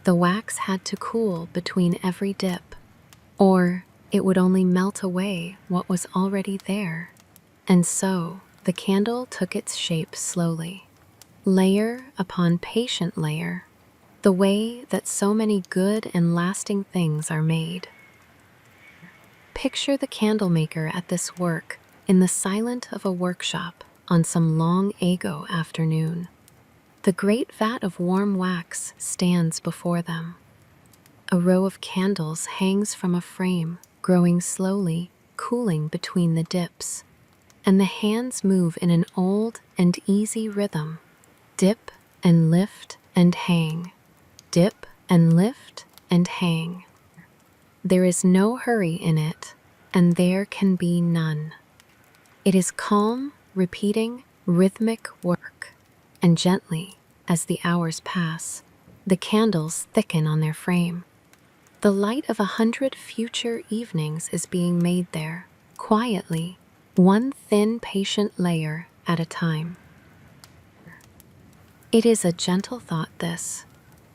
The wax had to cool between every dip, or it would only melt away what was already there. And so the candle took its shape slowly, layer upon patient layer, the way that so many good and lasting things are made. Picture the candle maker at this work in the silence of a workshop on some long ago afternoon. The great vat of warm wax stands before them. A row of candles hangs from a frame, growing slowly, cooling between the dips, and the hands move in an old and easy rhythm. Dip and lift and hang. Dip and lift and hang. There is no hurry in it, and there can be none. It is calm, repeating, rhythmic work, and gently, as the hours pass, the candles thicken on their frame. The light of 100 future evenings is being made there, quietly, one thin, patient layer at a time. It is a gentle thought, this,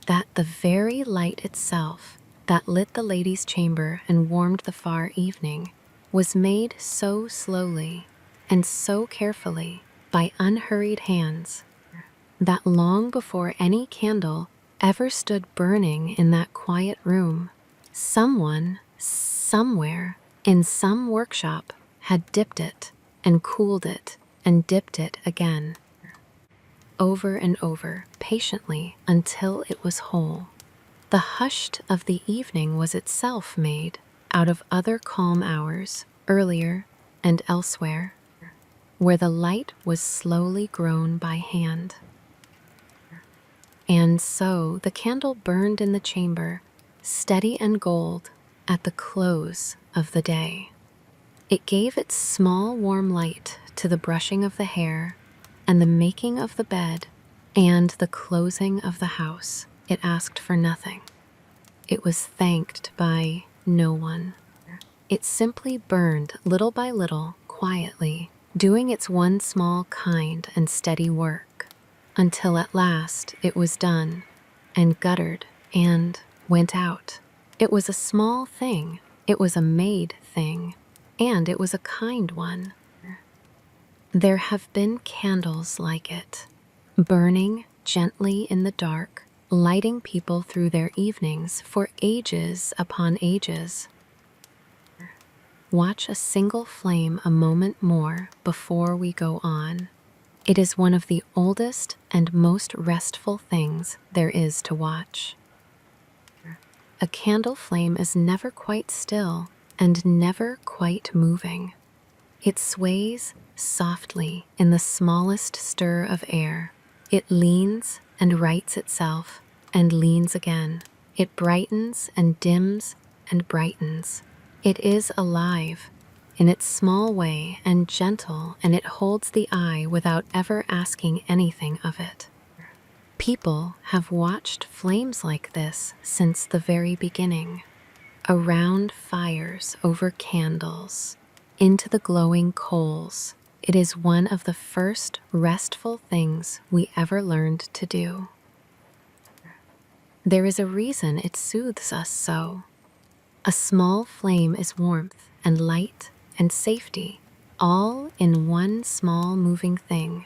that the very light itself that lit the lady's chamber and warmed the far evening was made so slowly and so carefully by unhurried hands that long before any candle ever stood burning in that quiet room, someone, somewhere, in some workshop had dipped it and cooled it and dipped it again, over and over, patiently, until it was whole. The hushed of the evening was itself made out of other calm hours, earlier and elsewhere, where the light was slowly grown by hand. And so the candle burned in the chamber, steady and gold, at the close of the day. It gave its small warm light to the brushing of the hair and the making of the bed and the closing of the house. It asked for nothing. It was thanked by no one. It simply burned little by little, quietly, doing its one small, kind, and steady work, until at last it was done, and guttered, and went out. It was a small thing, it was a made thing, and it was a kind one. There have been candles like it, burning gently in the dark, lighting people through their evenings for ages upon ages. Watch a single flame a moment more before we go on. It is one of the oldest and most restful things there is to watch. A candle flame is never quite still and never quite moving. It sways softly in the smallest stir of air. It leans and rights itself and leans again. It brightens and dims and brightens. It is alive in its small way and gentle, and it holds the eye without ever asking anything of it. People have watched flames like this since the very beginning. Around fires, over candles, into the glowing coals. It is one of the first restful things we ever learned to do. There is a reason it soothes us so. A small flame is warmth and light and safety, all in one small moving thing.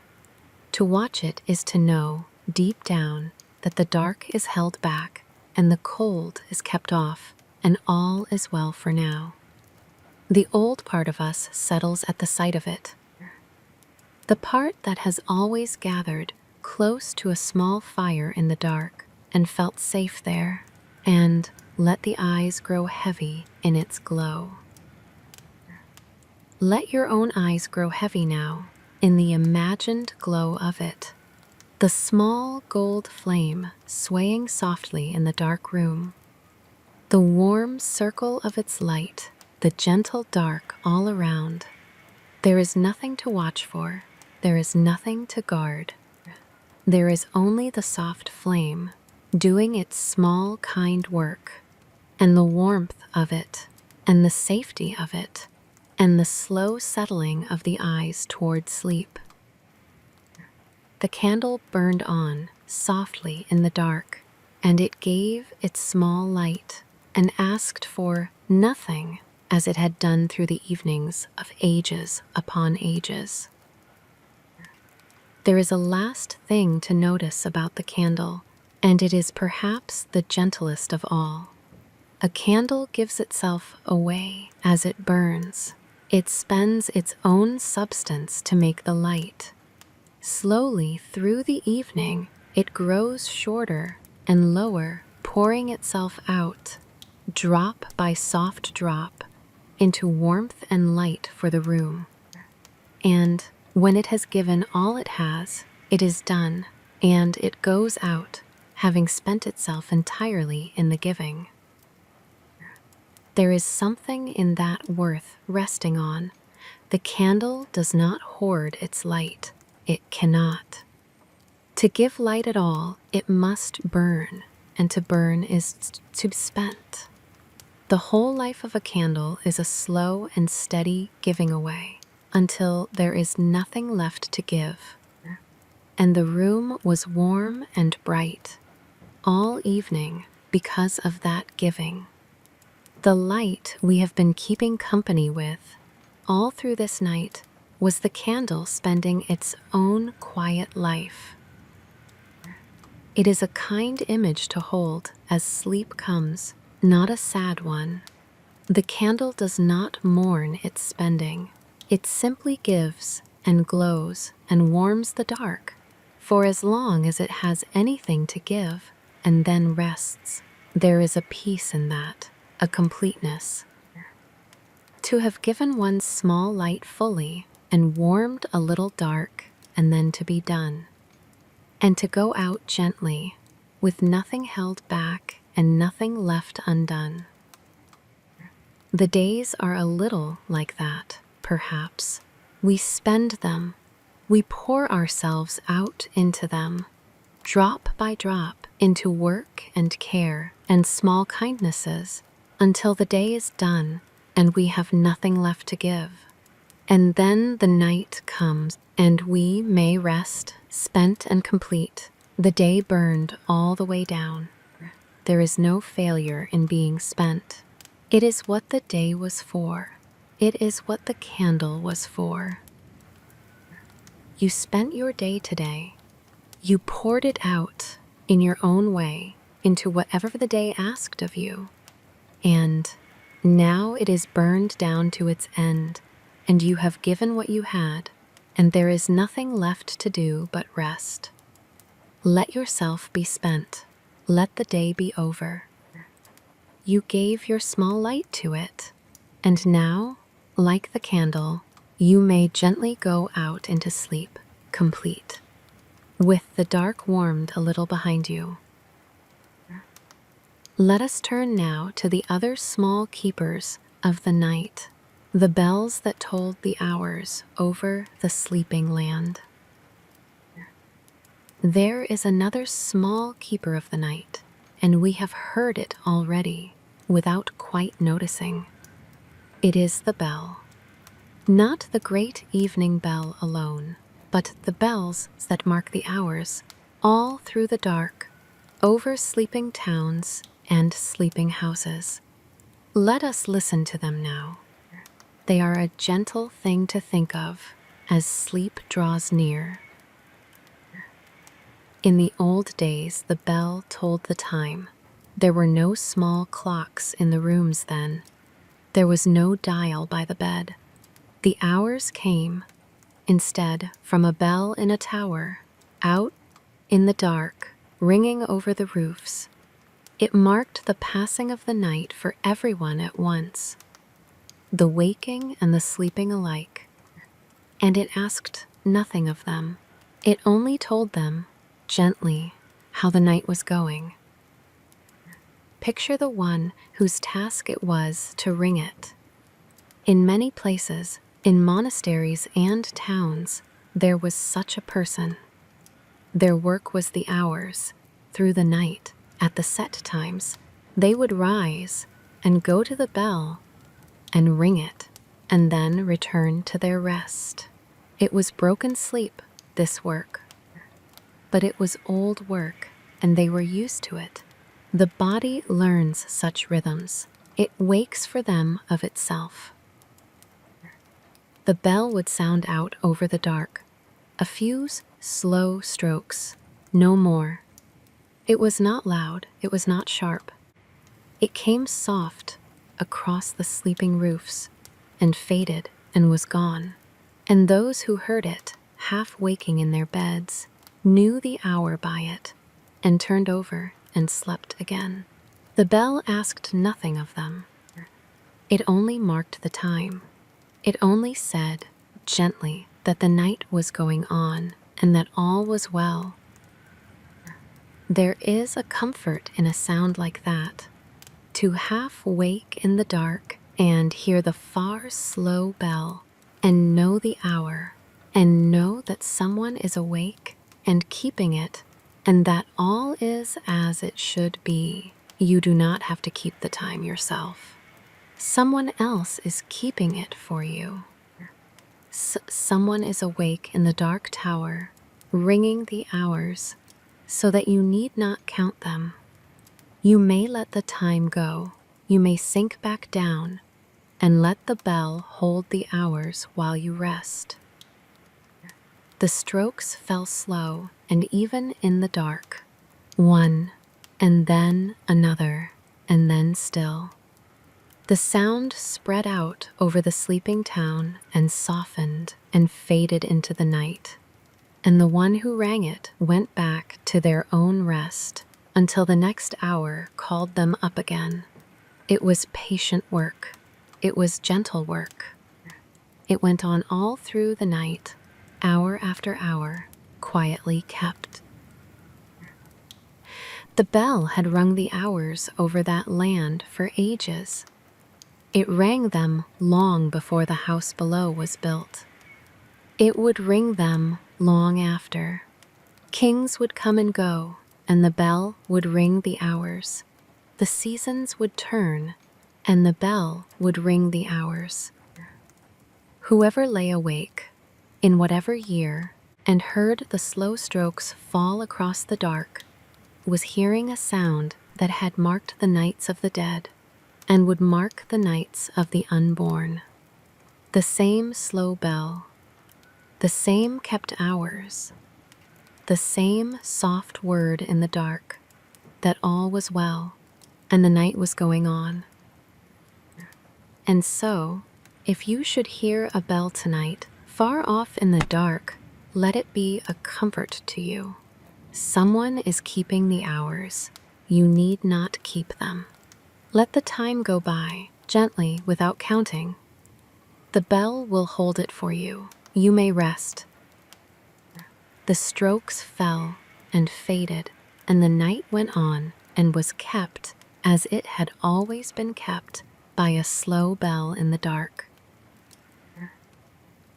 To watch it is to know, deep down, that the dark is held back and the cold is kept off, and all is well for now. The old part of us settles at the sight of it. The part that has always gathered close to a small fire in the dark and felt safe there, and let the eyes grow heavy in its glow. Let your own eyes grow heavy now in the imagined glow of it. The small gold flame swaying softly in the dark room. The warm circle of its light, the gentle dark all around. There is nothing to watch for. There is nothing to guard. There is only the soft flame doing its small, kind work, and the warmth of it, and the safety of it, and the slow settling of the eyes toward sleep. The candle burned on softly in the dark, and it gave its small light and asked for nothing, as it had done through the evenings of ages upon ages. There is a last thing to notice about the candle, and it is perhaps the gentlest of all. A candle gives itself away as it burns. It spends its own substance to make the light. Slowly through the evening, it grows shorter and lower, pouring itself out, drop by soft drop, into warmth and light for the room. And when it has given all it has, it is done, and it goes out, having spent itself entirely in the giving. There is something in that worth resting on. The candle does not hoard its light. It cannot. To give light at all, it must burn, and to burn is to be spent. The whole life of a candle is a slow and steady giving away, until there is nothing left to give. And the room was warm and bright all evening because of that giving. The light we have been keeping company with all through this night was the candle spending its own quiet life. It is a kind image to hold as sleep comes, not a sad one. The candle does not mourn its spending. It simply gives and glows and warms the dark for as long as it has anything to give, and then rests. There is a peace in that, a completeness. To have given one's small light fully and warmed a little dark, and then to be done. And to go out gently, with nothing held back and nothing left undone. The days are a little like that, perhaps. We spend them, we pour ourselves out into them, drop by drop, into work and care and small kindnesses, until the day is done and we have nothing left to give. And then the night comes, and we may rest, spent and complete, the day burned all the way down. There is no failure in being spent. It is what the day was for. It is what the candle was for. You spent your day today. You poured it out, in your own way, into whatever the day asked of you. And now it is burned down to its end, and you have given what you had, and there is nothing left to do but rest. Let yourself be spent. Let the day be over. You gave your small light to it, and now, like the candle, you may gently go out into sleep, complete, with the dark warmed a little behind you. Let us turn now to the other small keepers of the night, the bells that tolled the hours over the sleeping land. There is another small keeper of the night, and we have heard it already without quite noticing. It is the bell. Not the great evening bell alone, but the bells that mark the hours, all through the dark, over sleeping towns and sleeping houses. Let us listen to them now. They are a gentle thing to think of as sleep draws near. In the old days, the bell told the time. There were no small clocks in the rooms then. There was no dial by the bed. The hours came, instead, from a bell in a tower, out in the dark, ringing over the roofs. It marked the passing of the night for everyone at once, the waking and the sleeping alike. And it asked nothing of them. It only told them, gently, how the night was going. Picture the one whose task it was to ring it. In many places, in monasteries and towns, there was such a person. Their work was the hours. Through the night, at the set times, they would rise and go to the bell and ring it, and then return to their rest. It was broken sleep, this work. But it was old work, and they were used to it. The body learns such rhythms. It wakes for them of itself. The bell would sound out over the dark. A few slow strokes, no more. It was not loud, it was not sharp. It came soft across the sleeping roofs and faded and was gone. And those who heard it, half waking in their beds, knew the hour by it and turned over and slept again. The bell asked nothing of them. It only marked the time. It only said, gently, that the night was going on and that all was well. There is a comfort in a sound like that, to half wake in the dark and hear the far, slow bell and know the hour and know that someone is awake and keeping it, and that all is as it should be. You do not have to keep the time yourself. Someone else is keeping it for you. Someone is awake in the dark tower, ringing the hours, so that you need not count them. You may let the time go. You may sink back down and let the bell hold the hours while you rest. The strokes fell slow, and even in the dark, one, and then another, and then still. The sound spread out over the sleeping town and softened and faded into the night, and the one who rang it went back to their own rest until the next hour called them up again. It was patient work. It was gentle work. It went on all through the night, hour after hour, quietly kept. The bell had rung the hours over that land for ages. It rang them long before the house below was built. It would ring them long after. Kings would come and go, and the bell would ring the hours. The seasons would turn, and the bell would ring the hours. Whoever lay awake, in whatever year, and heard the slow strokes fall across the dark, was hearing a sound that had marked the nights of the dead, and would mark the nights of the unborn. The same slow bell, the same kept hours, the same soft word in the dark, that all was well, and the night was going on. And so, if you should hear a bell tonight, far off in the dark, let it be a comfort to you. Someone is keeping the hours. You need not keep them. Let the time go by, gently, without counting. The bell will hold it for you. You may rest. The strokes fell and faded, and the night went on and was kept, as it had always been kept, by a slow bell in the dark.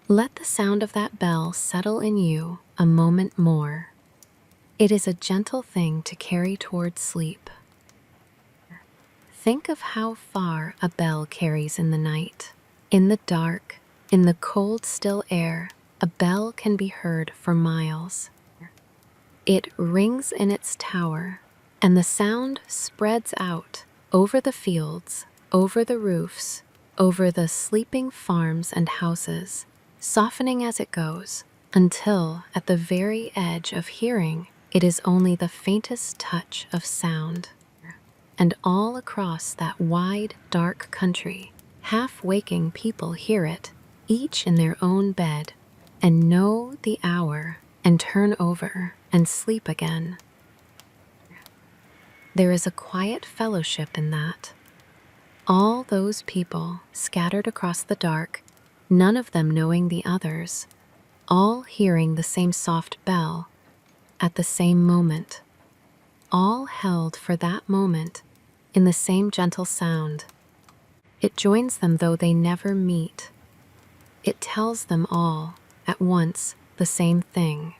Let the sound of that bell settle in you a moment more. It is a gentle thing to carry towards sleep. Think of how far a bell carries in the night. In the dark, in the cold, still air, a bell can be heard for miles. It rings in its tower, and the sound spreads out over the fields, over the roofs, over the sleeping farms and houses, softening as it goes, until at the very edge of hearing, it is only the faintest touch of sound. And all across that wide, dark country, half-waking people hear it, each in their own bed, and know the hour, and turn over and sleep again. There is a quiet fellowship in that. All those people scattered across the dark, none of them knowing the others, all hearing the same soft bell at the same moment, all held for that moment in the same gentle sound. It joins them though they never meet. It tells them all at once the same thing,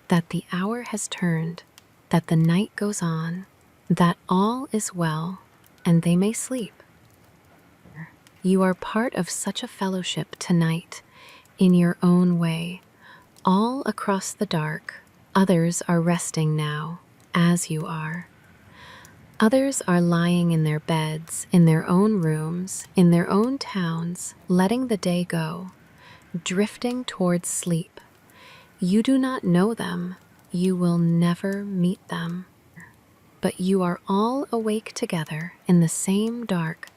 that the hour has turned, that the night goes on, that all is well, and they may sleep. You are part of such a fellowship tonight, in your own way, all across the dark. Others are resting now, as you are. Others are lying in their beds, in their own rooms, in their own towns, letting the day go, drifting towards sleep. You do not know them. You will never meet them. But you are all awake together in the same dark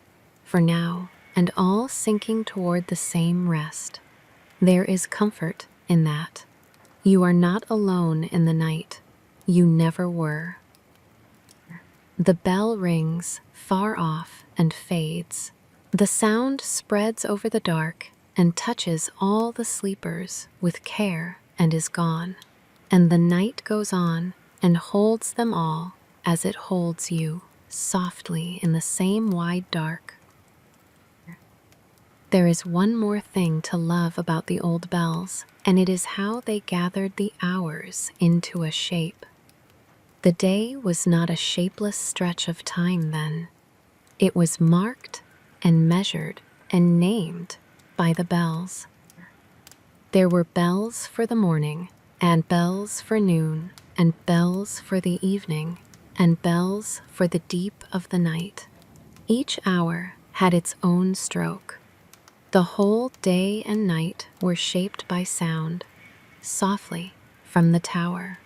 for now, and all sinking toward the same rest. There is comfort in that. You are not alone in the night. You never were. The bell rings far off and fades. The sound spreads over the dark and touches all the sleepers with care and is gone. And the night goes on and holds them all as it holds you, softly in the same wide dark. There is one more thing to love about the old bells, and it is how they gathered the hours into a shape. The day was not a shapeless stretch of time then. It was marked and measured and named by the bells. There were bells for the morning, and bells for noon, and bells for the evening, and bells for the deep of the night. Each hour had its own stroke. The whole day and night were shaped by sound, softly from the tower.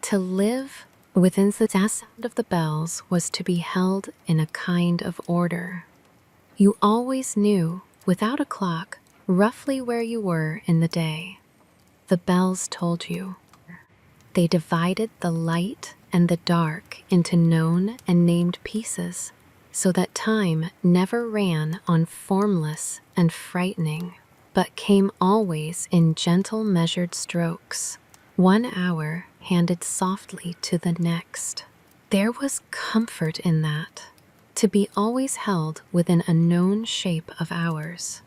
To live within the sound of the bells was to be held in a kind of order. You always knew, without a clock, roughly where you were in the day. The bells told you. They divided the light and the dark into known and named pieces, so that time never ran on formless and frightening, but came always in gentle measured strokes, 1 hour handed softly to the next. There was comfort in that, to be always held within a known shape of hours.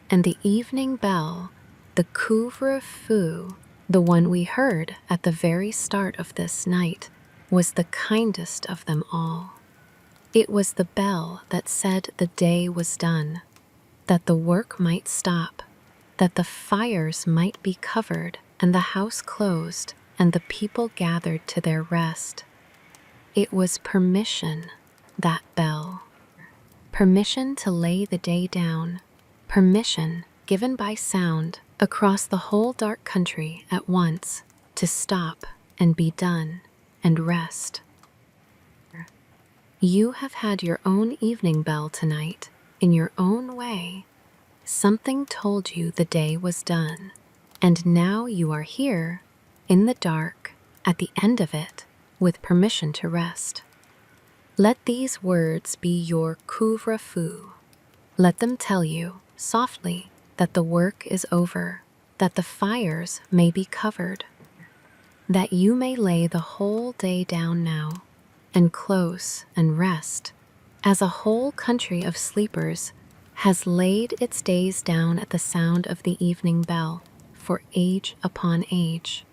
And the evening bell, the couvre-feu, the one we heard at the very start of this night, was the kindest of them all. It was the bell that said the day was done, that the work might stop, that the fires might be covered and the house closed and the people gathered to their rest. It was permission, that bell. Permission to lay the day down, permission given by sound across the whole dark country at once, to stop and be done and rest. You have had your own evening bell tonight, in your own way. Something told you the day was done, and now you are here, in the dark, at the end of it, with permission to rest. Let these words be your couvre-feu. Let them tell you, softly, that the work is over, that the fires may be covered, that you may lay the whole day down now, and close and rest, as a whole country of sleepers has laid its days down at the sound of the evening bell for age upon age.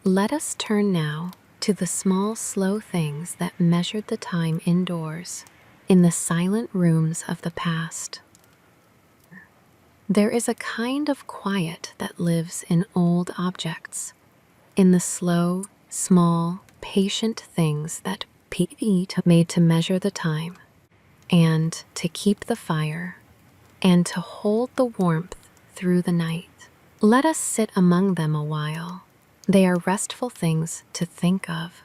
Let us turn now to the small, slow things that measured the time indoors, in the silent rooms of the past. There is a kind of quiet that lives in old objects, in the slow, small, patient things that Pete made to measure the time, and to keep the fire, and to hold the warmth through the night. Let us sit among them a while. They are restful things to think of.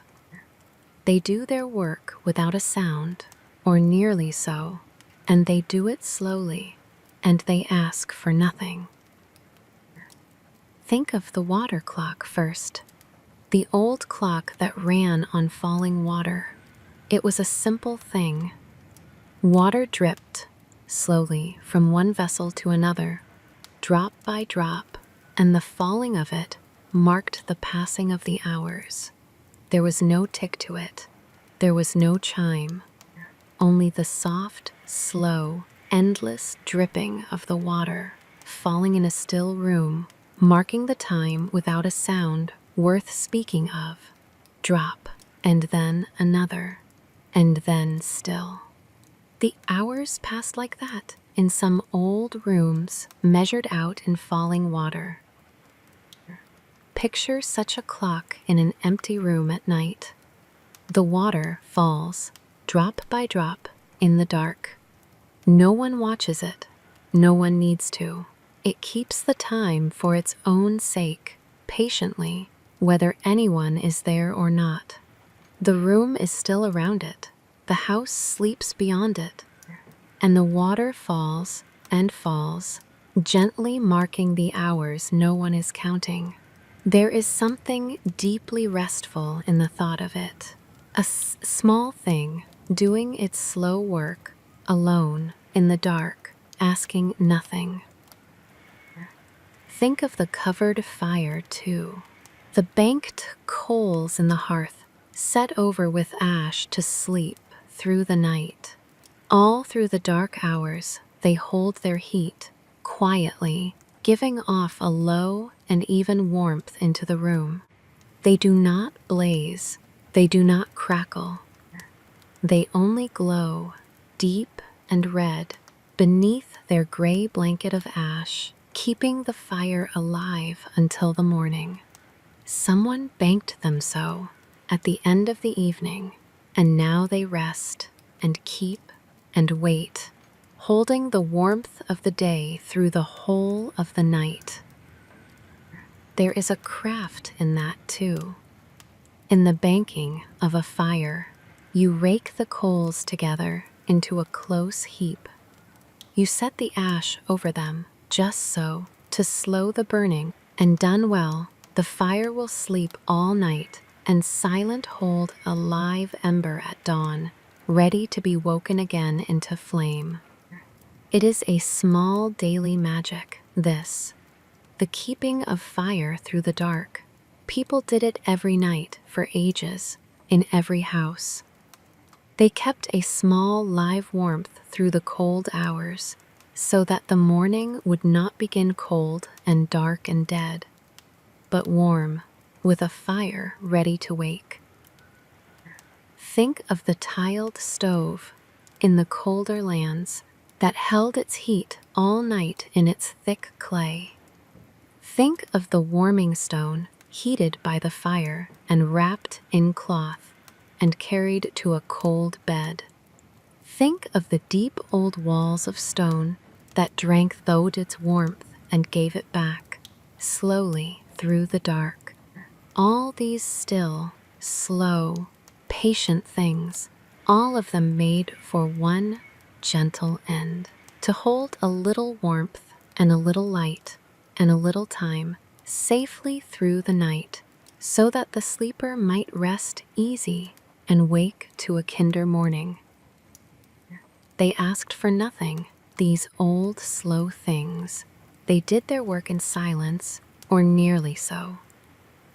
They do their work without a sound, or nearly so, and they do it slowly, and they ask for nothing. Think of the water clock first, the old clock that ran on falling water. It was a simple thing. Water dripped slowly from one vessel to another, drop by drop, and the falling of it marked the passing of the hours. There was no tick to it. There was no chime. Only the soft, slow, endless dripping of the water falling in a still room, marking the time without a sound worth speaking of. Drop, and then another, and then still. The hours passed like that in some old rooms measured out in falling water. Picture such a clock in an empty room at night. The water falls, drop by drop, in the dark. No one watches it. No one needs to. It keeps the time for its own sake, patiently, whether anyone is there or not. The room is still around it. The house sleeps beyond it. And the water falls and falls, gently marking the hours no one is counting. There is something deeply restful in the thought of it. A small thing, doing its slow work, alone, in the dark, asking nothing. Think of the covered fire, too. The banked coals in the hearth, set over with ash to sleep through the night. All through the dark hours, they hold their heat, quietly, giving off a low and even warmth into the room. They do not blaze, they do not crackle. They only glow, deep and red, beneath their gray blanket of ash, keeping the fire alive until the morning. Someone banked them so, at the end of the evening, and now they rest and keep and wait, holding the warmth of the day through the whole of the night. There is a craft in that, too. In the banking of a fire, you rake the coals together into a close heap. You set the ash over them, just so, to slow the burning, and done well, the fire will sleep all night and silent hold a live ember at dawn, ready to be woken again into flame. It is a small daily magic, this, the keeping of fire through the dark. People did it every night for ages, in every house. They kept a small live warmth through the cold hours, so that the morning would not begin cold and dark and dead, but warm, with a fire ready to wake. Think of the tiled stove in the colder lands that held its heat all night in its thick clay. Think of the warming stone heated by the fire and wrapped in cloth and carried to a cold bed. Think of the deep old walls of stone that drank its warmth and gave it back, slowly through the dark. All these still, slow, patient things, all of them made for one gentle end, to hold a little warmth and a little light and a little time safely through the night, so that the sleeper might rest easy and wake to a kinder morning. They asked for nothing, these old, slow things. They did their work in silence, or nearly so.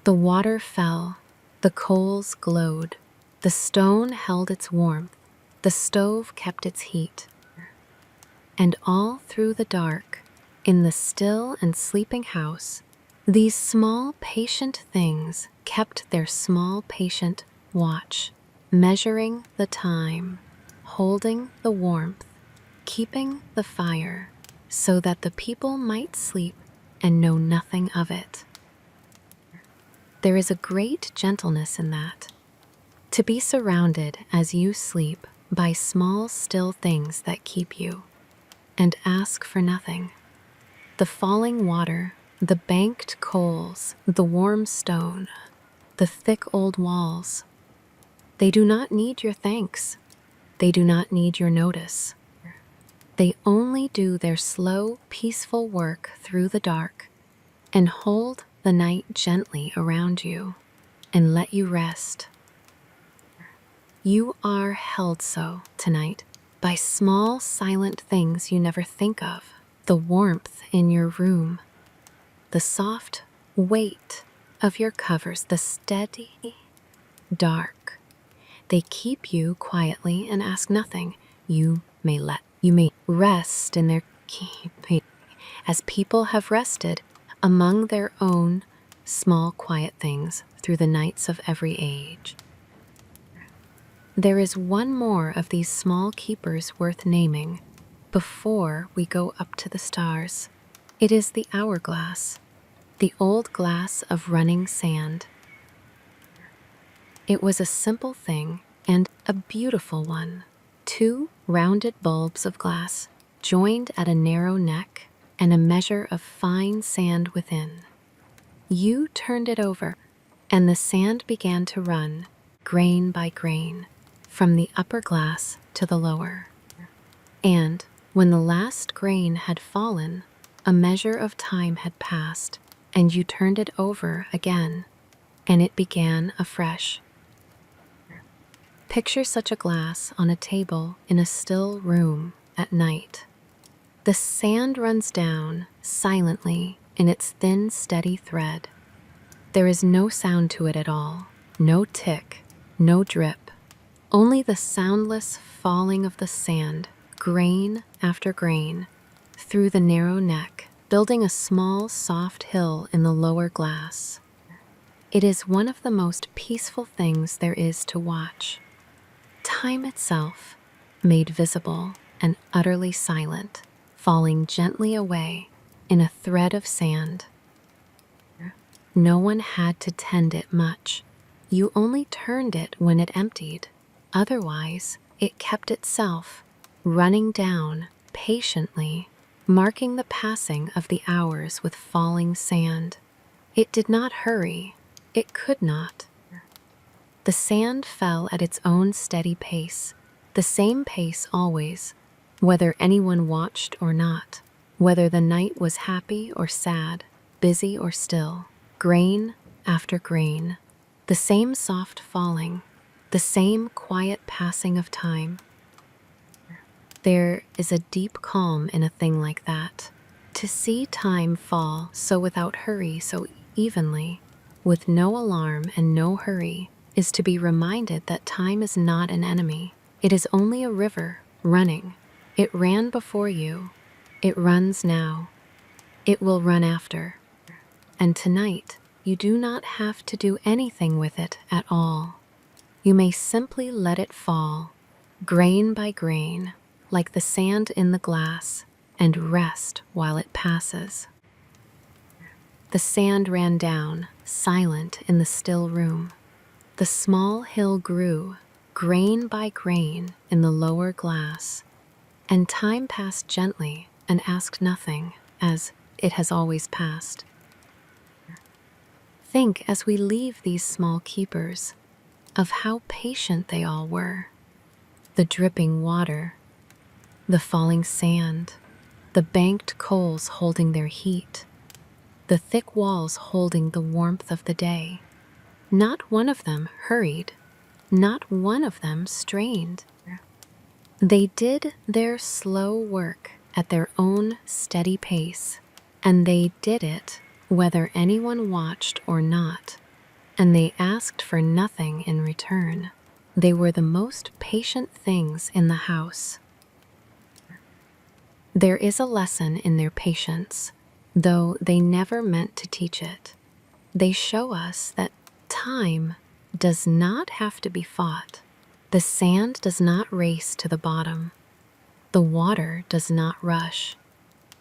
The water fell, the coals glowed, the stone held its warmth, the stove kept its heat. And all through the dark, in the still and sleeping house, these small, patient things kept their small, patient watch, measuring the time, holding the warmth, keeping the fire, so that the people might sleep and know nothing of it. There is a great gentleness in that. To be surrounded as you sleep by small, still things that keep you, and ask for nothing. The falling water, the banked coals, the warm stone, the thick old walls. They do not need your thanks. They do not need your notice. They only do their slow, peaceful work through the dark and hold the night gently around you and let you rest. You are held so tonight by small, silent things you never think of. The warmth in your room, the soft weight of your covers, the steady dark. They keep you quietly and ask nothing. You may rest in their keeping, as people have rested among their own small, quiet things through the nights of every age. There is one more of these small keepers worth naming before we go up to the stars. It is the hourglass, the old glass of running sand. It was a simple thing and a beautiful one. 2 rounded bulbs of glass, joined at a narrow neck, and a measure of fine sand within. You turned it over, and the sand began to run, grain by grain, from the upper glass to the lower. And when the last grain had fallen, a measure of time had passed, and you turned it over again, and it began afresh. Picture such a glass on a table in a still room at night. The sand runs down silently in its thin, steady thread. There is no sound to it at all, no tick, no drip, only the soundless falling of the sand, grain after grain, through the narrow neck, building a small, soft hill in the lower glass. It is one of the most peaceful things there is to watch. Time itself, made visible and utterly silent, falling gently away in a thread of sand. No one had to tend it much. You only turned it when it emptied. Otherwise, it kept itself, running down patiently, marking the passing of the hours with falling sand. It did not hurry. It could not. The sand fell at its own steady pace, the same pace always, whether anyone watched or not, whether the night was happy or sad, busy or still, grain after grain, the same soft falling, the same quiet passing of time. There is a deep calm in a thing like that. To see time fall so without hurry, so evenly, with no alarm and no hurry, is to be reminded that time is not an enemy. It is only a river running. It ran before you. It runs now. It will run after. And tonight, you do not have to do anything with it at all. You may simply let it fall, grain by grain, like the sand in the glass, and rest while it passes. The sand ran down, silent in the still room. The small hill grew, grain by grain, in the lower glass, and time passed gently and asked nothing, as it has always passed. Think as we leave these small keepers of how patient they all were. The dripping water, the falling sand, the banked coals holding their heat, the thick walls holding the warmth of the day. Not one of them hurried, not one of them strained. They did their slow work at their own steady pace, and they did it whether anyone watched or not, and they asked for nothing in return. They were the most patient things in the house. There is a lesson in their patience, though they never meant to teach it. They show us that time does not have to be fought. The sand does not race to the bottom. The water does not rush.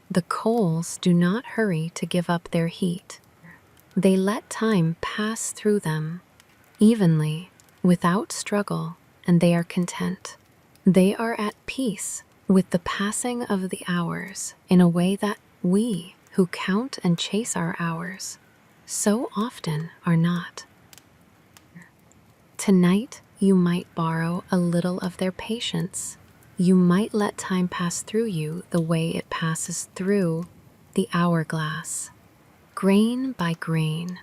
The coals do not hurry to give up their heat. They let time pass through them evenly, without struggle, and they are content. They are at peace with the passing of the hours in a way that we, who count and chase our hours, so often are not. Tonight, you might borrow a little of their patience. You might let time pass through you the way it passes through the hourglass, grain by grain,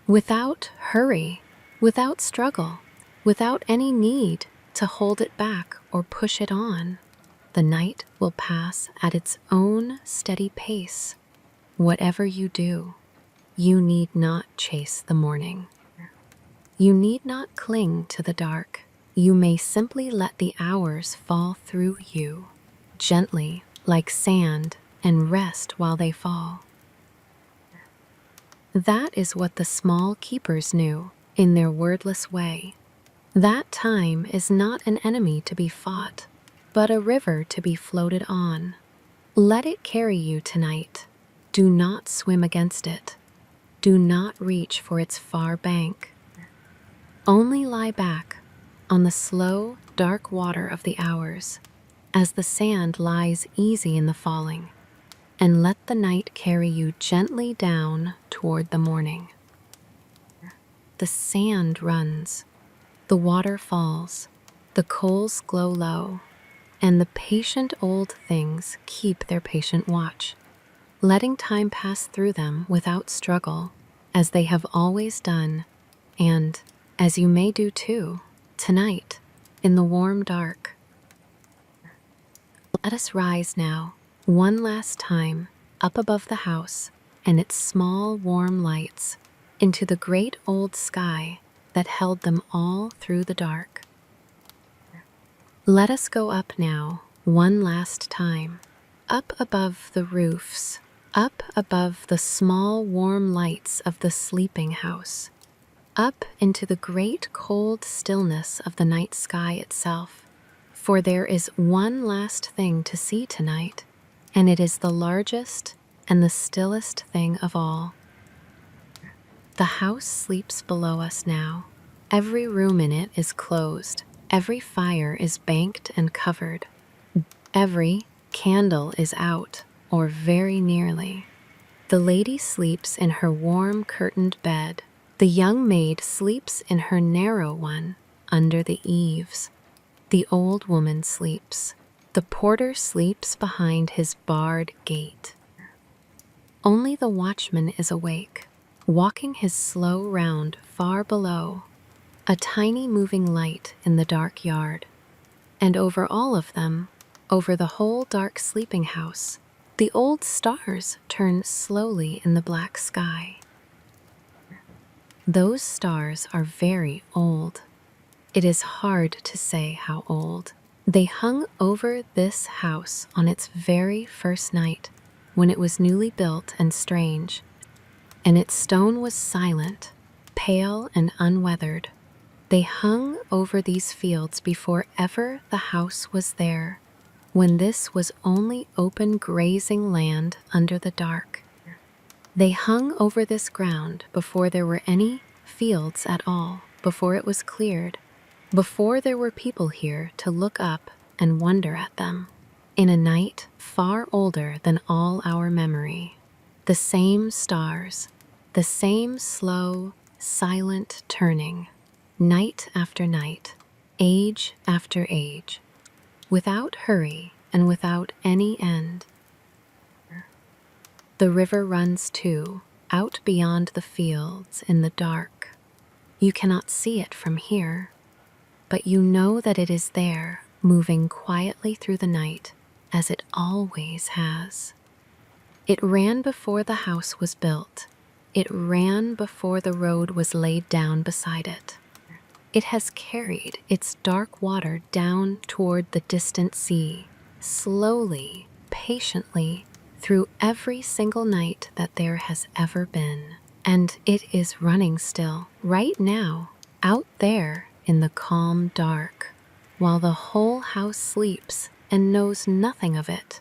without hurry, without struggle, without any need to hold it back or push it on. The night will pass at its own steady pace. Whatever you do, you need not chase the morning. You need not cling to the dark. You may simply let the hours fall through you, gently like sand, and rest while they fall. That is what the small keepers knew in their wordless way. That time is not an enemy to be fought, but a river to be floated on. Let it carry you tonight. Do not swim against it. Do not reach for its far bank. Only lie back on the slow, dark water of the hours as the sand lies easy in the falling, and let the night carry you gently down toward the morning. The sand runs, the water falls, the coals glow low, and the patient old things keep their patient watch, letting time pass through them without struggle, as they have always done, and as you may do too, tonight, in the warm dark. Let us rise now, one last time, up above the house and its small warm lights, into the great old sky that held them all through the dark. Let us go up now, one last time, up above the roofs, up above the small warm lights of the sleeping house, up into the great cold stillness of the night sky itself. For there is one last thing to see tonight, and it is the largest and the stillest thing of all. The house sleeps below us now. Every room in it is closed. Every fire is banked and covered. Every candle is out, or very nearly. The lady sleeps in her warm curtained bed. The young maid sleeps in her narrow one under the eaves. The old woman sleeps. The porter sleeps behind his barred gate. Only the watchman is awake, walking his slow round far below, a tiny moving light in the dark yard. And over all of them, over the whole dark sleeping house, the old stars turn slowly in the black sky. Those stars are very old. It is hard to say how old. They hung over this house on its very first night, when it was newly built and strange, and its stone was silent, pale and unweathered. They hung over these fields before ever the house was there, when this was only open grazing land under the dark. They hung over this ground before there were any fields at all, before it was cleared, before there were people here to look up and wonder at them, in a night far older than all our memory. The same stars, the same slow, silent turning, night after night, age after age, without hurry and without any end. The river runs too, out beyond the fields in the dark. You cannot see it from here, but you know that it is there, moving quietly through the night, as it always has. It ran before the house was built. It ran before the road was laid down beside it. It has carried its dark water down toward the distant sea, slowly, patiently, through every single night that there has ever been. And it is running still, right now, out there in the calm dark, while the whole house sleeps and knows nothing of it.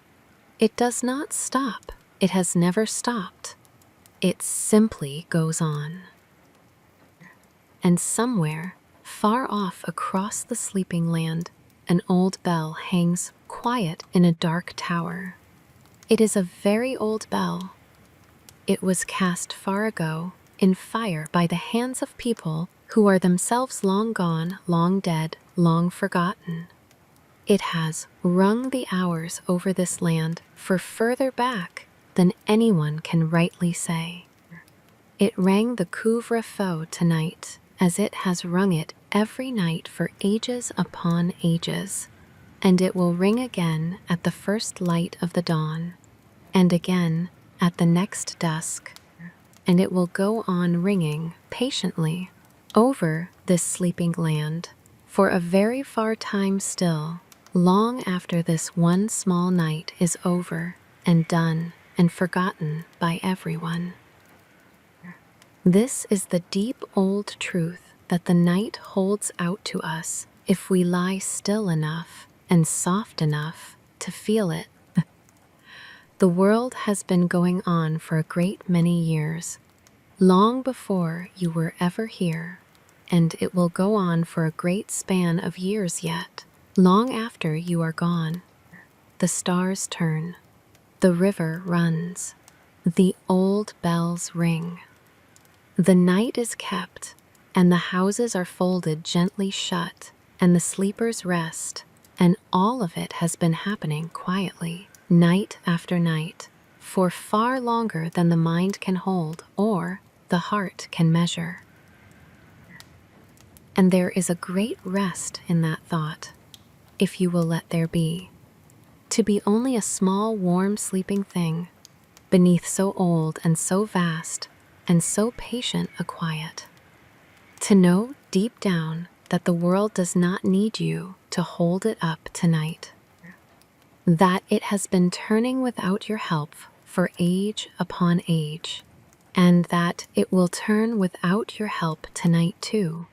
It does not stop. It has never stopped. It simply goes on. And somewhere, far off across the sleeping land, an old bell hangs quiet in a dark tower. It is a very old bell. It was cast far ago in fire by the hands of people who are themselves long gone, long dead, long forgotten. It has rung the hours over this land for further back than anyone can rightly say. It rang the couvre-feu tonight, as it has rung it every night for ages upon ages, and it will ring again at the first light of the dawn, and again at the next dusk, and it will go on ringing patiently over this sleeping land for a very far time still, long after this one small night is over and done and forgotten by everyone. This is the deep old truth that the night holds out to us if we lie still enough and soft enough to feel it. The world has been going on for a great many years, long before you were ever here, and it will go on for a great span of years yet, long after you are gone. The stars turn. The river runs. The old bells ring. The night is kept, and the houses are folded gently shut, and the sleepers rest, and all of it has been happening quietly, night after night, for far longer than the mind can hold or the heart can measure. And there is a great rest in that thought, if you will let there be. To be only a small, warm, sleeping thing, beneath so old and so vast and so patient a quiet. To know deep down that the world does not need you to hold it up tonight. That it has been turning without your help for age upon age, and that it will turn without your help tonight too,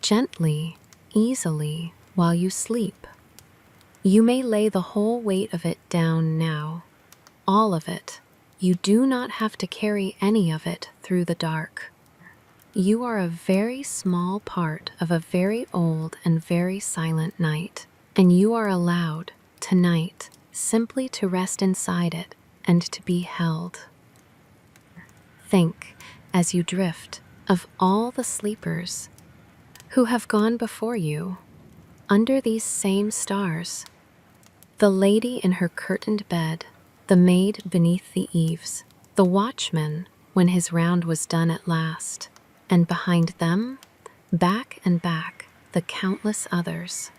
gently, easily, while you sleep. You may lay the whole weight of it down now, all of it. You do not have to carry any of it through the dark. You are a very small part of a very old and very silent night, and you are allowed, tonight, simply to rest inside it and to be held. Think, as you drift, of all the sleepers who have gone before you, under these same stars. The lady in her curtained bed, the maid beneath the eaves, the watchman when his round was done at last, and behind them, back and back, the countless others.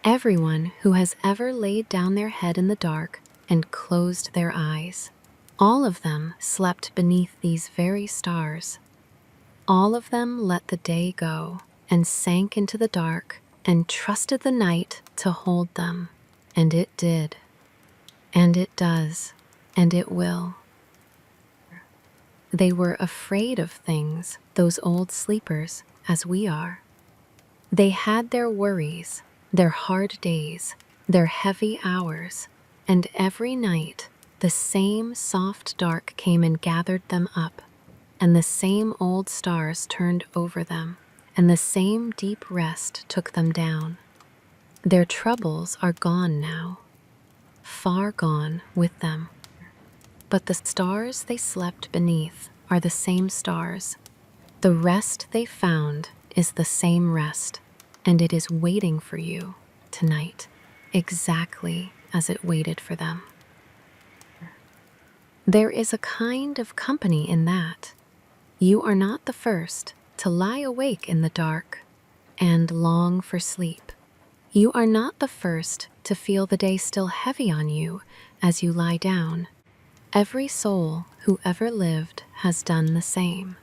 Everyone who has ever laid down their head in the dark and closed their eyes. All of them slept beneath these very stars. All of them let the day go and sank into the dark and trusted the night to hold them. And it did. And it does. And it will. They were afraid of things, those old sleepers, as we are. They had their worries, their hard days, their heavy hours, and every night the same soft dark came and gathered them up, and the same old stars turned over them, and the same deep rest took them down. Their troubles are gone now, far gone with them. But the stars they slept beneath are the same stars. The rest they found is the same rest, and it is waiting for you tonight, exactly as it waited for them. There is a kind of company in that. You are not the first to lie awake in the dark and long for sleep. You are not the first to feel the day still heavy on you as you lie down. Every soul who ever lived has done the same,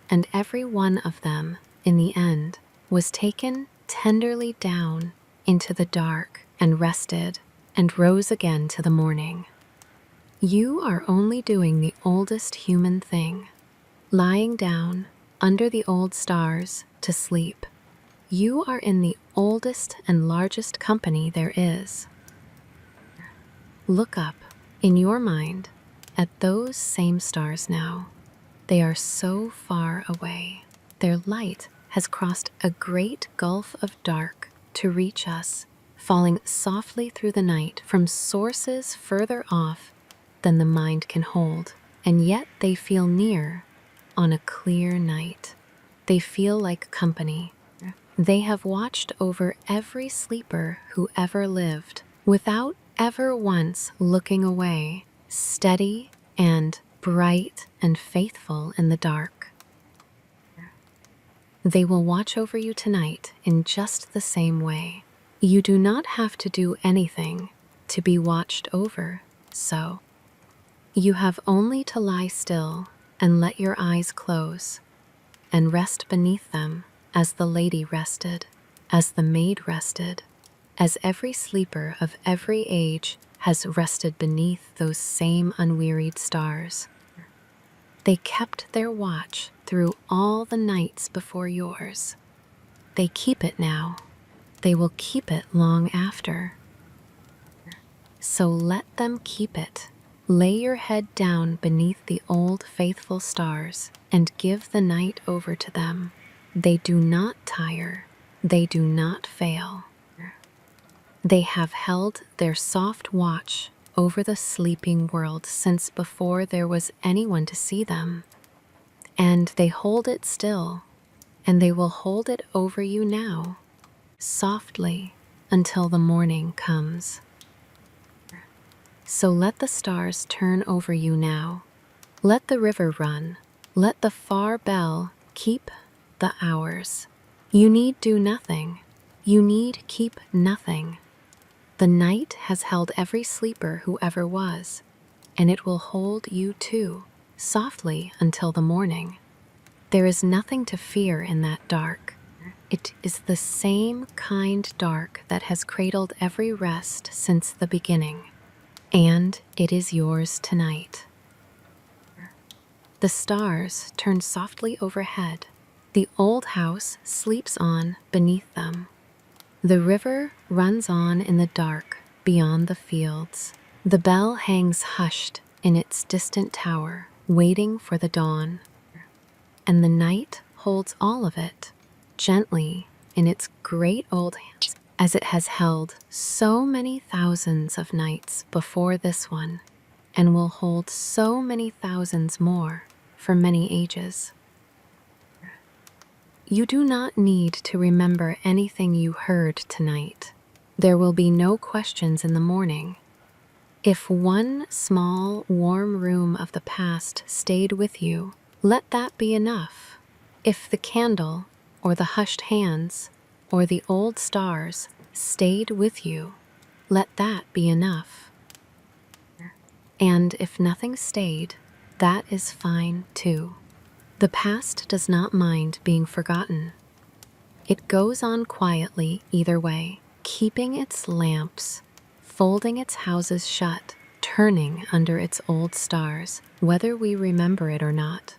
and every one of them, in the end, was taken tenderly down into the dark and rested and rose again to the morning. You are only doing the oldest human thing, lying down under the old stars to sleep. You are in the oldest and largest company there is. Look up in your mind at those same stars now. They are so far away. Their light has crossed a great gulf of dark to reach us, falling softly through the night from sources further off than the mind can hold. And yet they feel near on a clear night. They feel like company. They have watched over every sleeper who ever lived without ever once looking away, steady and bright and faithful in the dark. They will watch over you tonight in just the same way. You do not have to do anything to be watched over, so you have only to lie still and let your eyes close and rest beneath them as the lady rested, as the maid rested, as every sleeper of every age has rested beneath those same unwearied stars. They kept their watch through all the nights before yours. They keep it now. They will keep it long after. So let them keep it. Lay your head down beneath the old faithful stars and give the night over to them. They do not tire. They do not fail. They have held their soft watch over the sleeping world since before there was anyone to see them. And they hold it still, and they will hold it over you now, softly, until the morning comes. So let the stars turn over you now. Let the river run. Let the far bell keep the hours. You need do nothing. You need keep nothing. The night has held every sleeper who ever was, and it will hold you too, softly until the morning. There is nothing to fear in that dark. It is the same kind dark that has cradled every rest since the beginning, and it is yours tonight. The stars turn softly overhead. The old house sleeps on beneath them. The river runs on in the dark beyond the fields. The bell hangs hushed in its distant tower, waiting for the dawn. And the night holds all of it, gently in its great old hands, as it has held so many thousands of nights before this one, and will hold so many thousands more for many ages. You do not need to remember anything you heard tonight. There will be no questions in the morning. If one small, warm room of the past stayed with you, let that be enough. If the candle, or the hushed hands, or the old stars stayed with you, let that be enough. And if nothing stayed, that is fine too. The past does not mind being forgotten. It goes on quietly either way, keeping its lamps, folding its houses shut, turning under its old stars, whether we remember it or not.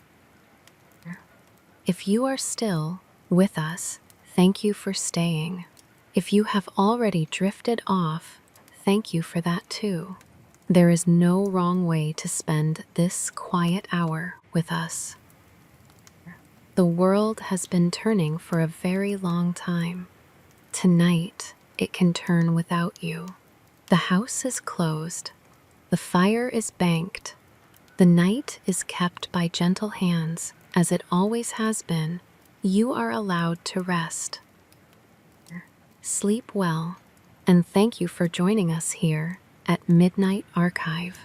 If you are still with us, thank you for staying. If you have already drifted off, thank you for that too. There is no wrong way to spend this quiet hour with us. The world has been turning for a very long time. Tonight, it can turn without you. The house is closed. The fire is banked. The night is kept by gentle hands, as it always has been. You are allowed to rest. Sleep well, and thank you for joining us here at Midnight Archive.